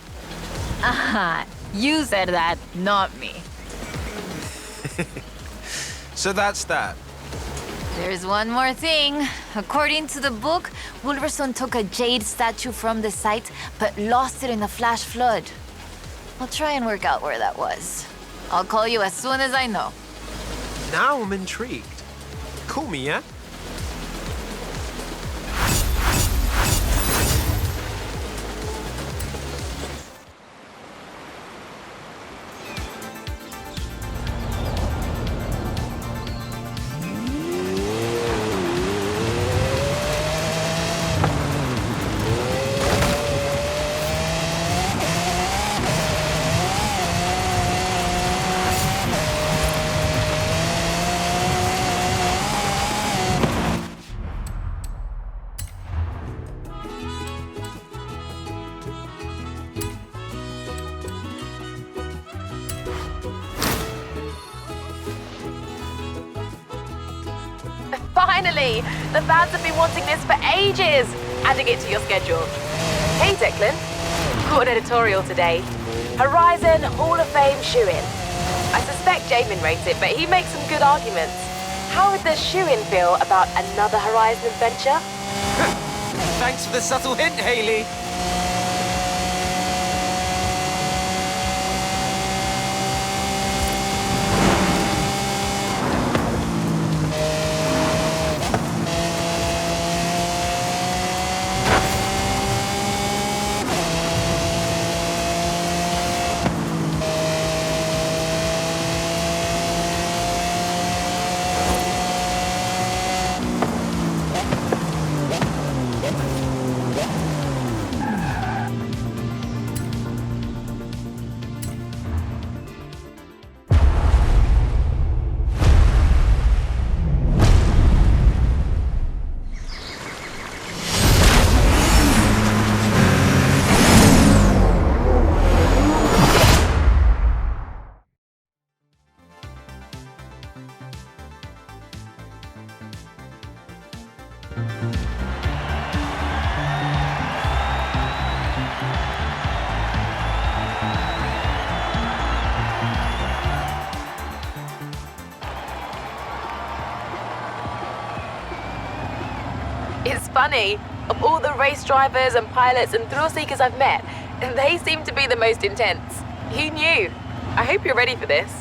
Aha, you said that, not me. So that's that. There's one more thing. According to the book, Wolverstone took a jade statue from the site, but lost it in the flash flood. I'll try and work out where that was. I'll call you as soon as I know. Now I'm intrigued. Call me, yeah? Finally! The fans have been wanting this for ages! Adding it to your schedule. Hey, Declan. Got an editorial today. Horizon Hall of Fame shoe-in. I suspect Jamin rates it, but he makes some good arguments. How would the shoe-in feel about another Horizon adventure? Thanks for the subtle hint, Haley. It's funny. Of all the race drivers and pilots and thrill seekers I've met, they seem to be the most intense. Who knew? I hope you're ready for this.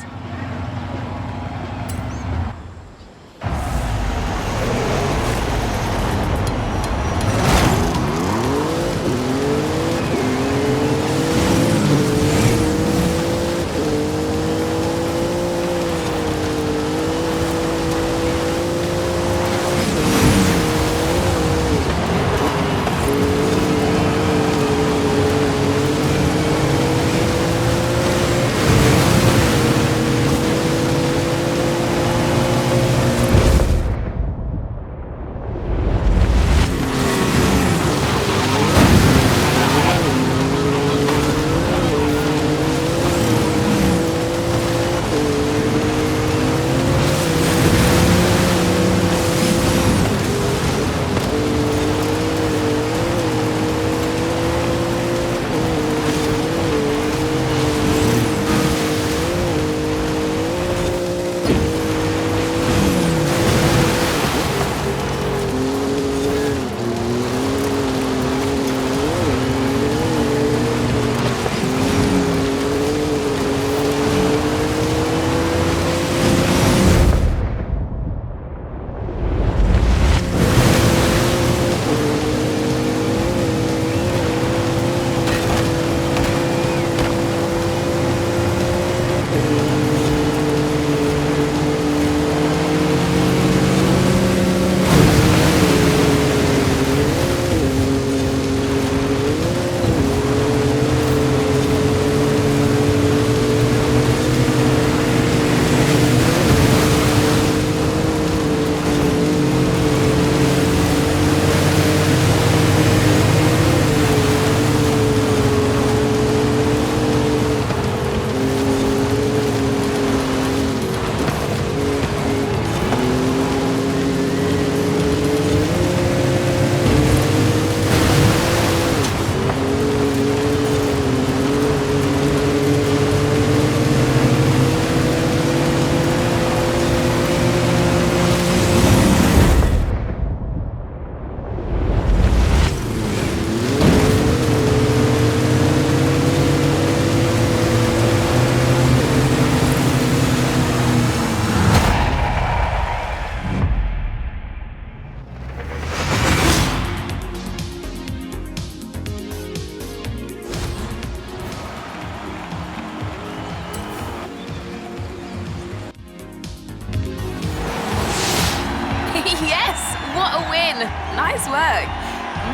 What a win! Nice work.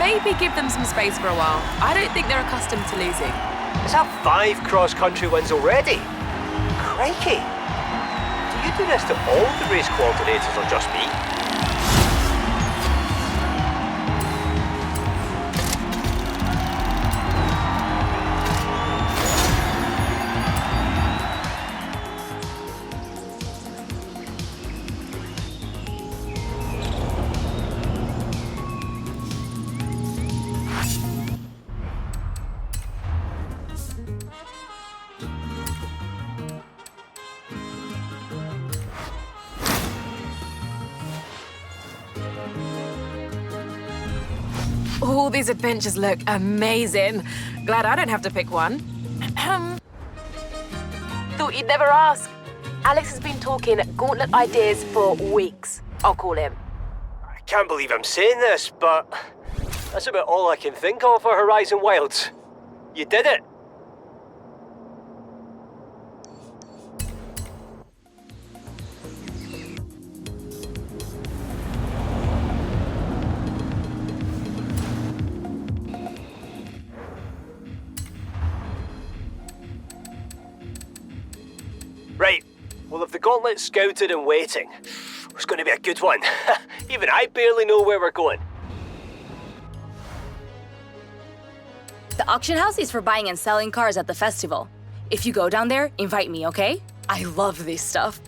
Maybe give them some space for a while. I don't think they're accustomed to losing. Is that 5 cross-country wins already? Crikey! Do you do this to all the race coordinators or just me? All these adventures look amazing. Glad I don't have to pick one. Thought you'd never ask. Alex has been talking Gauntlet ideas for weeks. I'll call him. I can't believe I'm saying this, but that's about all I can think of for Horizon Wilds. You did it! Right, well if the Gauntlet's scouted and waiting, it's going to be a good one. Even I barely know where we're going. The auction house is for buying and selling cars at the festival. If you go down there, invite me, okay? I love this stuff.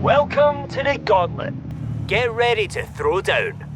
Welcome to the Gauntlet. Get ready to throw down.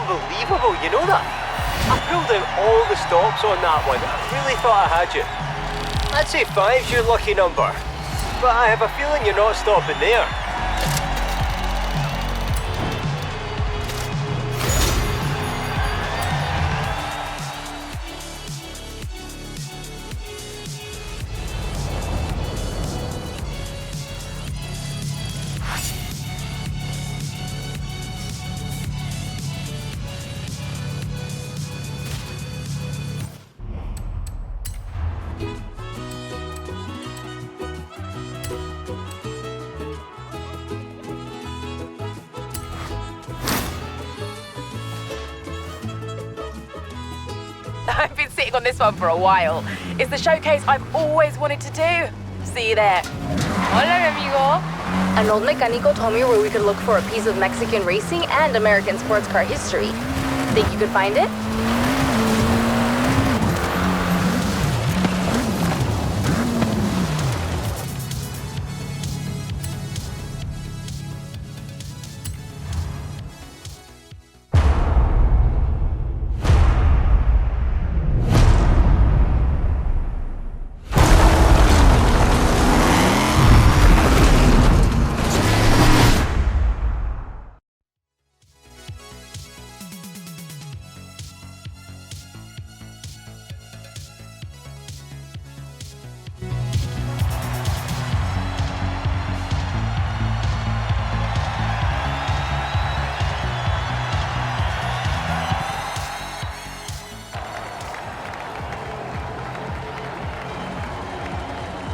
unbelievable, you know that? I pulled out all the stops on that one. I really thought I had you. I'd say 5's your lucky number, but I have a feeling you're not stopping there. I've been sitting on this one for a while. It's the showcase I've always wanted to do. See you there. Hola, amigo. An old mecánico told me where we could look for a piece of Mexican racing and American sports car history. Think you could find it?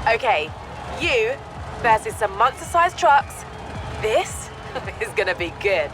Okay, you versus some monster-sized trucks. This is gonna be good.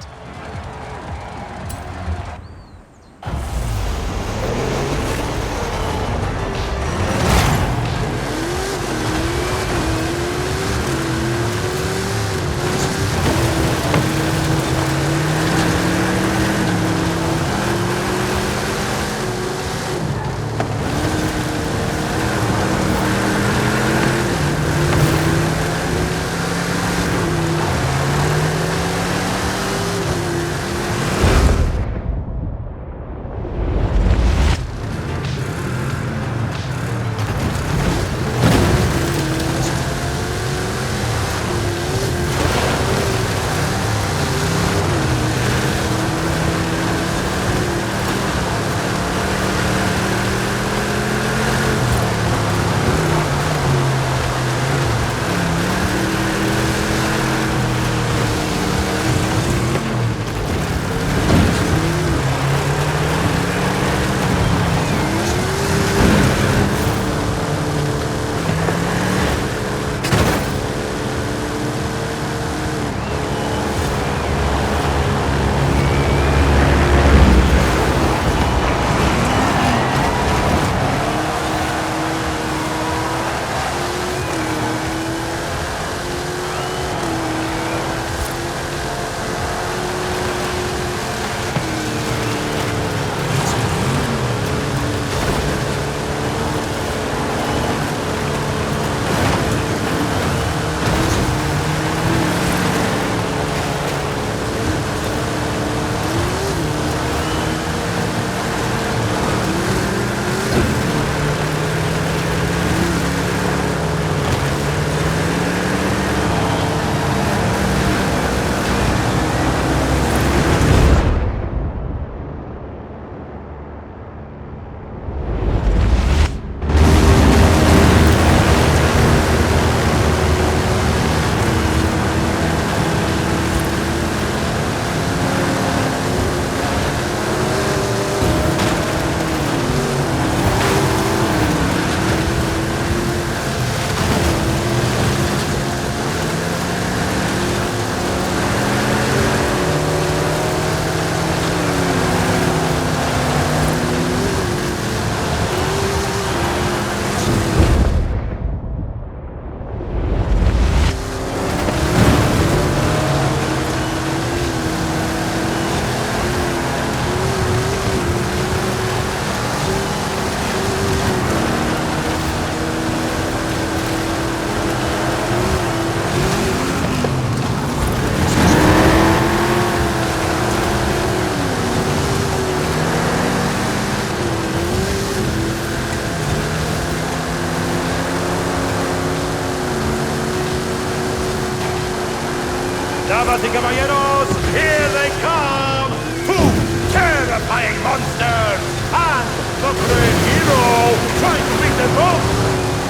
Damas y caballeros, here they come! Two terrifying monsters! And the great hero trying to beat them both!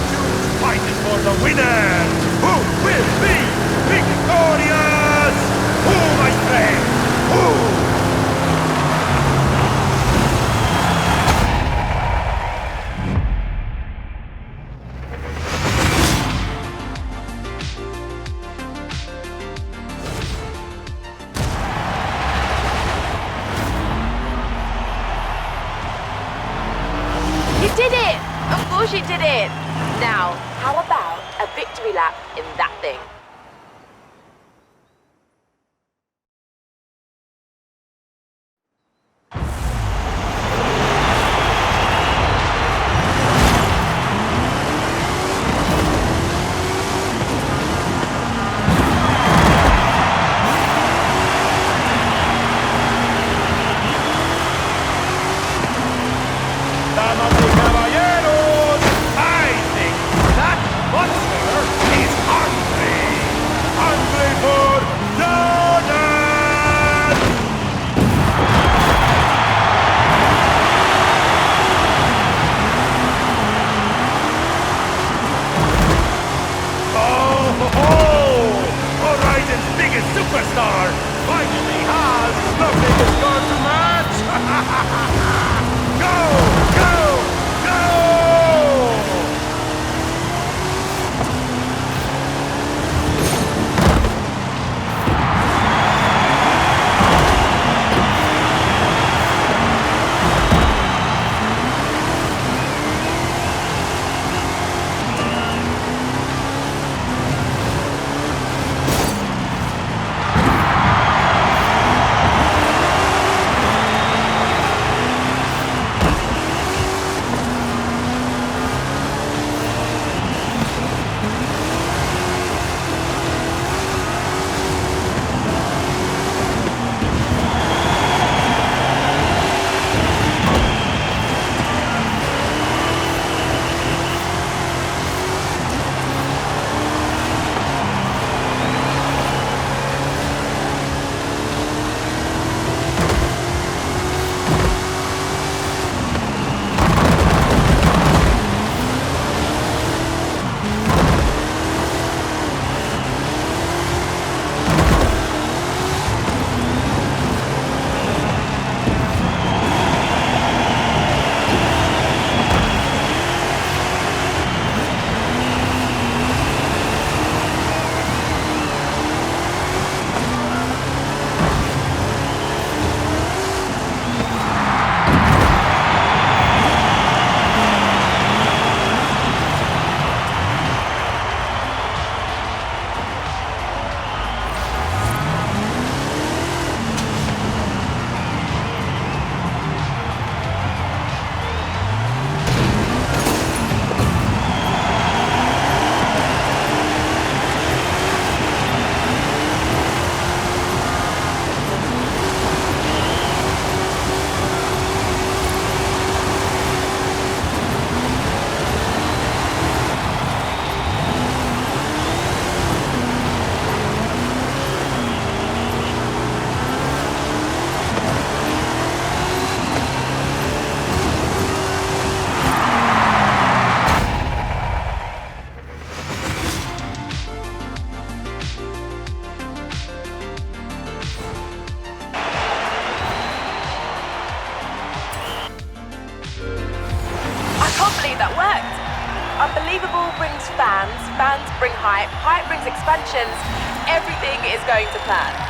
Huge fight is for the winner! Who will be victorious? Who, my friend? Who? Did it! Of course you did it! Now, how about a victory lap in that thing? Damas y caballeros, I think that monster is hungry! Hungry for donuts! Oh! Horizon's biggest superstar finally has the biggest car to match! Go! Go! Go! That worked. Unbelievable brings fans, fans bring hype, hype brings expansions. Everything is going to plan.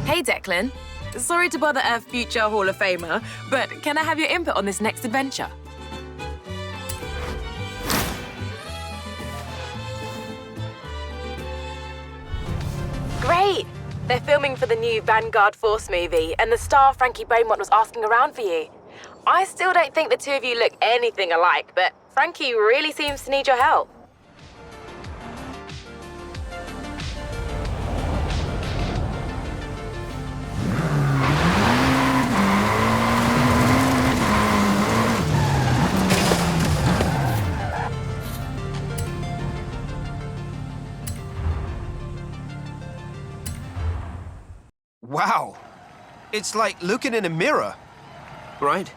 Hey Declan, sorry to bother a future Hall of Famer, but can I have your input on this next adventure? Great! They're filming for the new Vanguard Force movie, and the star Frankie Beaumont was asking around for you. I still don't think the two of you look anything alike, but Frankie really seems to need your help. Wow. It's like looking in a mirror. Right?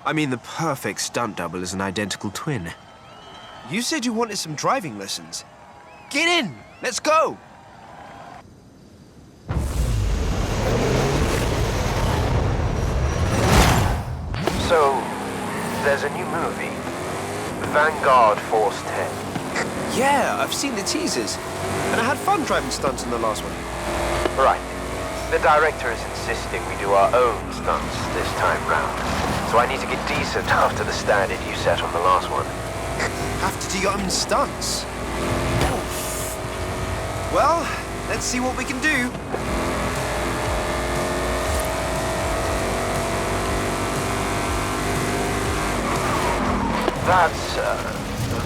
I mean, the perfect stunt double is an identical twin. You said you wanted some driving lessons. Get in! Let's go! So, there's a new movie. Vanguard Force 10. Yeah, I've seen the teasers. And I had fun driving stunts in the last one. Right. The director is insisting we do our own stunts this time round. So I need to get decent after the standard you set on the last one. Have to do your own stunts? Well, let's see what we can do. That's,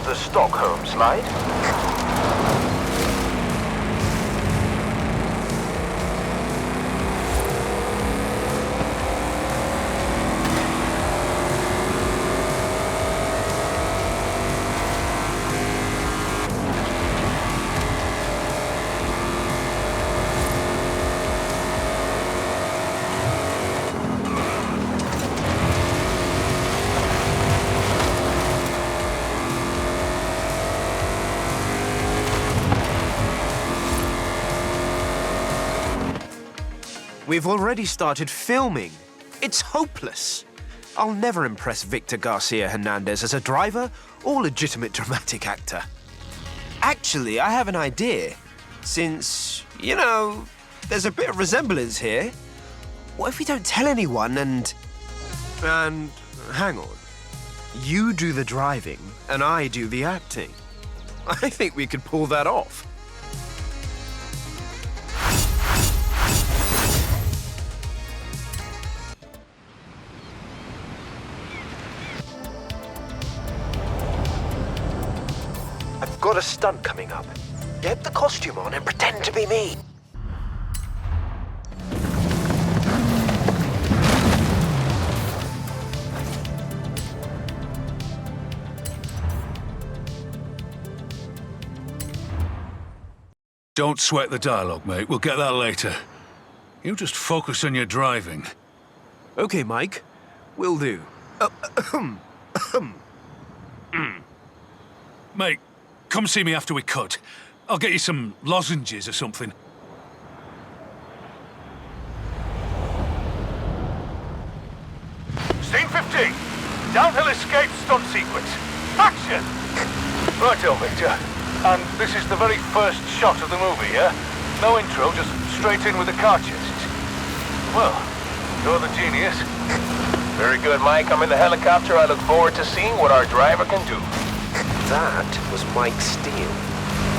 the Stockholm slide. We've already started filming. It's hopeless. I'll never impress Victor Garcia Hernandez as a driver or legitimate dramatic actor. Actually, I have an idea. Since, you know, there's a bit of resemblance here. What if we don't tell anyone and hang on. You do the driving and I do the acting. I think we could pull that off. I've got a stunt coming up. Get the costume on and pretend to be me. Don't sweat the dialogue, mate. We'll get that later. You just focus on your driving. Okay, Mike. Will do. Mate, come see me after we cut. I'll get you some lozenges or something. Scene 15. Downhill escape stunt sequence. Action! Righto, Victor. And this is the very first shot of the movie, yeah? No intro, just straight in with the car chases. Well, you're the genius. Very good, Mike. I'm in the helicopter. I look forward to seeing what our driver can do. That was Mike Steele.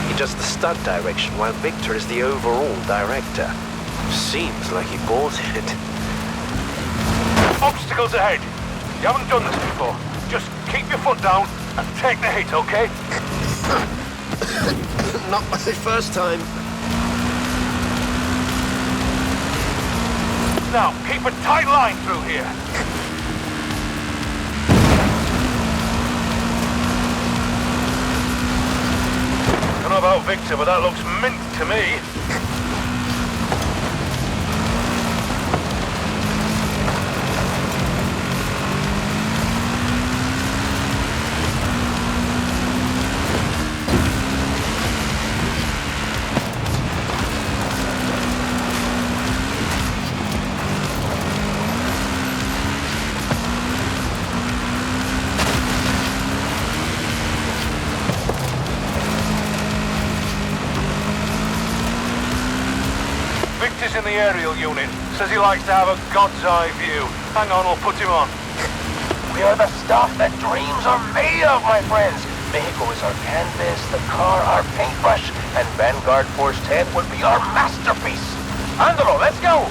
He does the stunt direction while Victor is the overall director. Seems like he bought it. Obstacles ahead. You haven't done this before. Just keep your foot down and take the hit, okay? Not my first time. Now, keep a tight line through here. I don't know about Victor, but that looks mint to me. In the aerial unit. Says he likes to have a God's eye view. Hang on, we'll put him on. We are the stuff that dreams are made of, my friends. vehicle is our canvas, the car our paintbrush, and Vanguard Force 10 would be our masterpiece. Andalo, let's go!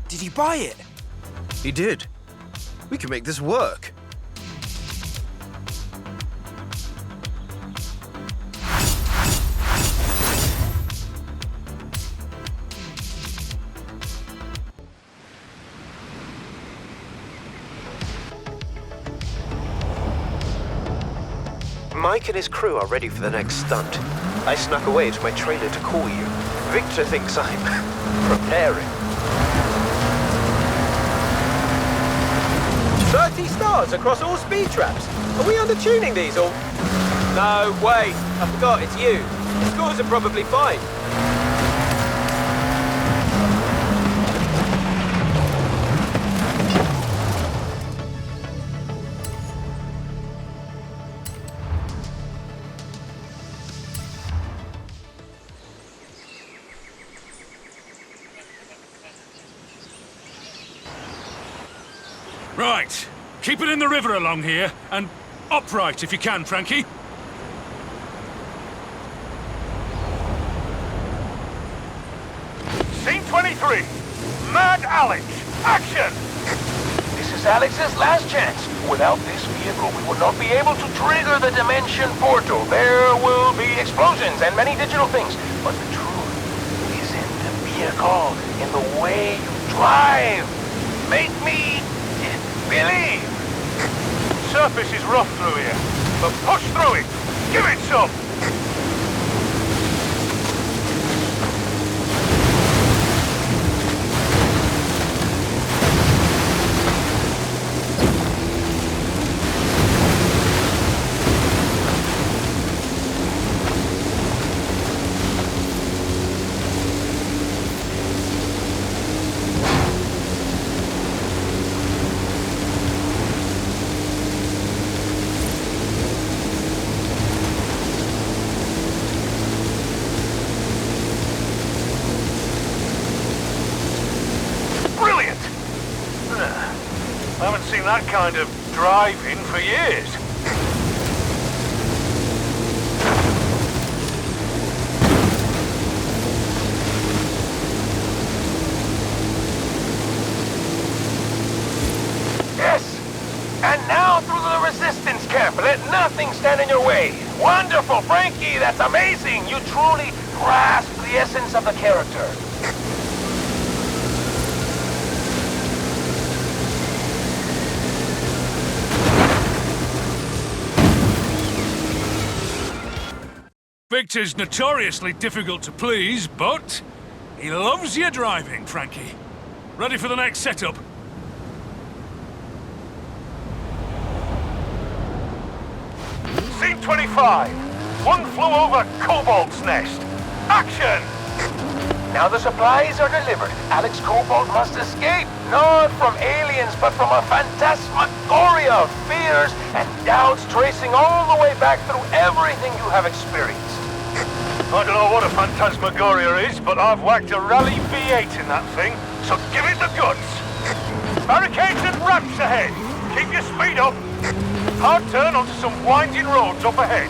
Did he buy it? He did. We can make this work. Mike and his crew are ready for the next stunt. I snuck away to my trailer to call you. Victor thinks I'm preparing. 30 stars across all speed traps. Are we undertuning these or... No, wait. I forgot, it's you. The scores are probably fine. Right. Keep it in the river along here, and upright if you can, Frankie. Scene 23. Mad Alex. Action! This is Alex's last chance. Without this vehicle, we will not be able to trigger the dimension portal. There will be explosions and many digital things. But the truth is in the vehicle, in the way you drive. Make me believe. Surface is rough through here, but push through it. Give it some. I haven't seen that kind of drive-in for years. Yes! And now through the resistance camp. Let nothing stand in your way. Wonderful, Frankie! That's amazing! You truly grasp the essence of the character. Victor's notoriously difficult to please, but he loves your driving, Frankie. Ready for the next setup? Scene 25. One flew over Cobalt's nest. Action! Now the supplies are delivered. Alex Cobalt must escape, not from aliens, but from a phantasmagoria of fears and doubts tracing all the way back through everything you have experienced. I don't know what a phantasmagoria is, but I've whacked a Rally V8 in that thing, so give it the goods. Barricades and ramps ahead. Keep your speed up. Hard turn onto some winding roads up ahead.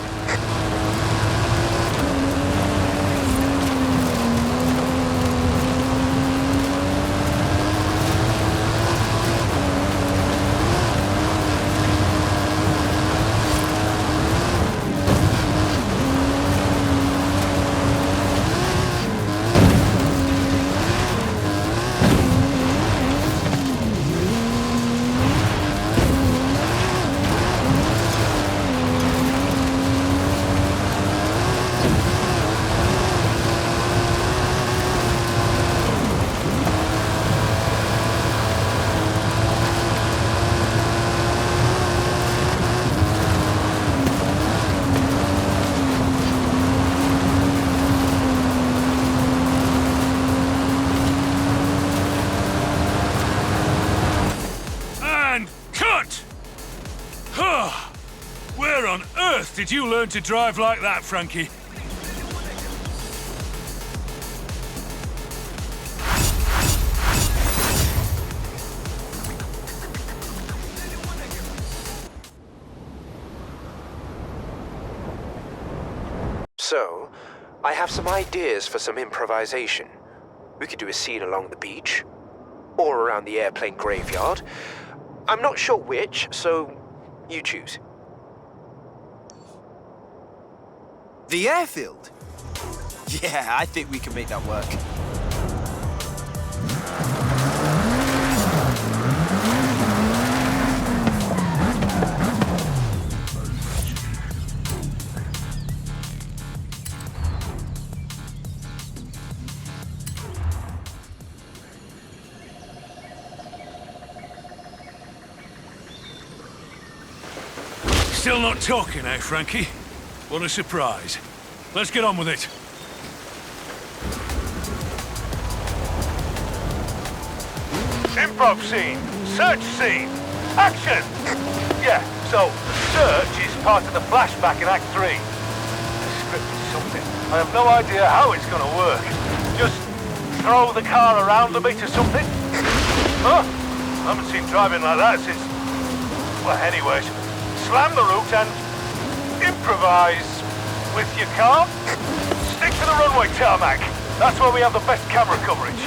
did you learn to drive like that, Frankie? So, I have some ideas for some improvisation. We could do a scene along the beach, or around the airplane graveyard. I'm not sure which, so you choose. The airfield? Yeah, I think we can make that work. Still not talking, eh, Frankie? What a surprise. Let's get on with it. Improv scene. Search scene. Action! Yeah, so, search is part of the flashback in Act 3. The script is something. I have no idea how it's gonna work. Just throw the car around a bit or something? Huh? I haven't seen driving like that since... Well, anyways, slam the route and improvise with your car. Stick to the runway tarmac. That's where we have the best camera coverage.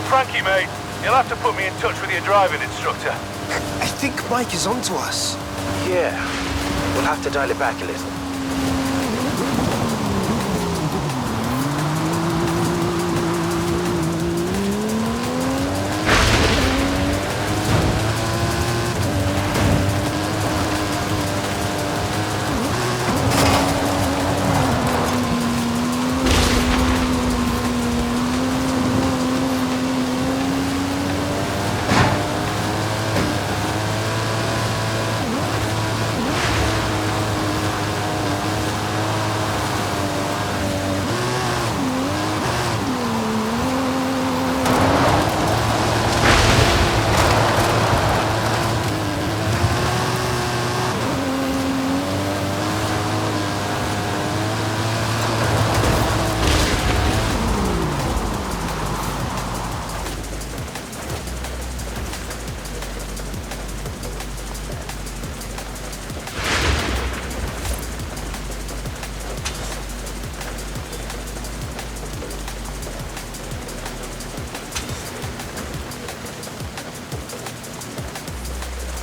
Frankie, mate, you'll have to put me in touch with your driving instructor. I think Mike is onto us. Yeah, we'll have to dial it back a little.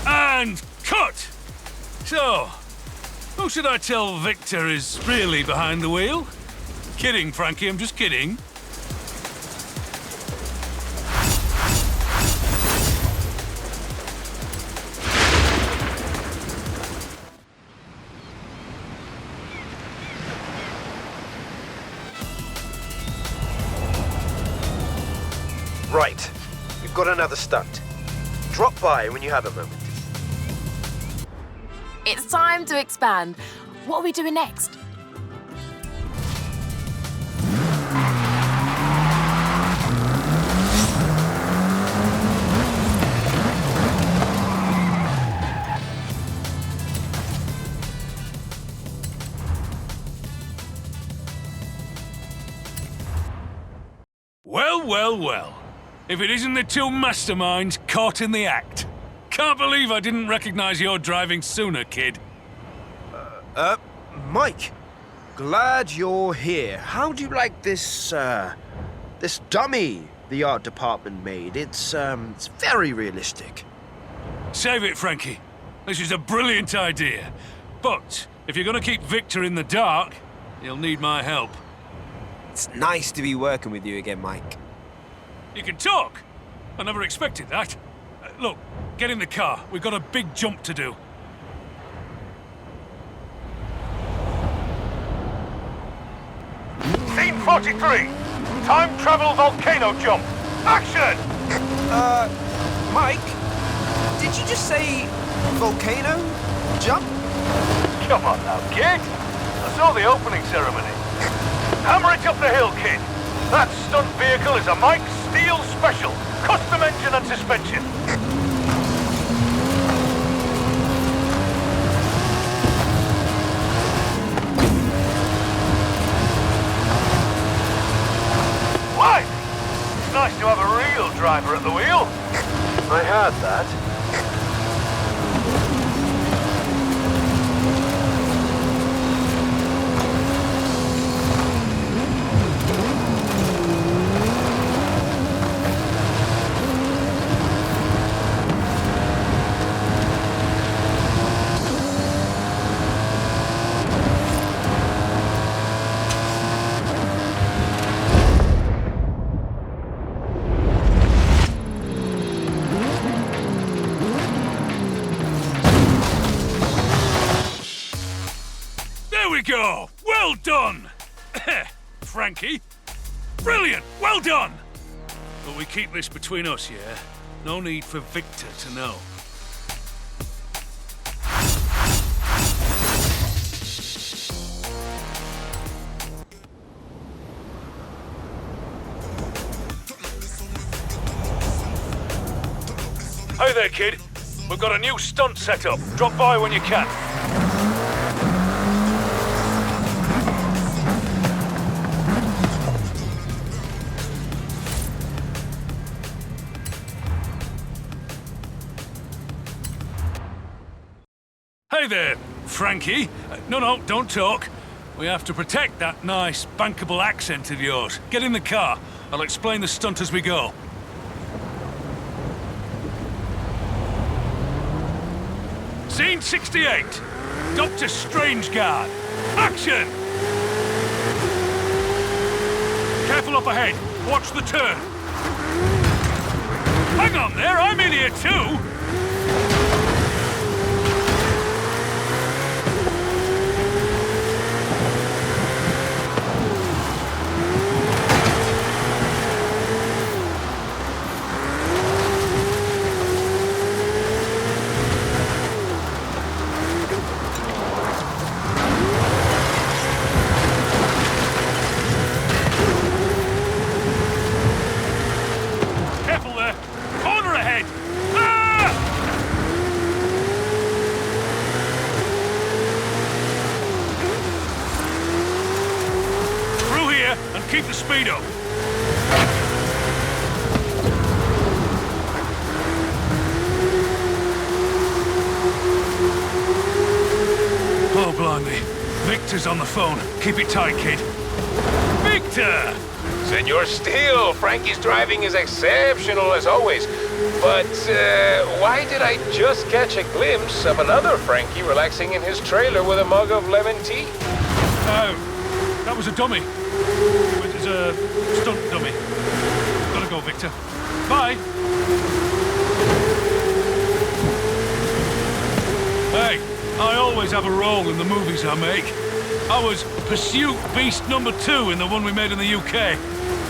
And cut! So, who should I tell Victor is really behind the wheel? Kidding, Frankie, I'm just kidding. Right, we've got another stunt. Drop by when you have a moment. It's time to expand. What are we doing next? Well, well, well. If it isn't the two masterminds caught in the act. Can't believe I didn't recognize your driving sooner, kid. Mike, glad you're here. How do you like this, this dummy the art department made? It's very realistic. Save it, Frankie. This is a brilliant idea. But if you're gonna keep Victor in the dark, you'll need my help. It's nice to be working with you again, Mike. You can talk. I never expected that. Look, get in the car. We've got a big jump to do. Scene 43. Time travel volcano jump. Action! Mike, did you just say volcano jump? Come on now, kid. I saw the opening ceremony. Hammer it up the hill, kid. That stunt vehicle is a Mike Steel Special. Custom engine and suspension. nice to have a real driver at the wheel. I heard that. Go! Well done! Frankie. Brilliant! Well done! But we keep this between us, yeah? No need for Victor to know. Hey there, kid. We've got a new stunt set up. Drop by when you can. Hey there, Frankie. No, don't talk. We have to protect that nice, bankable accent of yours. Get in the car. I'll explain the stunt as we go. Scene 68. Dr. Strangeguard. Action! Careful up ahead. Watch the turn. Hang on there, I'm in here too! Keep the speed up. Oh, blimey. Victor's on the phone. Keep it tight, kid. Victor! Senor Steele, Frankie's driving is exceptional as always. But why did I just catch a glimpse of another Frankie relaxing in his trailer with a mug of lemon tea? Oh, that was a dummy. It was a stunt dummy. Gotta go, Victor. Bye. Hey, I always have a role in the movies I make. I was Pursuit Beast #2 in the one we made in the UK.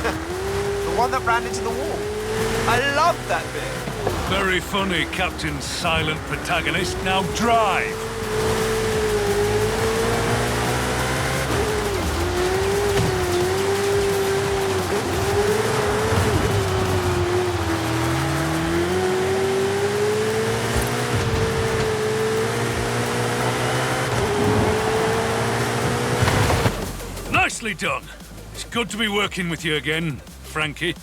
The one that ran into the wall. I love that bit. Very funny, Captain Silent Protagonist. Now drive. Nicely done. It's good to be working with you again, Frankie.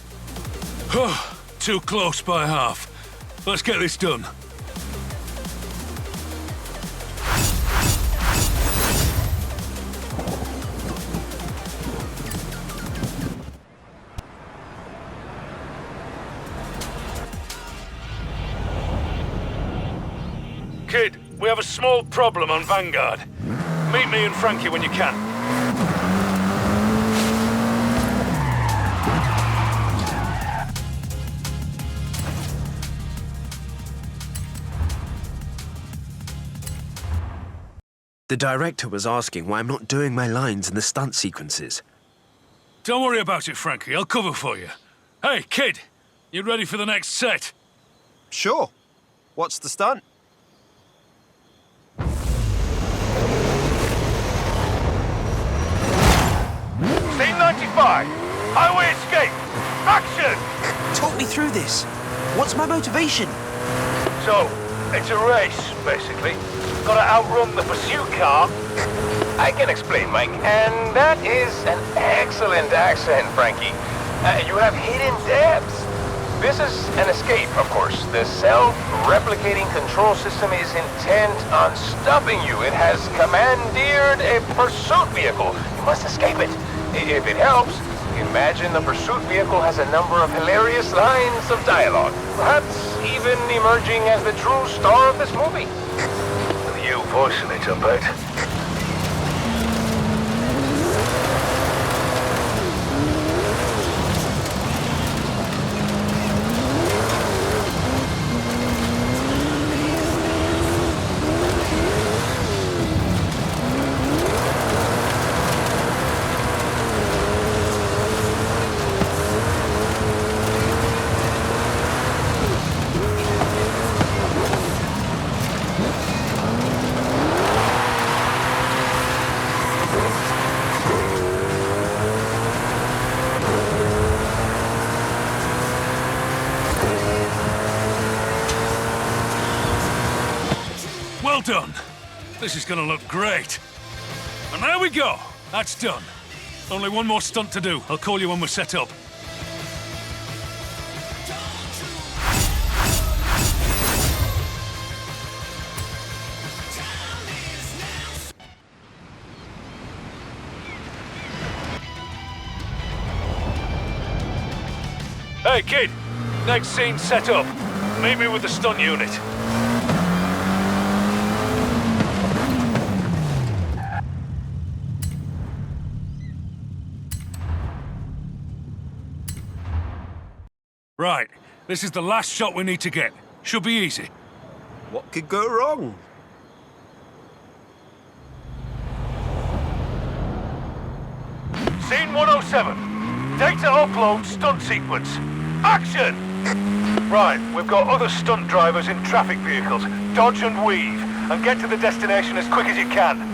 Too close by half. Let's get this done. Kid, we have a small problem on Vanguard. Meet me and Frankie when you can. The director was asking why I'm not doing my lines in the stunt sequences. Don't worry about it, Frankie. I'll cover for you. Hey, kid, you ready for the next set? Sure. What's the stunt? Scene 95. Highway escape. Action! Talk me through this. What's my motivation? So, it's a race, basically. Gotta outrun the pursuit car. I can explain, Mike, and that is an excellent accent, Frankie. You have hidden depths. This is an escape, of course. The self-replicating control system is intent on stopping you. It has commandeered a pursuit vehicle. You must escape it. If it helps, imagine the pursuit vehicle has a number of hilarious lines of dialogue. Perhaps even emerging as the true star of this movie. With you voicing it, I bet. Well done. This is gonna look great. And there we go. That's done. Only one more stunt to do. I'll call you when we're set up. Hey, kid. Next scene set up. Meet me with the stunt unit. Right. This is the last shot we need to get. Should be easy. What could go wrong? Scene 107. Data upload stunt sequence. Action! Right, we've got other stunt drivers in traffic vehicles. Dodge and weave, and get to the destination as quick as you can.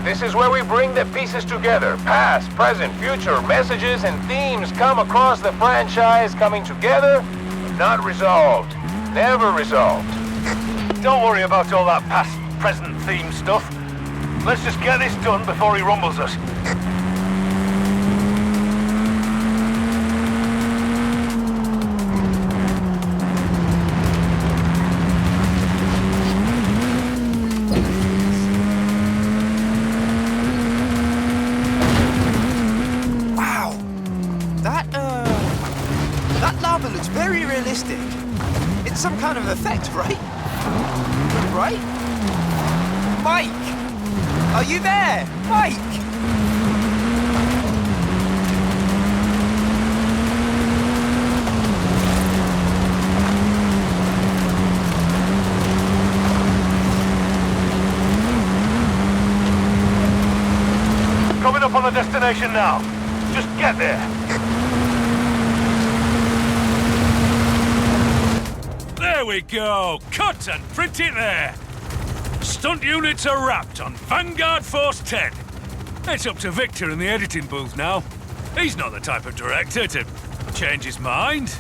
This is where we bring the pieces together. Past, present, future, messages and themes come across the franchise coming together, but not resolved. Never resolved. Don't worry about all that past, present theme stuff. Let's just get this done before he rumbles us. It's some kind of effect, right? Right? Mike! Are you there? Mike! Coming up on the destination now. Just get there. There we go! Cut and print it there! Stunt units are wrapped on Vanguard Force 10. It's up to Victor in the editing booth now. He's not the type of director to change his mind,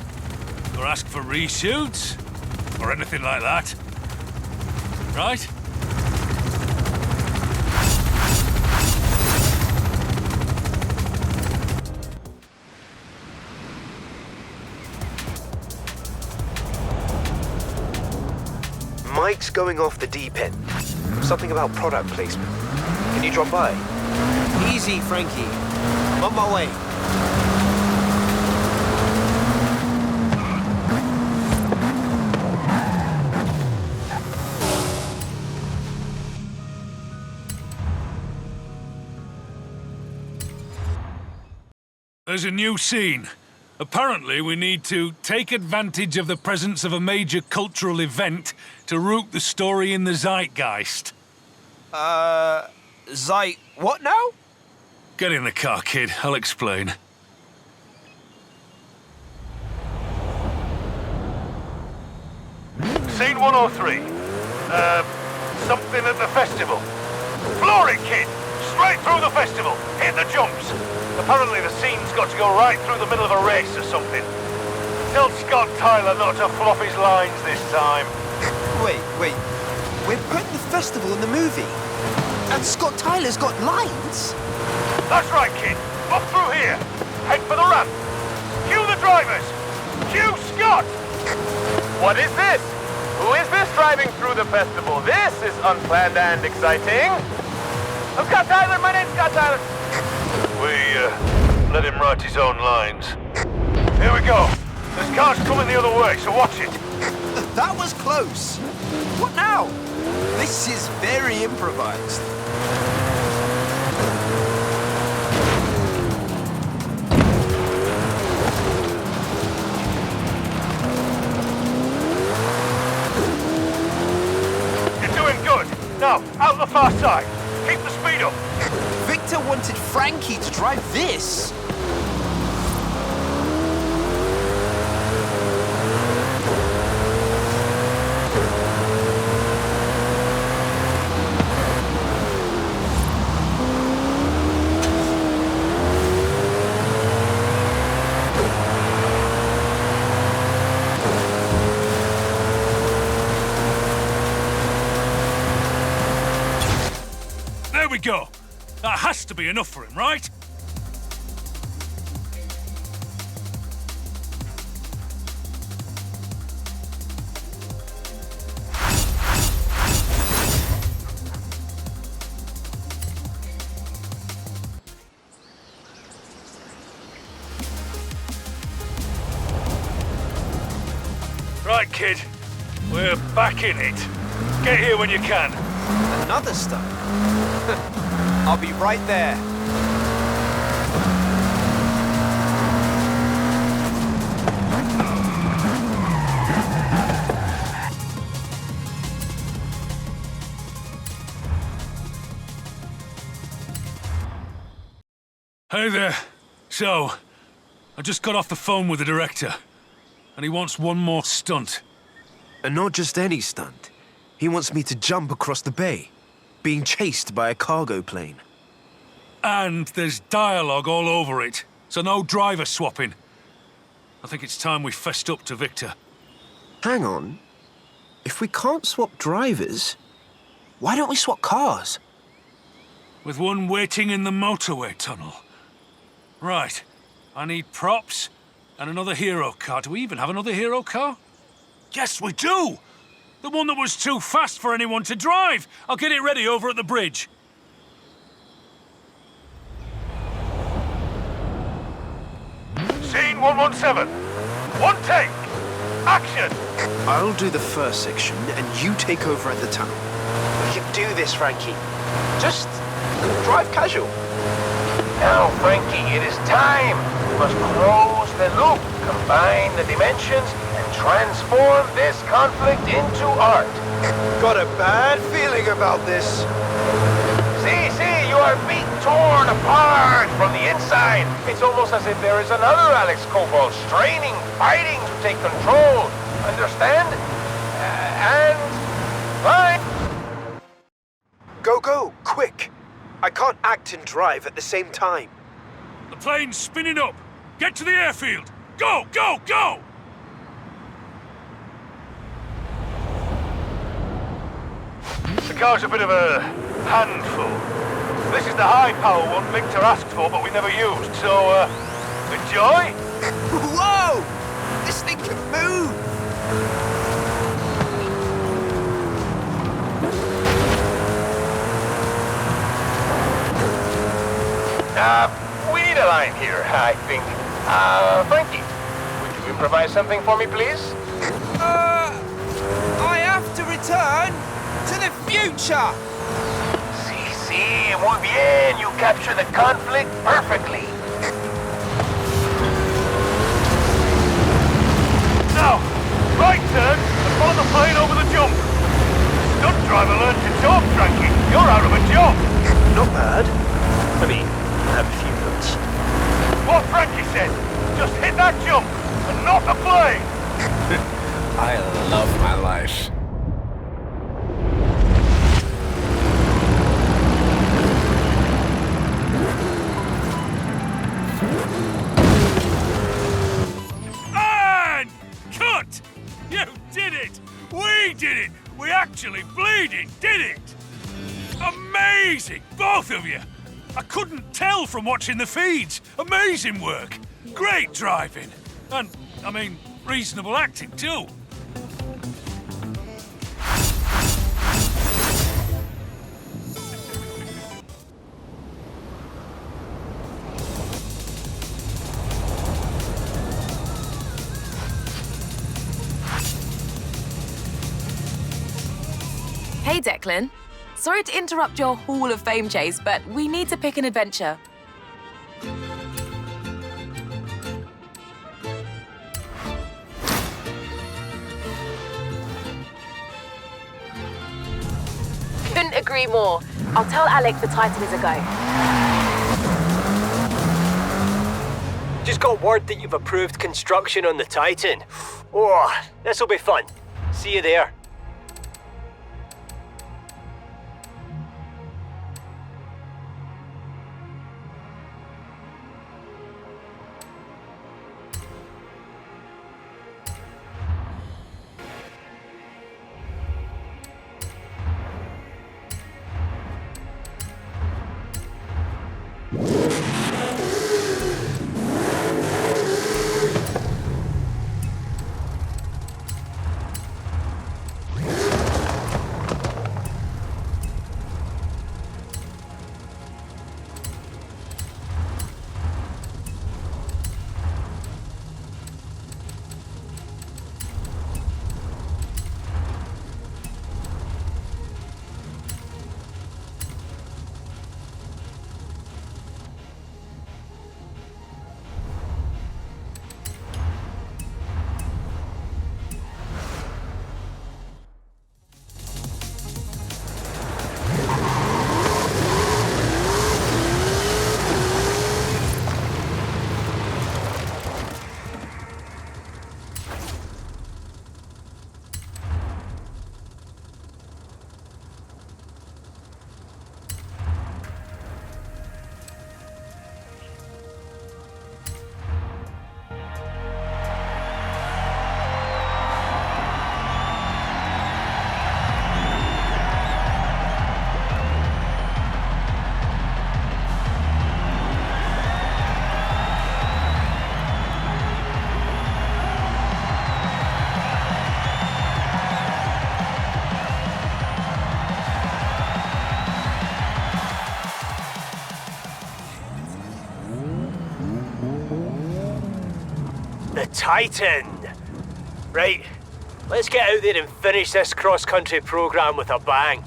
or ask for reshoots, or anything like that. Right? Mike's going off the deep end. Something about product placement. Can you drop by? Easy, Frankie. I'm on my way. There's a new scene. Apparently, we need to take advantage of the presence of a major cultural event to root the story in the zeitgeist. What now? Get in the car, kid. I'll explain. Scene 103. Something at the festival. Floor it, kid! Straight through the festival. Hit the jumps. Apparently the scene's got to go right through the middle of a race or something. Tell Scott Tyler not to flop his lines this time. Wait. We're putting the festival in the movie. And Scott Tyler's got lines? That's right, kid. Up through here. Head for the ramp. Cue the drivers. Cue Scott! What is this? Who is this driving through the festival? This is unplanned and exciting. I'm Scott Tyler. My name's Scott Tyler. We, let him write his own lines. Here we go. There's cars coming the other way, so watch it. That was close. What now? This is very improvised. You're doing good. Now, out the far side. Keep the speed up. Victor wanted Frankie to drive this. There we go. That has to be enough for him, right? Right, kid. We're back in it. Get here when you can. Another stunt. I'll be right there. Hey there. So, I just got off the phone with the director, and he wants one more stunt. And not just any stunt. He wants me to jump across the bay, being chased by a cargo plane. And there's dialogue all over it, so no driver swapping. I think it's time we fessed up to Victor. Hang on. If we can't swap drivers, why don't we swap cars? With one waiting in the motorway tunnel. Right. I need props and another hero car. Do we even have another hero car? Yes, we do! The one that was too fast for anyone to drive. I'll get it ready over at the bridge. Scene 117. One take. Action. I'll do the first section, and you take over at the tunnel. We can do this, Frankie. Just drive casual. Now, Frankie, it is time. We must close the loop, combine the dimensions, and transform this conflict into art. Got a bad feeling about this. See, you are being torn apart from the inside. It's almost as if there is another Alex Cobalt straining, fighting to take control. Understand? And... fine. Go, quick. I can't act and drive at the same time. The plane's spinning up. Get to the airfield. Go, go, go! The car's a bit of a handful. This is the high-power one Victor asked for, but we never used, so, enjoy? Whoa! This thing can move! We need a line here, I think. Frankie, would you improvise something for me, please? I have to return to the future! Sí, muy bien. You capture the conflict perfectly. the plane over the jump. Stunt driver learned to talk, Frankie. You're out of a job. Not bad. I mean, I have a few notes. What Frankie said. Just hit that jump and not the plane. I love my life. And cut! You did it! We did it! We actually bleeding did it! Amazing, both of you! I couldn't tell from watching the feeds. Amazing work. Great driving. And, I mean, reasonable acting too. Hey, Declan. Sorry to interrupt your Hall of Fame chase, but we need to pick an adventure. Couldn't agree more. I'll tell Alec the Titan is a go. Just got word that you've approved construction on the Titan. Oh, this'll be fun. See you there. The Titan! Right, let's get out there and finish this cross-country program with a bang.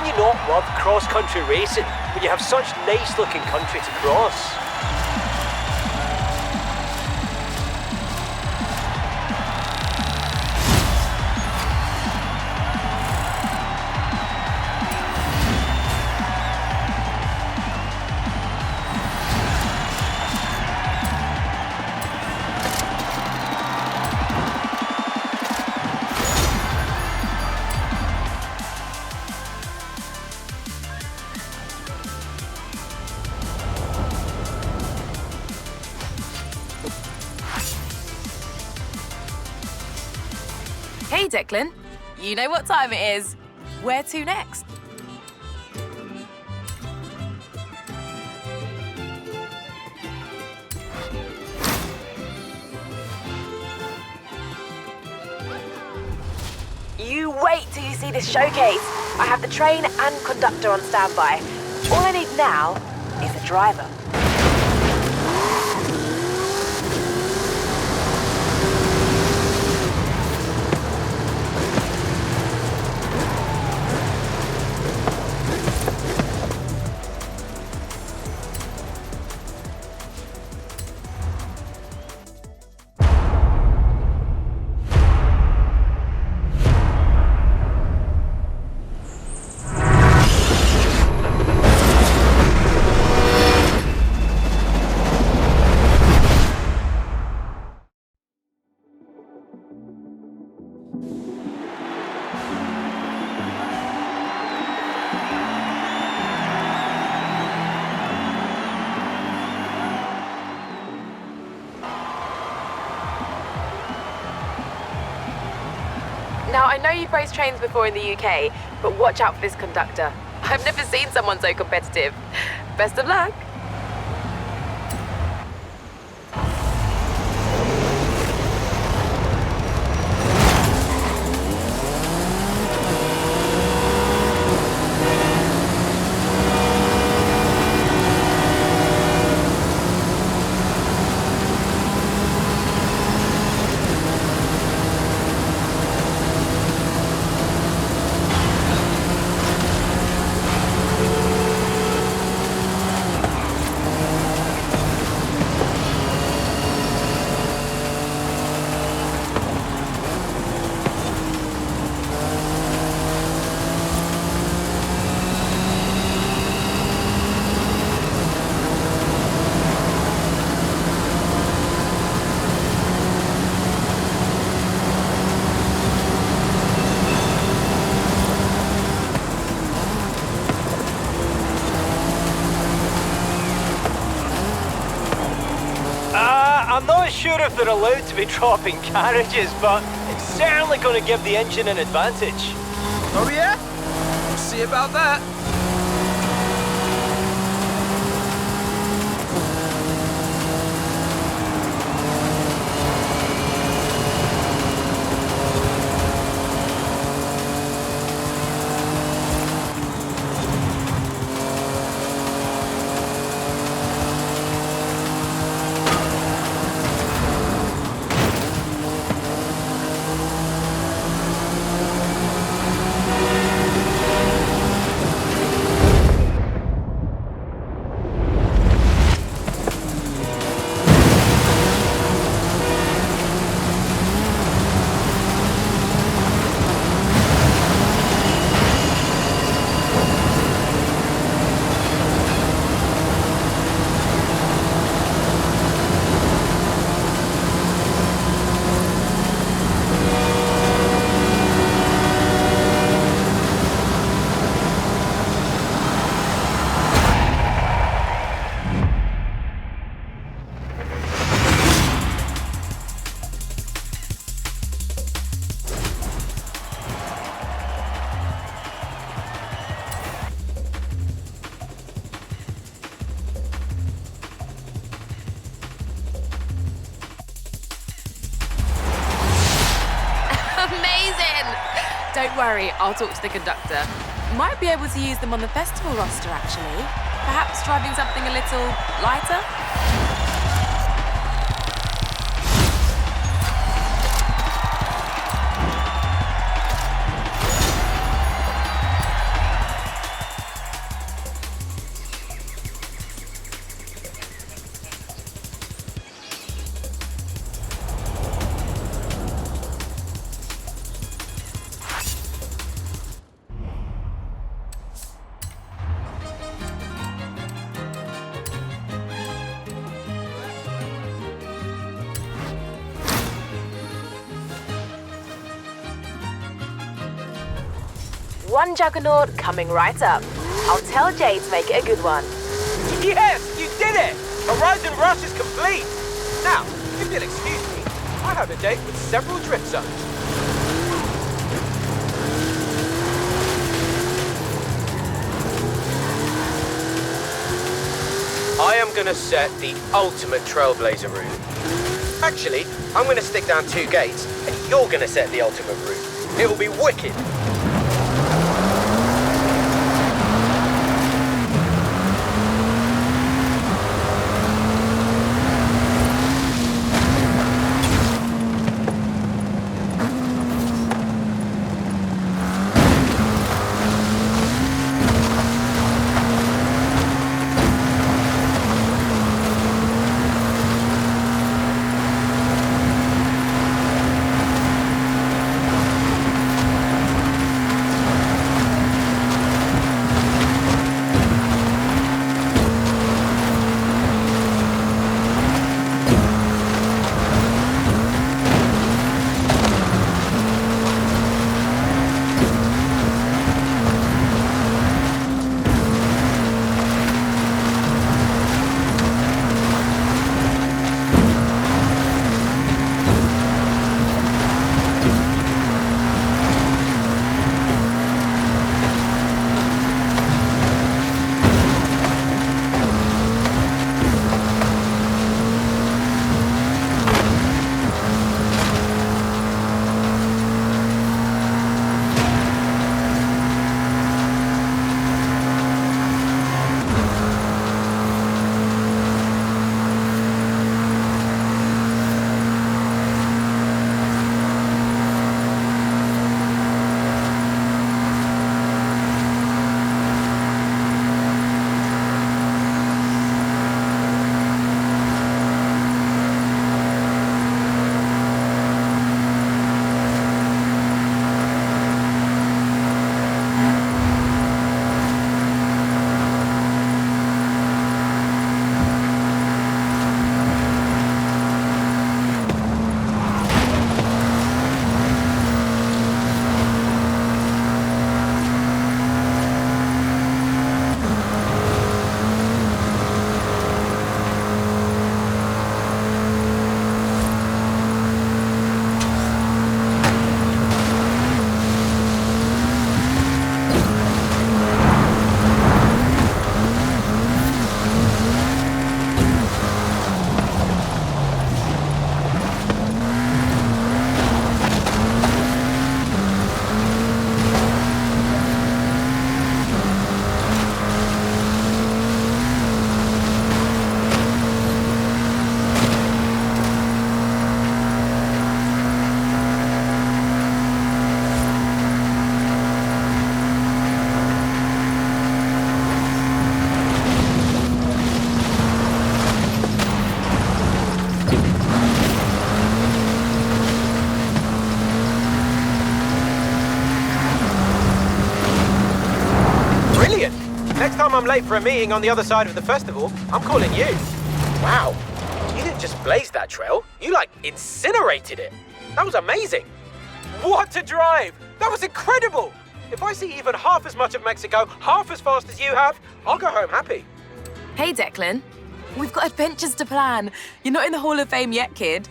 can you not love cross-country racing when you have such nice-looking country to cross? Hey, Declan. You know what time it is. Where to next? You wait till you see this showcase. I have the train and conductor on standby. All I need now is a driver. Now, I know you've raced trains before in the UK, but watch out for this conductor. I've never seen someone so competitive. Best of luck. I'm not sure if they're allowed to be dropping carriages, but it's certainly going to give the engine an advantage. Oh yeah? We'll see about that. Don't worry, I'll talk to the conductor. Might be able to use them on the festival roster, actually. Perhaps driving something a little lighter? one Juggernaut coming right up. I'll tell Jay to make it a good one. Yes, you did it! Horizon Rush is complete! Now, if you'll excuse me, I have a date with several drift zones. I am gonna set the ultimate trailblazer route. Actually, I'm gonna stick down 2 gates, and you're gonna set the ultimate route. It'll be wicked. Next time I'm late for a meeting on the other side of the festival, I'm calling you. Wow, you didn't just blaze that trail, you like incinerated it. That was amazing. What a drive! That was incredible! If I see even half as much of Mexico, half as fast as you have, I'll go home happy. Hey, Declan. We've got adventures to plan. You're not in the Hall of Fame yet, kid.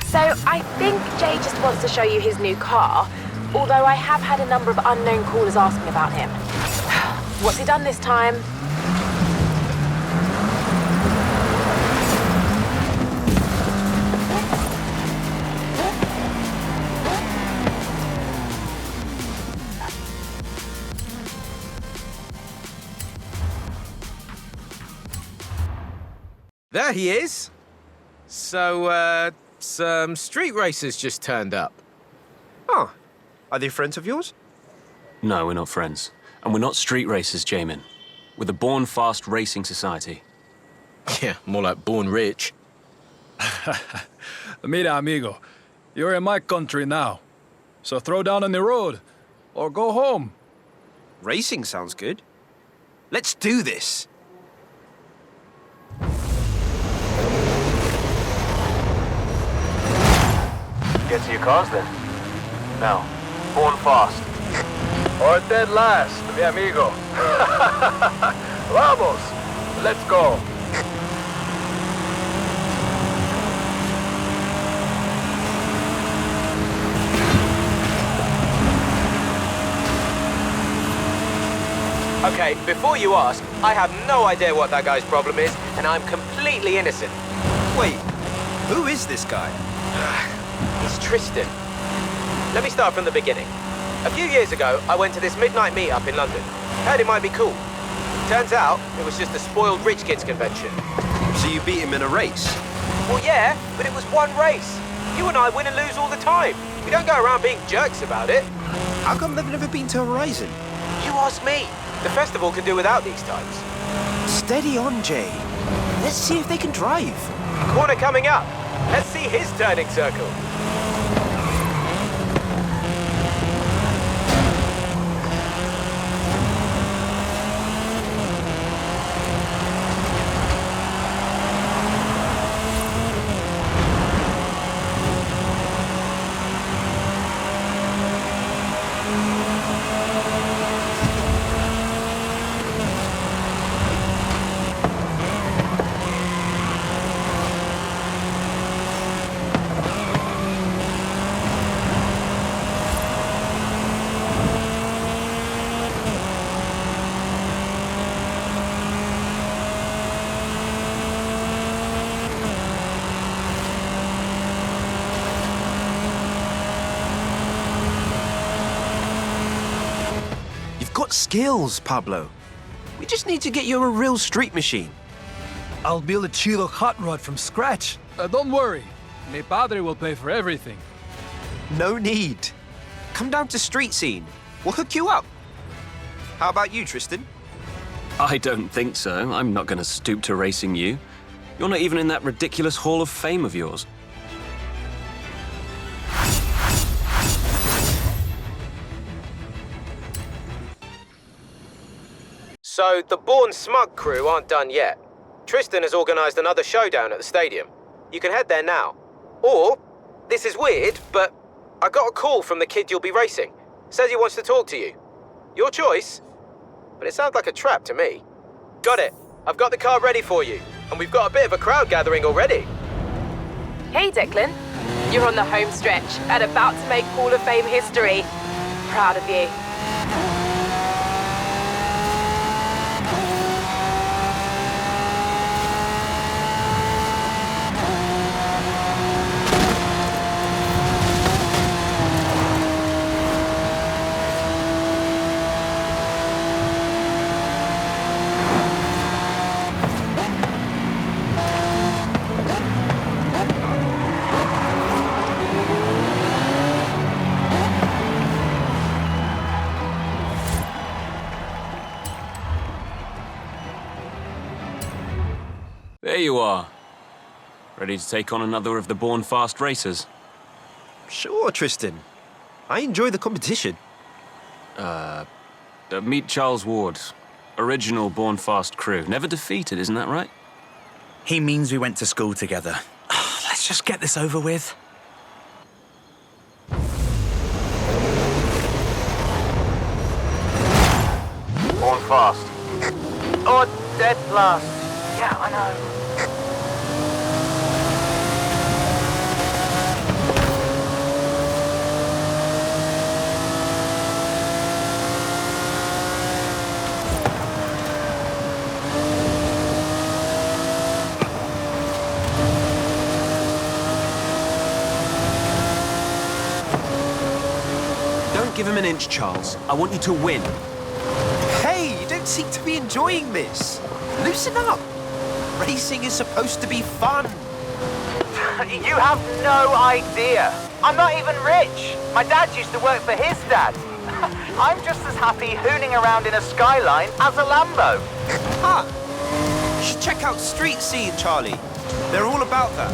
So I think Jay just wants to show you his new car, although I have had a number of unknown callers asking about him. What's he done this time? There he is. So, some street racers just turned up. Oh, are they friends of yours? No, we're not friends. And we're not street racers, Jamin. We're the Born Fast Racing Society. Yeah, more like born rich. Mira, amigo, you're in my country now. So throw down on the road, or go home. Racing sounds good. Let's do this. get to your cars then. Now, born fast. Or dead last, mi amigo. Vamos, let's go. Okay, before you ask, I have no idea what that guy's problem is, and I'm completely innocent. Wait, who is this guy? He's Tristan. Let me start from the beginning. A few years ago, I went to this midnight meetup in London. Heard it might be cool. Turns out, it was just a spoiled rich kids convention. So you beat him in a race? Well, yeah, but it was one race. You and I win and lose all the time. We don't go around being jerks about it. How come they've never been to Horizon? You ask me. The festival can do without these times. Steady on, Jay. Let's see if they can drive. Corner coming up. Let's see his turning circle. Got skills, Pablo. We just need to get you a real street machine. I'll build a chido hot rod from scratch. Don't worry. Mi padre will pay for everything. No need. Come down to street scene. We'll hook you up. How about you, Tristan? I don't think so. I'm not going to stoop to racing you. You're not even in that ridiculous Hall of Fame of yours. So, the Born Smug crew aren't done yet. Tristan has organised another showdown at the stadium. You can head there now. Or, this is weird, but I got a call from the kid you'll be racing. Says he wants to talk to you. Your choice. But it sounds like a trap to me. Got it. I've got the car ready for you. And we've got a bit of a crowd gathering already. Hey, Declan. You're on the home stretch and about to make Hall of Fame history. Proud of you. There you are. Ready to take on another of the Born Fast racers? Sure, Tristan. I enjoy the competition. Meet Charles Ward. Original Born Fast crew. Never defeated, isn't that right? He means we went to school together. Let's just get this over with. Born fast. Or dead last. Yeah, I know. Don't give him an inch, Charles. I want you to win. Hey, you don't seem to be enjoying this. Loosen up. Racing is supposed to be fun. You have no idea. I'm not even rich. My dad used to work for his dad. I'm just as happy hooning around in a Skyline as a Lambo. Huh. You should check out Street Scene, Charlie. They're all about that.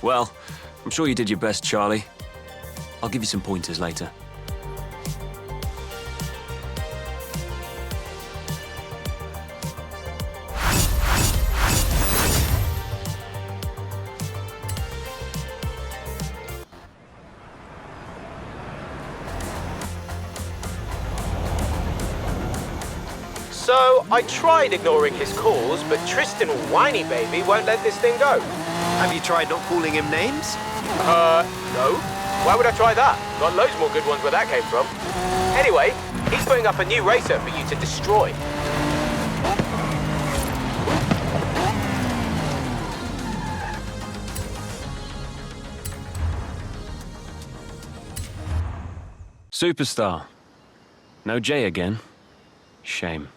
Well, I'm sure you did your best, Charlie. I'll give you some pointers later. So, I tried ignoring his calls, but Tristan Whiny Baby won't let this thing go. Have you tried not calling him names? No. Why would I try that? Got loads more good ones where that came from. Anyway, he's putting up a new racer for you to destroy. Superstar. No Jay again. Shame.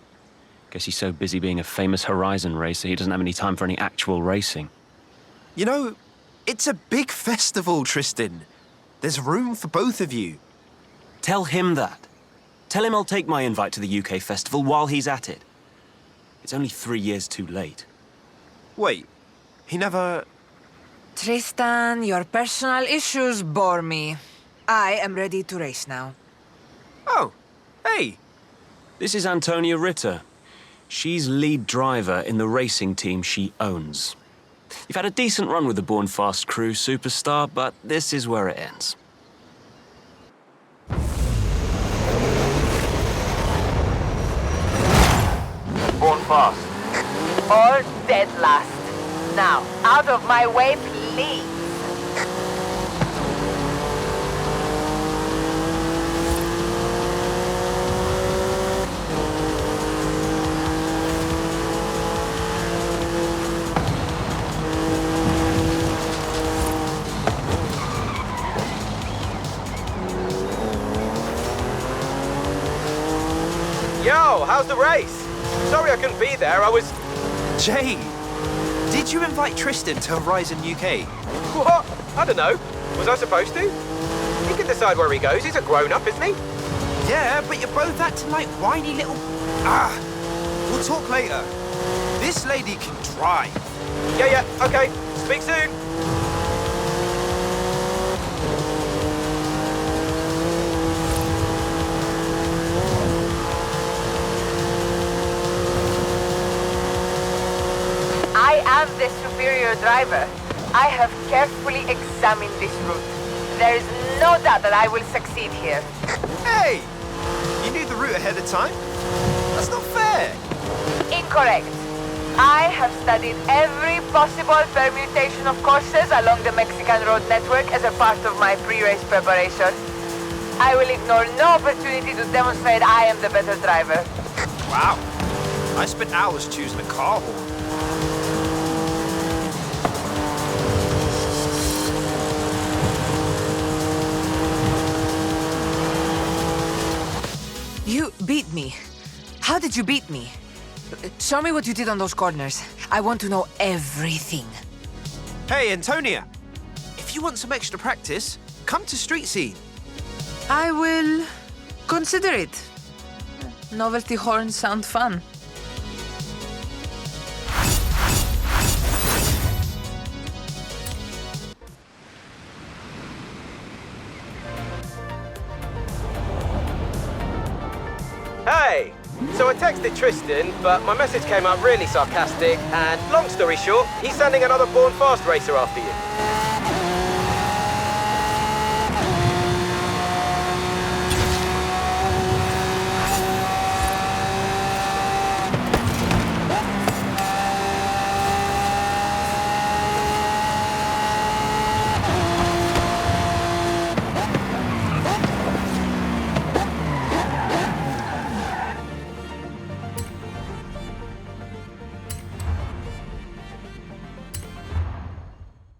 Guess he's so busy being a famous Horizon racer, he doesn't have any time for any actual racing. You know, it's a big festival, Tristan. There's room for both of you. Tell him that. Tell him I'll take my invite to the UK festival while he's at it. It's only 3 years too late. Wait, he never... Tristan, your personal issues bore me. I am ready to race now. Oh, hey. This is Antonia Ritter. She's lead driver in the racing team she owns. You've had a decent run with the Born Fast crew, Superstar, but this is where it ends. Born Fast. All dead last. Now, out of my way, please. Yo, how's the race? Sorry I couldn't be there, I was... Jay, did you invite Tristan to Horizon UK? What? I don't know. Was I supposed to? He can decide where he goes, he's a grown-up, isn't he? Yeah, but you're both acting like whiny little... We'll talk later. This lady can drive. Yeah, okay. Speak soon. I am the superior driver. I have carefully examined this route. There is no doubt that I will succeed here. Hey! You knew the route ahead of time? That's not fair. Incorrect. I have studied every possible permutation of courses along the Mexican road network as a part of my pre-race preparation. I will ignore no opportunity to demonstrate I am the better driver. Wow. I spent hours choosing a car horn. You beat me. How did you beat me? Show me what you did on those corners. I want to know everything. Hey, Antonia. If you want some extra practice, come to Street Scene. I will consider it. Novelty horns sound fun. Hey! So I texted Tristan, but my message came out really sarcastic, and long story short, he's sending another Born Fast racer after you.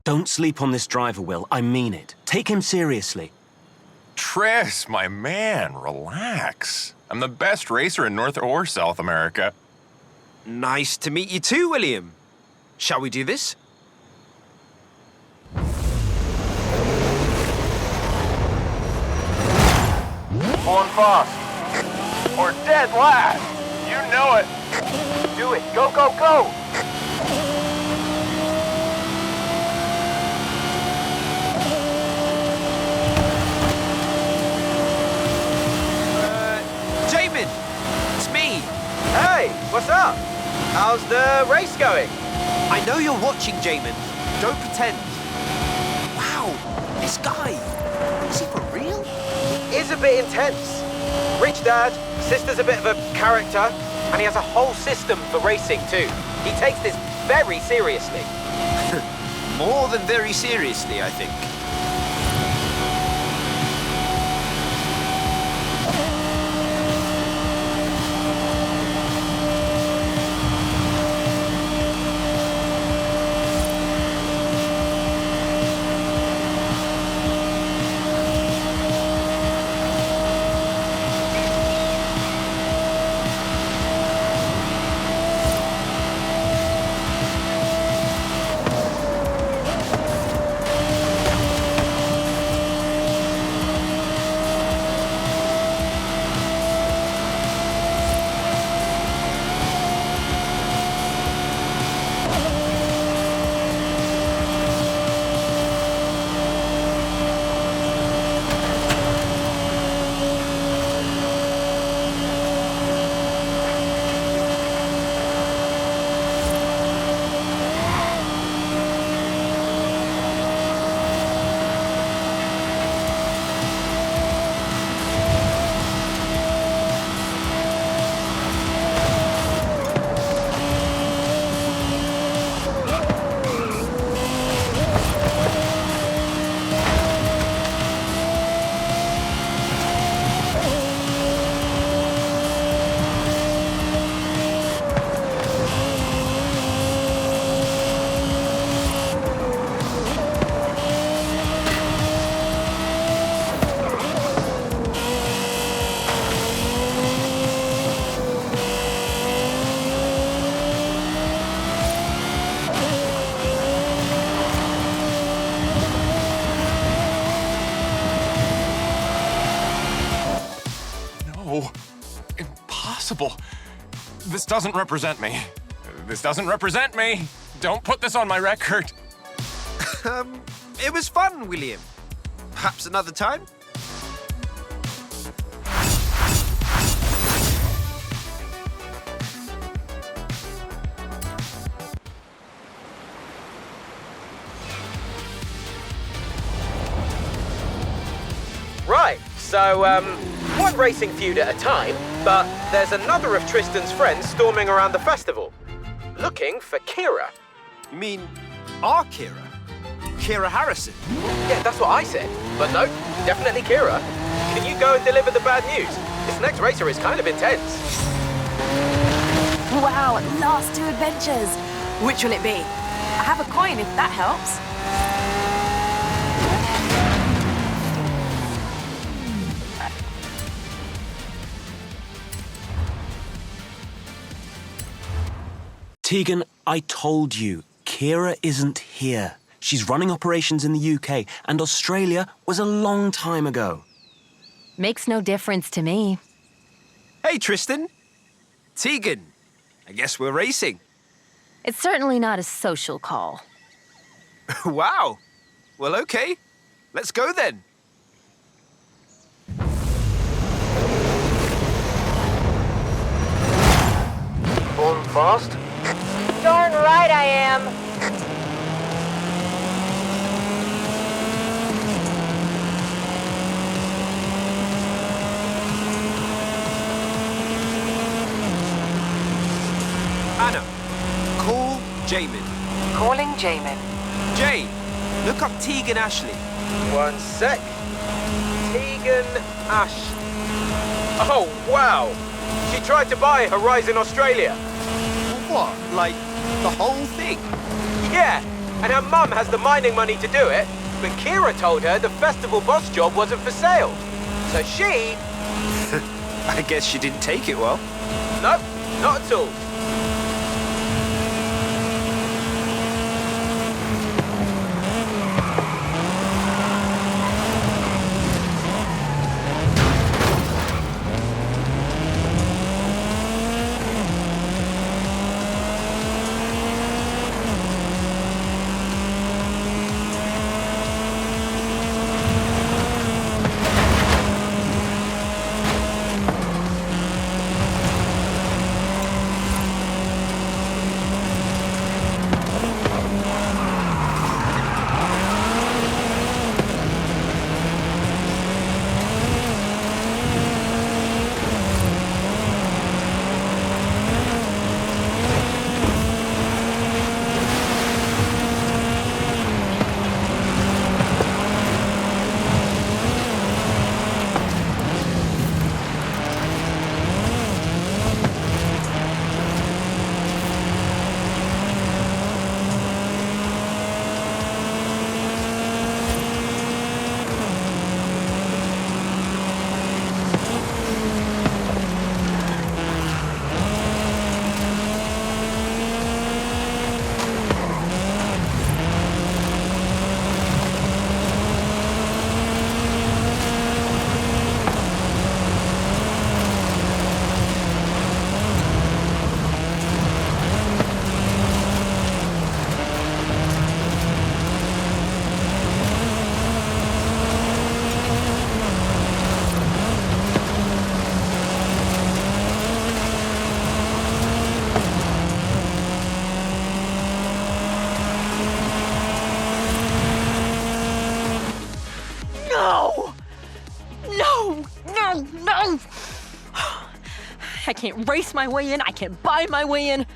Don't sleep on this driver, Will. I mean it. Take him seriously. Tris, my man, relax. I'm the best racer in North or South America. Nice to meet you too, William. Shall we do this? Born Fast. Or dead last. You know it. Do it. Go, go, go. What's up? How's the race going? I know you're watching, Jamin. Don't pretend. Wow, this guy. Is he for real? He is a bit intense. Rich dad, sister's a bit of a character, and he has a whole system for racing too. He takes this very seriously. More than very seriously, I think. Impossible. This doesn't represent me. This doesn't represent me. Don't put this on my record. It was fun, William. Perhaps another time? Right, so, one racing feud at a time, but there's another of Tristan's friends storming around the festival, looking for Kira. You mean our Kira? Kira Harrison? Yeah, that's what I said. But no, definitely Kira. Can you go and deliver the bad news? This next racer is kind of intense. Wow, last 2 adventures. Which will it be? I have a coin if that helps. Tegan, I told you, Kira isn't here. She's running operations in the UK, and Australia was a long time ago. Makes no difference to me. Hey, Tristan. Tegan. I guess we're racing. It's certainly not a social call. Wow. Well, okay. Let's go then. Going fast? Darn right I am. Anna, call Jamin. Calling Jamin. Jay, look up Tegan Ashley. One sec. Tegan Ash. Oh, wow. She tried to buy Horizon Australia. What? Like, the whole thing? Yeah, and her mum has the mining money to do it, but Kira told her the festival boss job wasn't for sale. So she... I guess she didn't take it well. Nope, not at all. No! I can't race my way in. I can't buy my way in.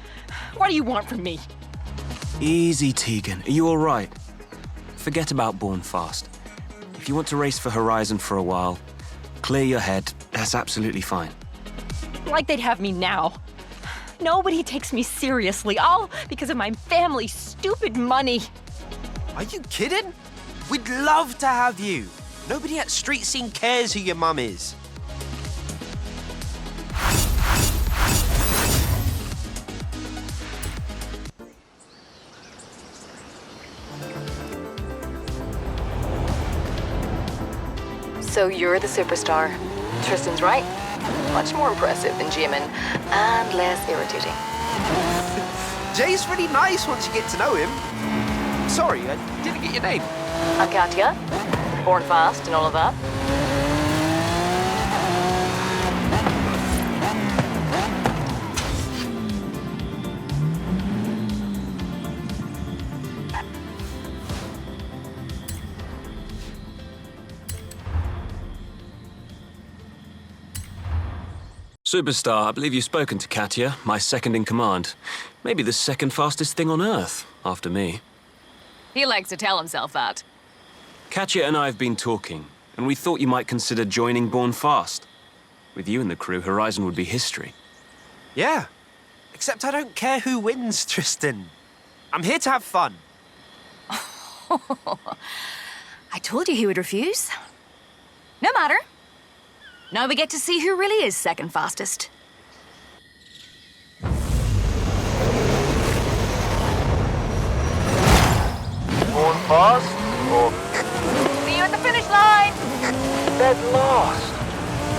What do you want from me? Easy, Tegan. Are you all right? Forget about Born Fast. If you want to race for Horizon for a while, clear your head. That's absolutely fine. Like they'd have me now. Nobody takes me seriously, all because of my family's stupid money. Are you kidding? We'd love to have you. Nobody at Street Scene cares who your mum is. So you're the superstar. Tristan's right. Much more impressive than Jimin, and less irritating. Jay's really nice once you get to know him. Sorry, I didn't get your name. I'm Katya. Born Fast and all of that. Superstar, I believe you've spoken to Katya, my second in command. Maybe the second fastest thing on Earth, after me. He likes to tell himself that. Katya and I have been talking, and we thought you might consider joining Born Fast. With you in the crew, Horizon would be history. Yeah, except I don't care who wins, Tristan. I'm here to have fun. I told you he would refuse. No matter. Now we get to see who really is second fastest. Born Fast? Or See you at the finish line! dead last?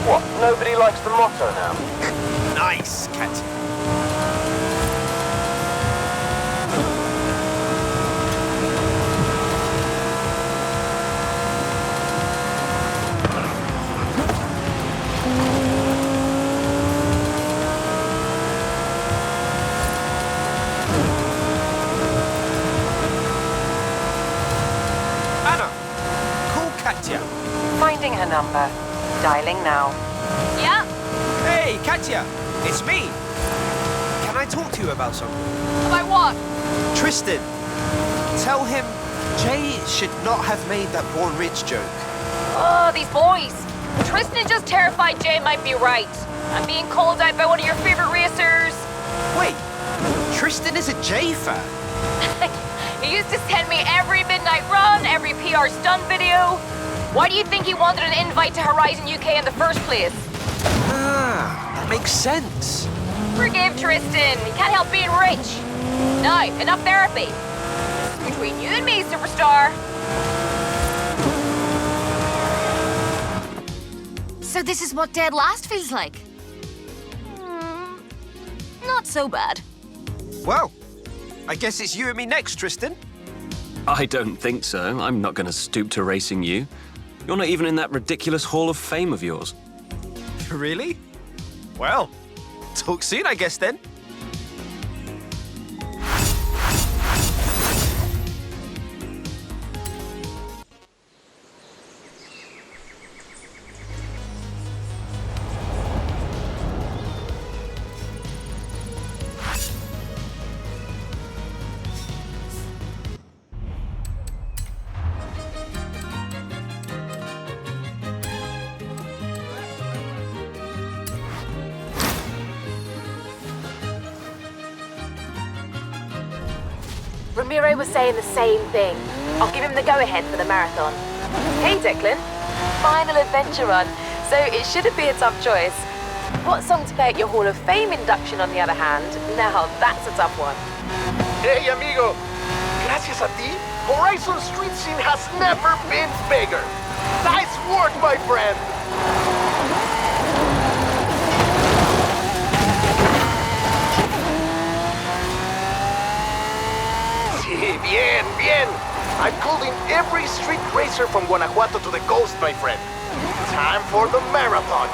What, nobody likes the motto now? Nice, Katya. Finding her number. Dialing now. Yeah? Hey, Katya! It's me! Can I talk to you about something? About what? Tristan, tell him Jay should not have made that Born Rich joke. Oh, these boys. Tristan is just terrified Jay might be right. I'm being called out by one of your favorite racers. Wait, Tristan is a Jay fan? He used to send me every midnight run, every PR stunt video. Why do you think he wanted an invite to Horizon UK in the first place? Ah, that makes sense. Forgive Tristan. He can't help being rich. Now, enough therapy. Between you and me, superstar. So this is what dead last feels like? Not so bad. Well, I guess it's you and me next, Tristan. I don't think so. I'm not going to stoop to racing you. You're not even in that ridiculous Hall of Fame of yours. Really? Well, talk soon, I guess, then. Ramiro was saying the same thing. I'll give him the go-ahead for the marathon. Hey, Declan. Final adventure run, so it shouldn't be a tough choice. What song to play at your Hall of Fame induction, on the other hand? Now, that's a tough one. Hey, amigo. Gracias a ti, Horizon Street Scene has never been bigger. Nice work, my friend. Sí, bien, bien. I pulled in every street racer from Guanajuato to the coast, my friend. Time for the marathon.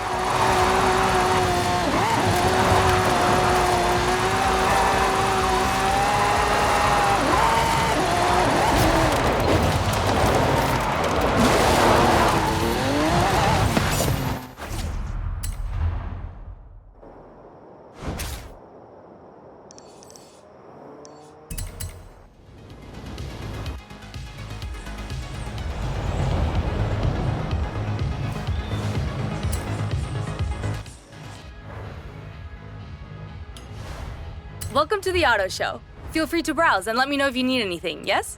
Welcome to the auto show. Feel free to browse and let me know if you need anything, yes?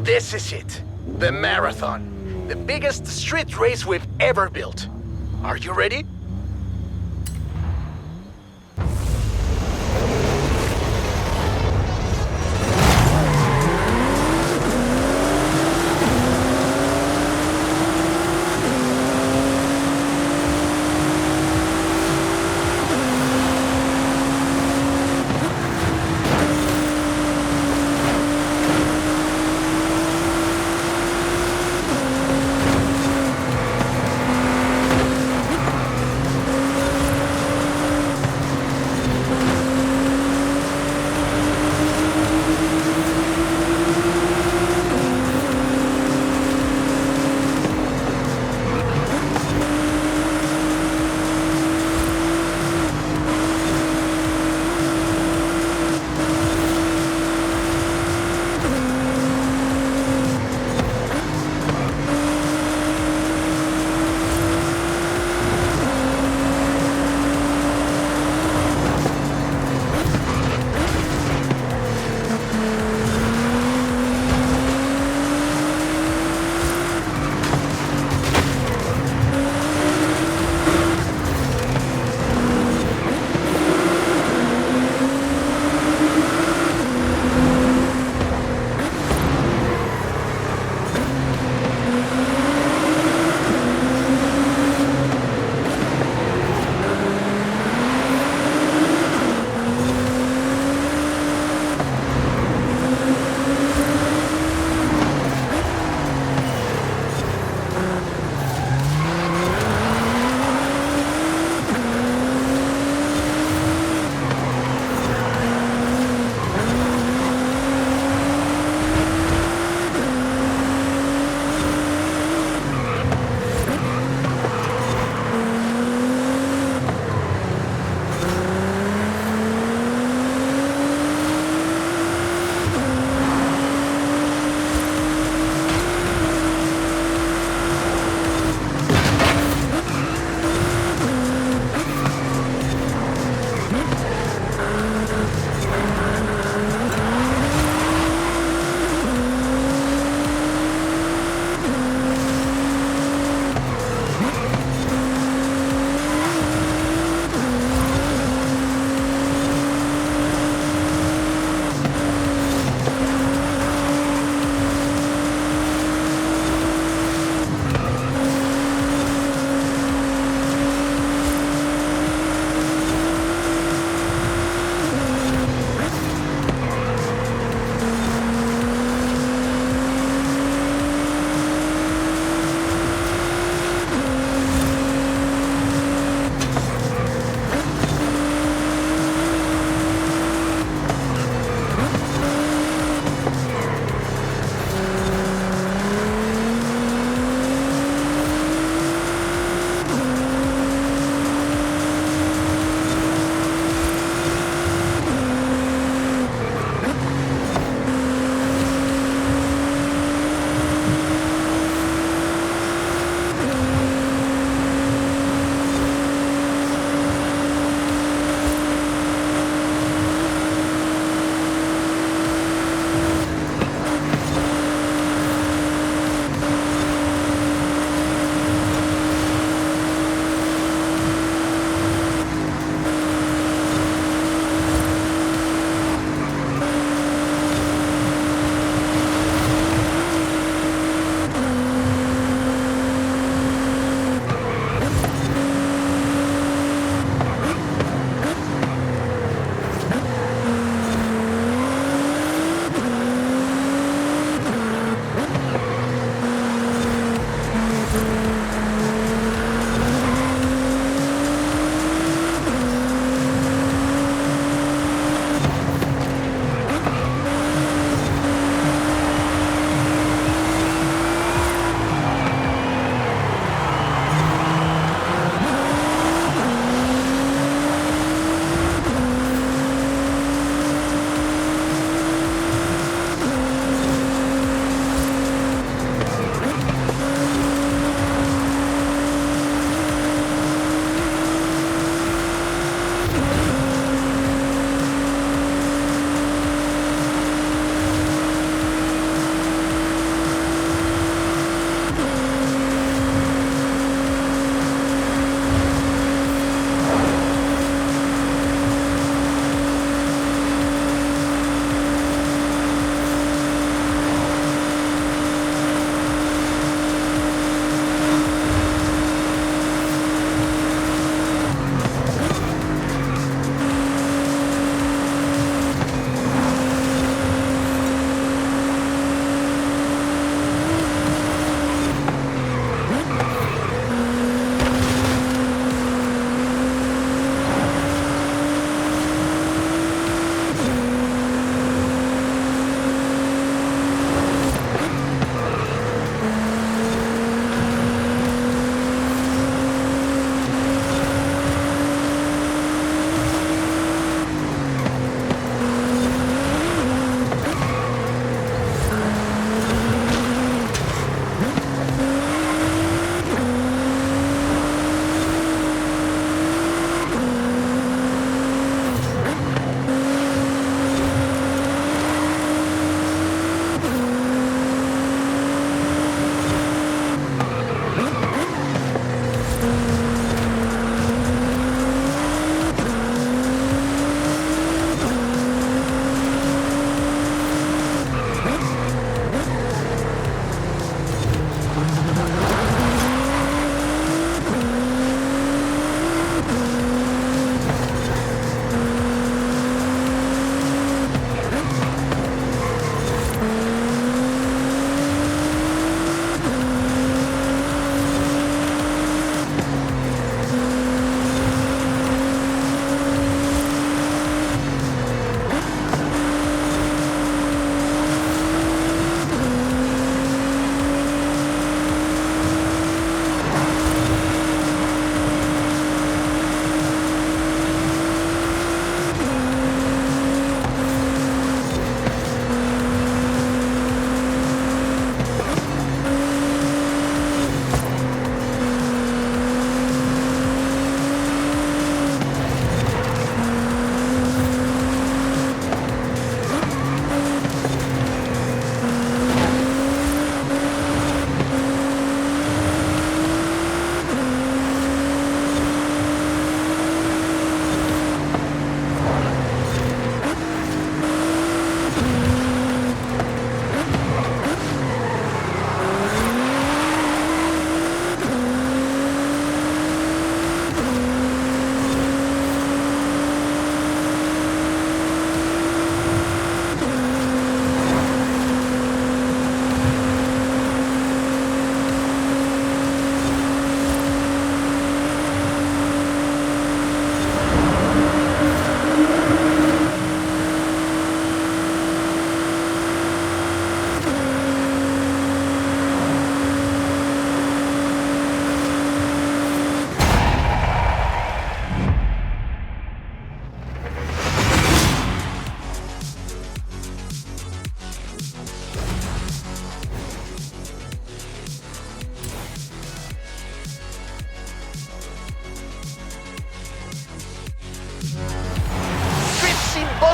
This is it. The marathon. The biggest street race we've ever built. Are you ready?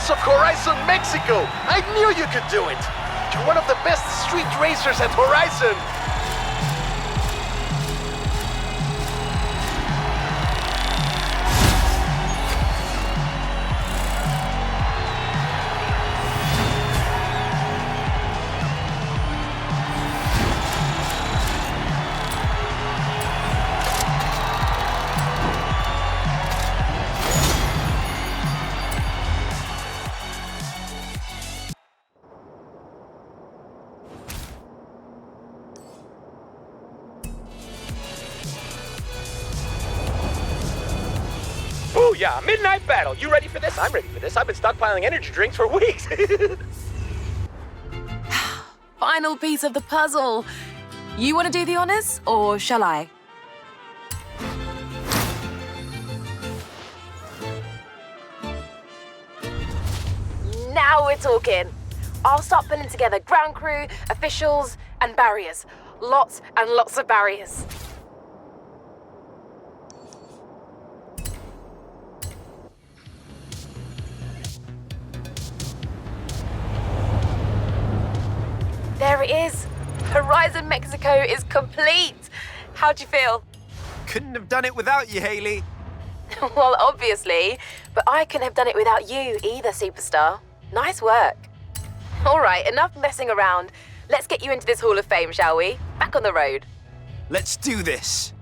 voice of Horizon Mexico! I knew you could do it! You're one of the best street racers at Horizon! Yeah, midnight battle. You ready for this? I'm ready for this. I've been stockpiling energy drinks for weeks. Final piece of the puzzle. You want to do the honors, or shall I? Now we're talking. I'll start pulling together ground crew, officials, and barriers. Lots and lots of barriers. There it is. Horizon Mexico is complete. How'd you feel? Couldn't have done it without you, Haley. Well, obviously, but I couldn't have done it without you either, superstar. Nice work. All right, enough messing around. Let's get you into this Hall of Fame, shall we? Back on the road. Let's do this.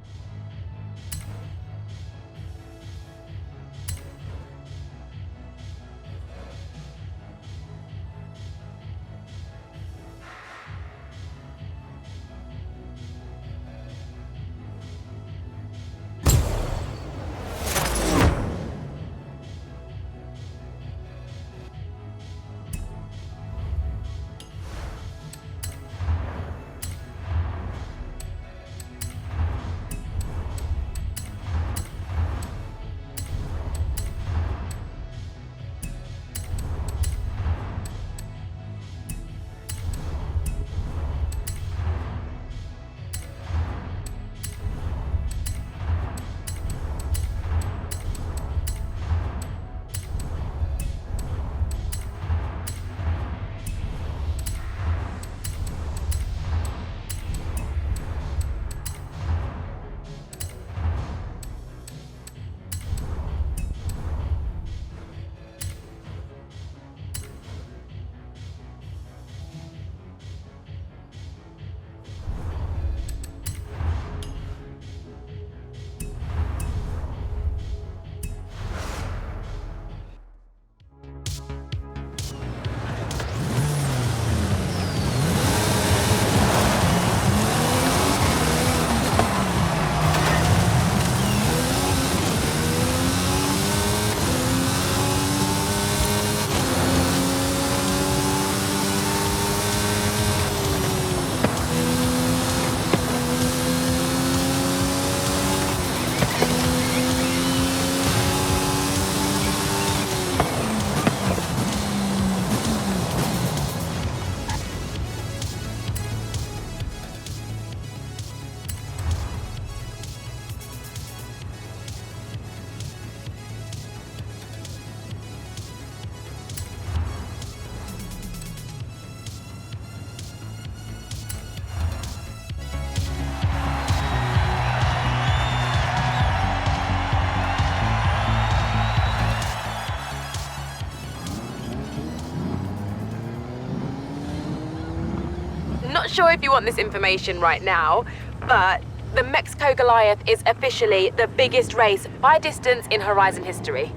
Not sure if you want this information right now, but the Mexico Goliath is officially the biggest race by distance in Horizon history.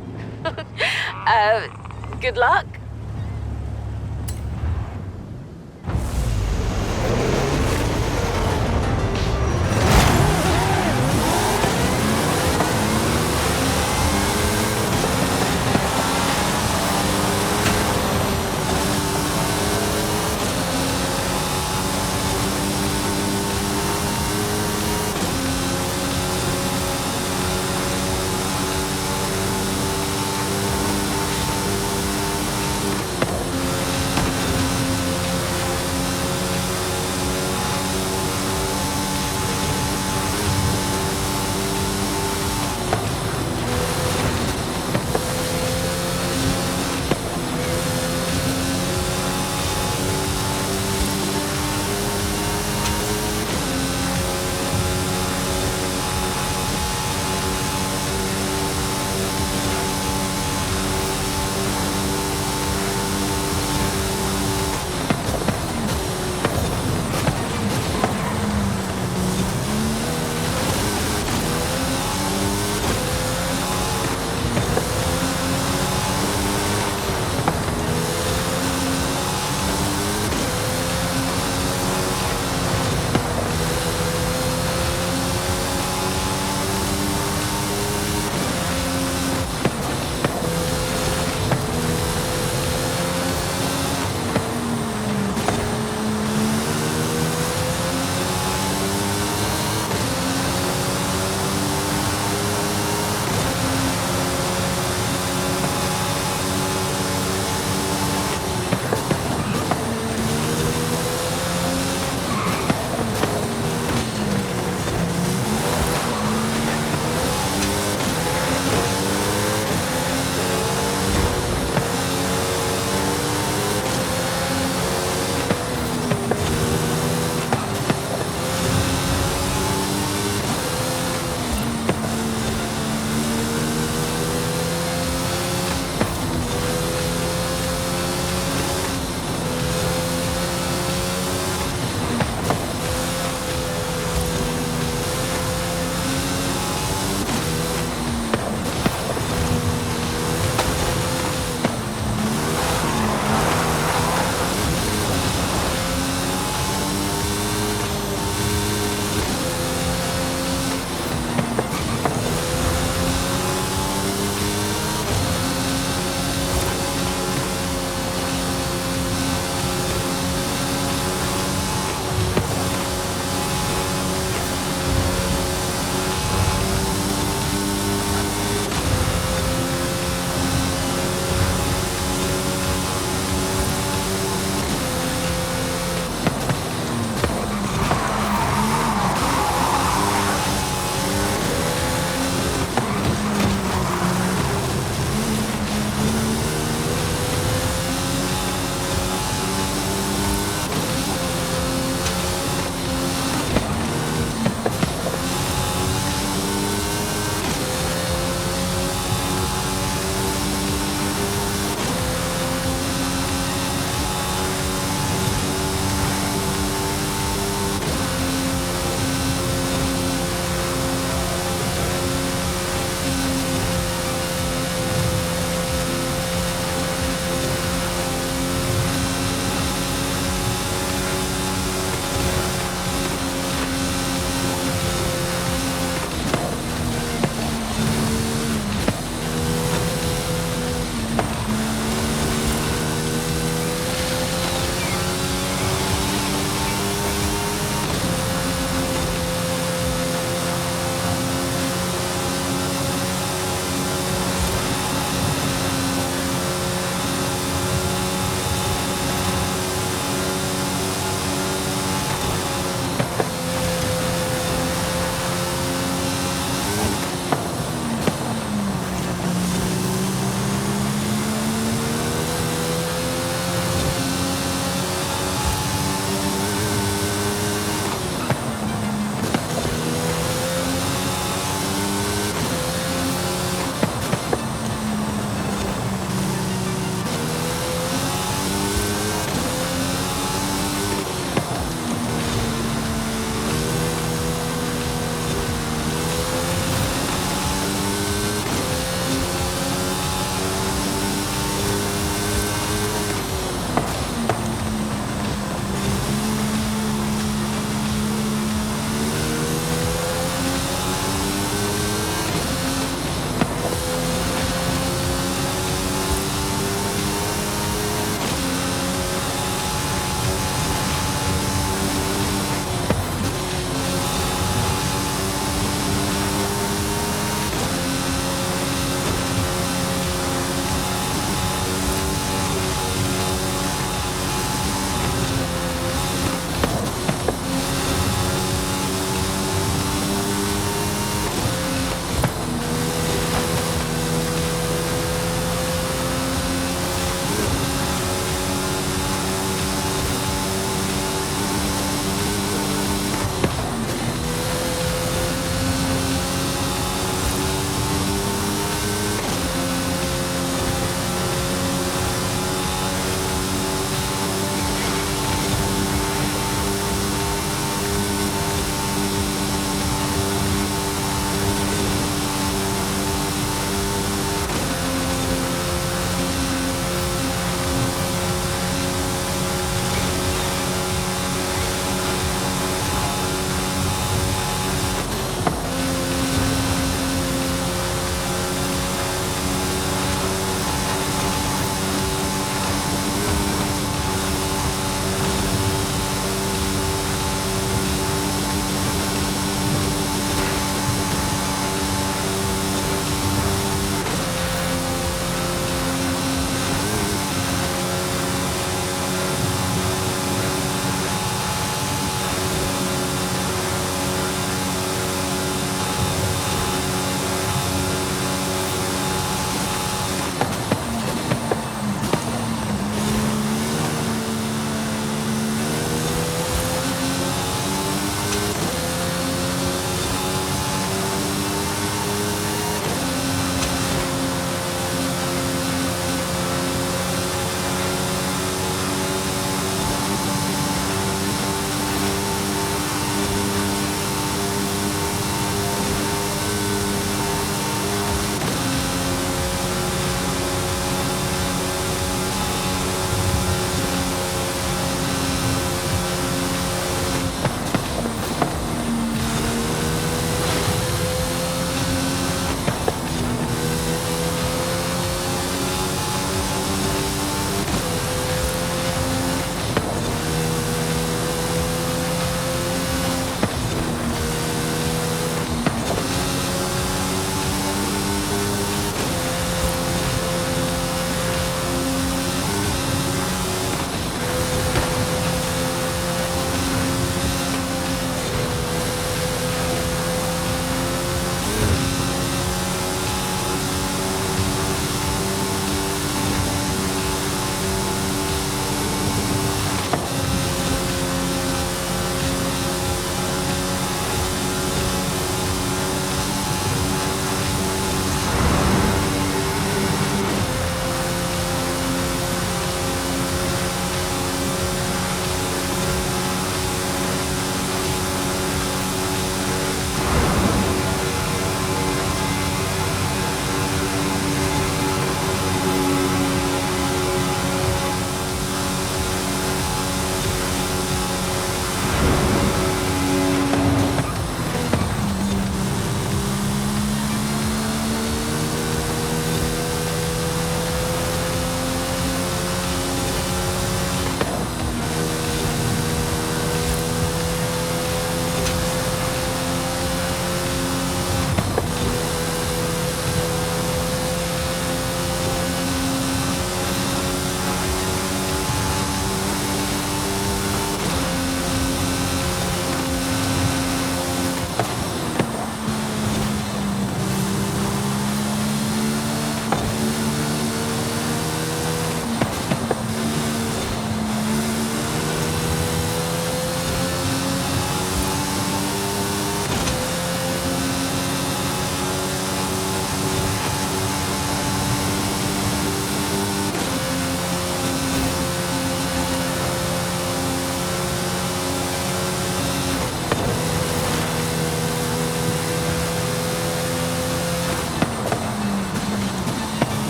Good luck.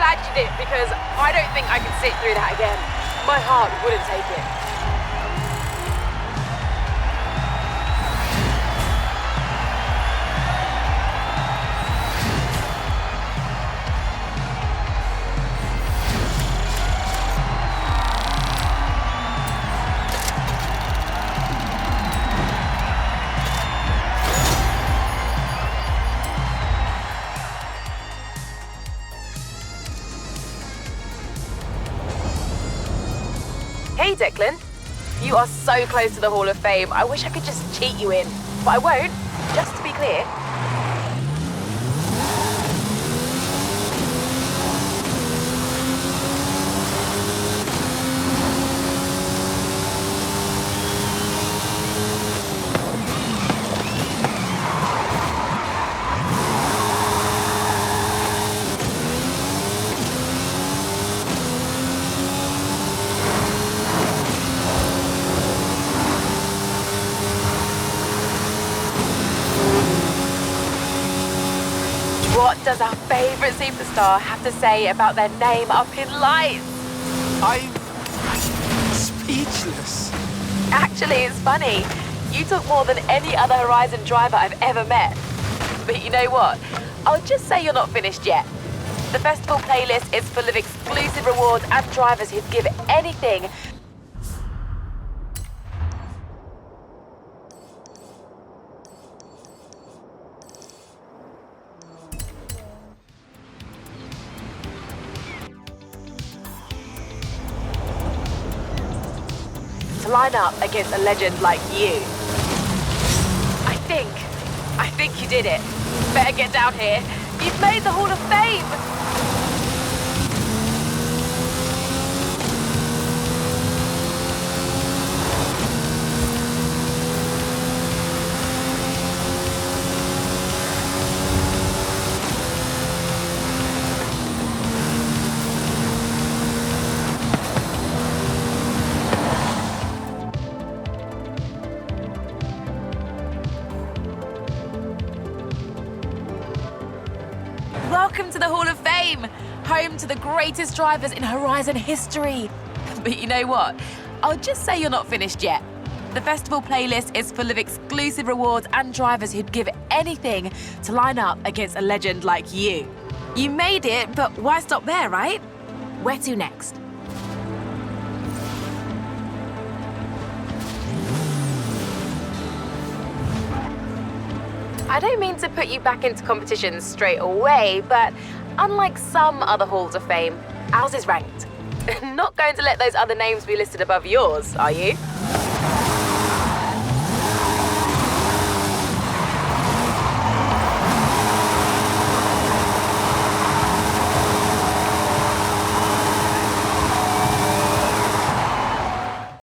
glad you did, because I don't think I can sit through that again. My heart wouldn't take it. Hey, Declan. You are so close to the Hall of Fame. I wish I could just cheat you in, but I won't, just to be clear. What does our favourite superstar have to say about their name up in lights? I'm speechless. Actually, it's funny. You talk more than any other Horizon driver I've ever met. But you know what? I'll just say you're not finished yet. The festival playlist is full of exclusive rewards and drivers who'd give anything to line up against a legend like you. I think you did it. Better get down here. You've made the Hall of Fame! Welcome to the Hall of Fame, home to the greatest drivers in Horizon history. But you know what? I'll just say you're not finished yet. The festival playlist is full of exclusive rewards and drivers who'd give anything to line up against a legend like you. You made it, but why stop there, right? Where to next? I don't mean to put you back into competition straight away, but unlike some other Halls of Fame, ours is ranked. Not going to let those other names be listed above yours, are you?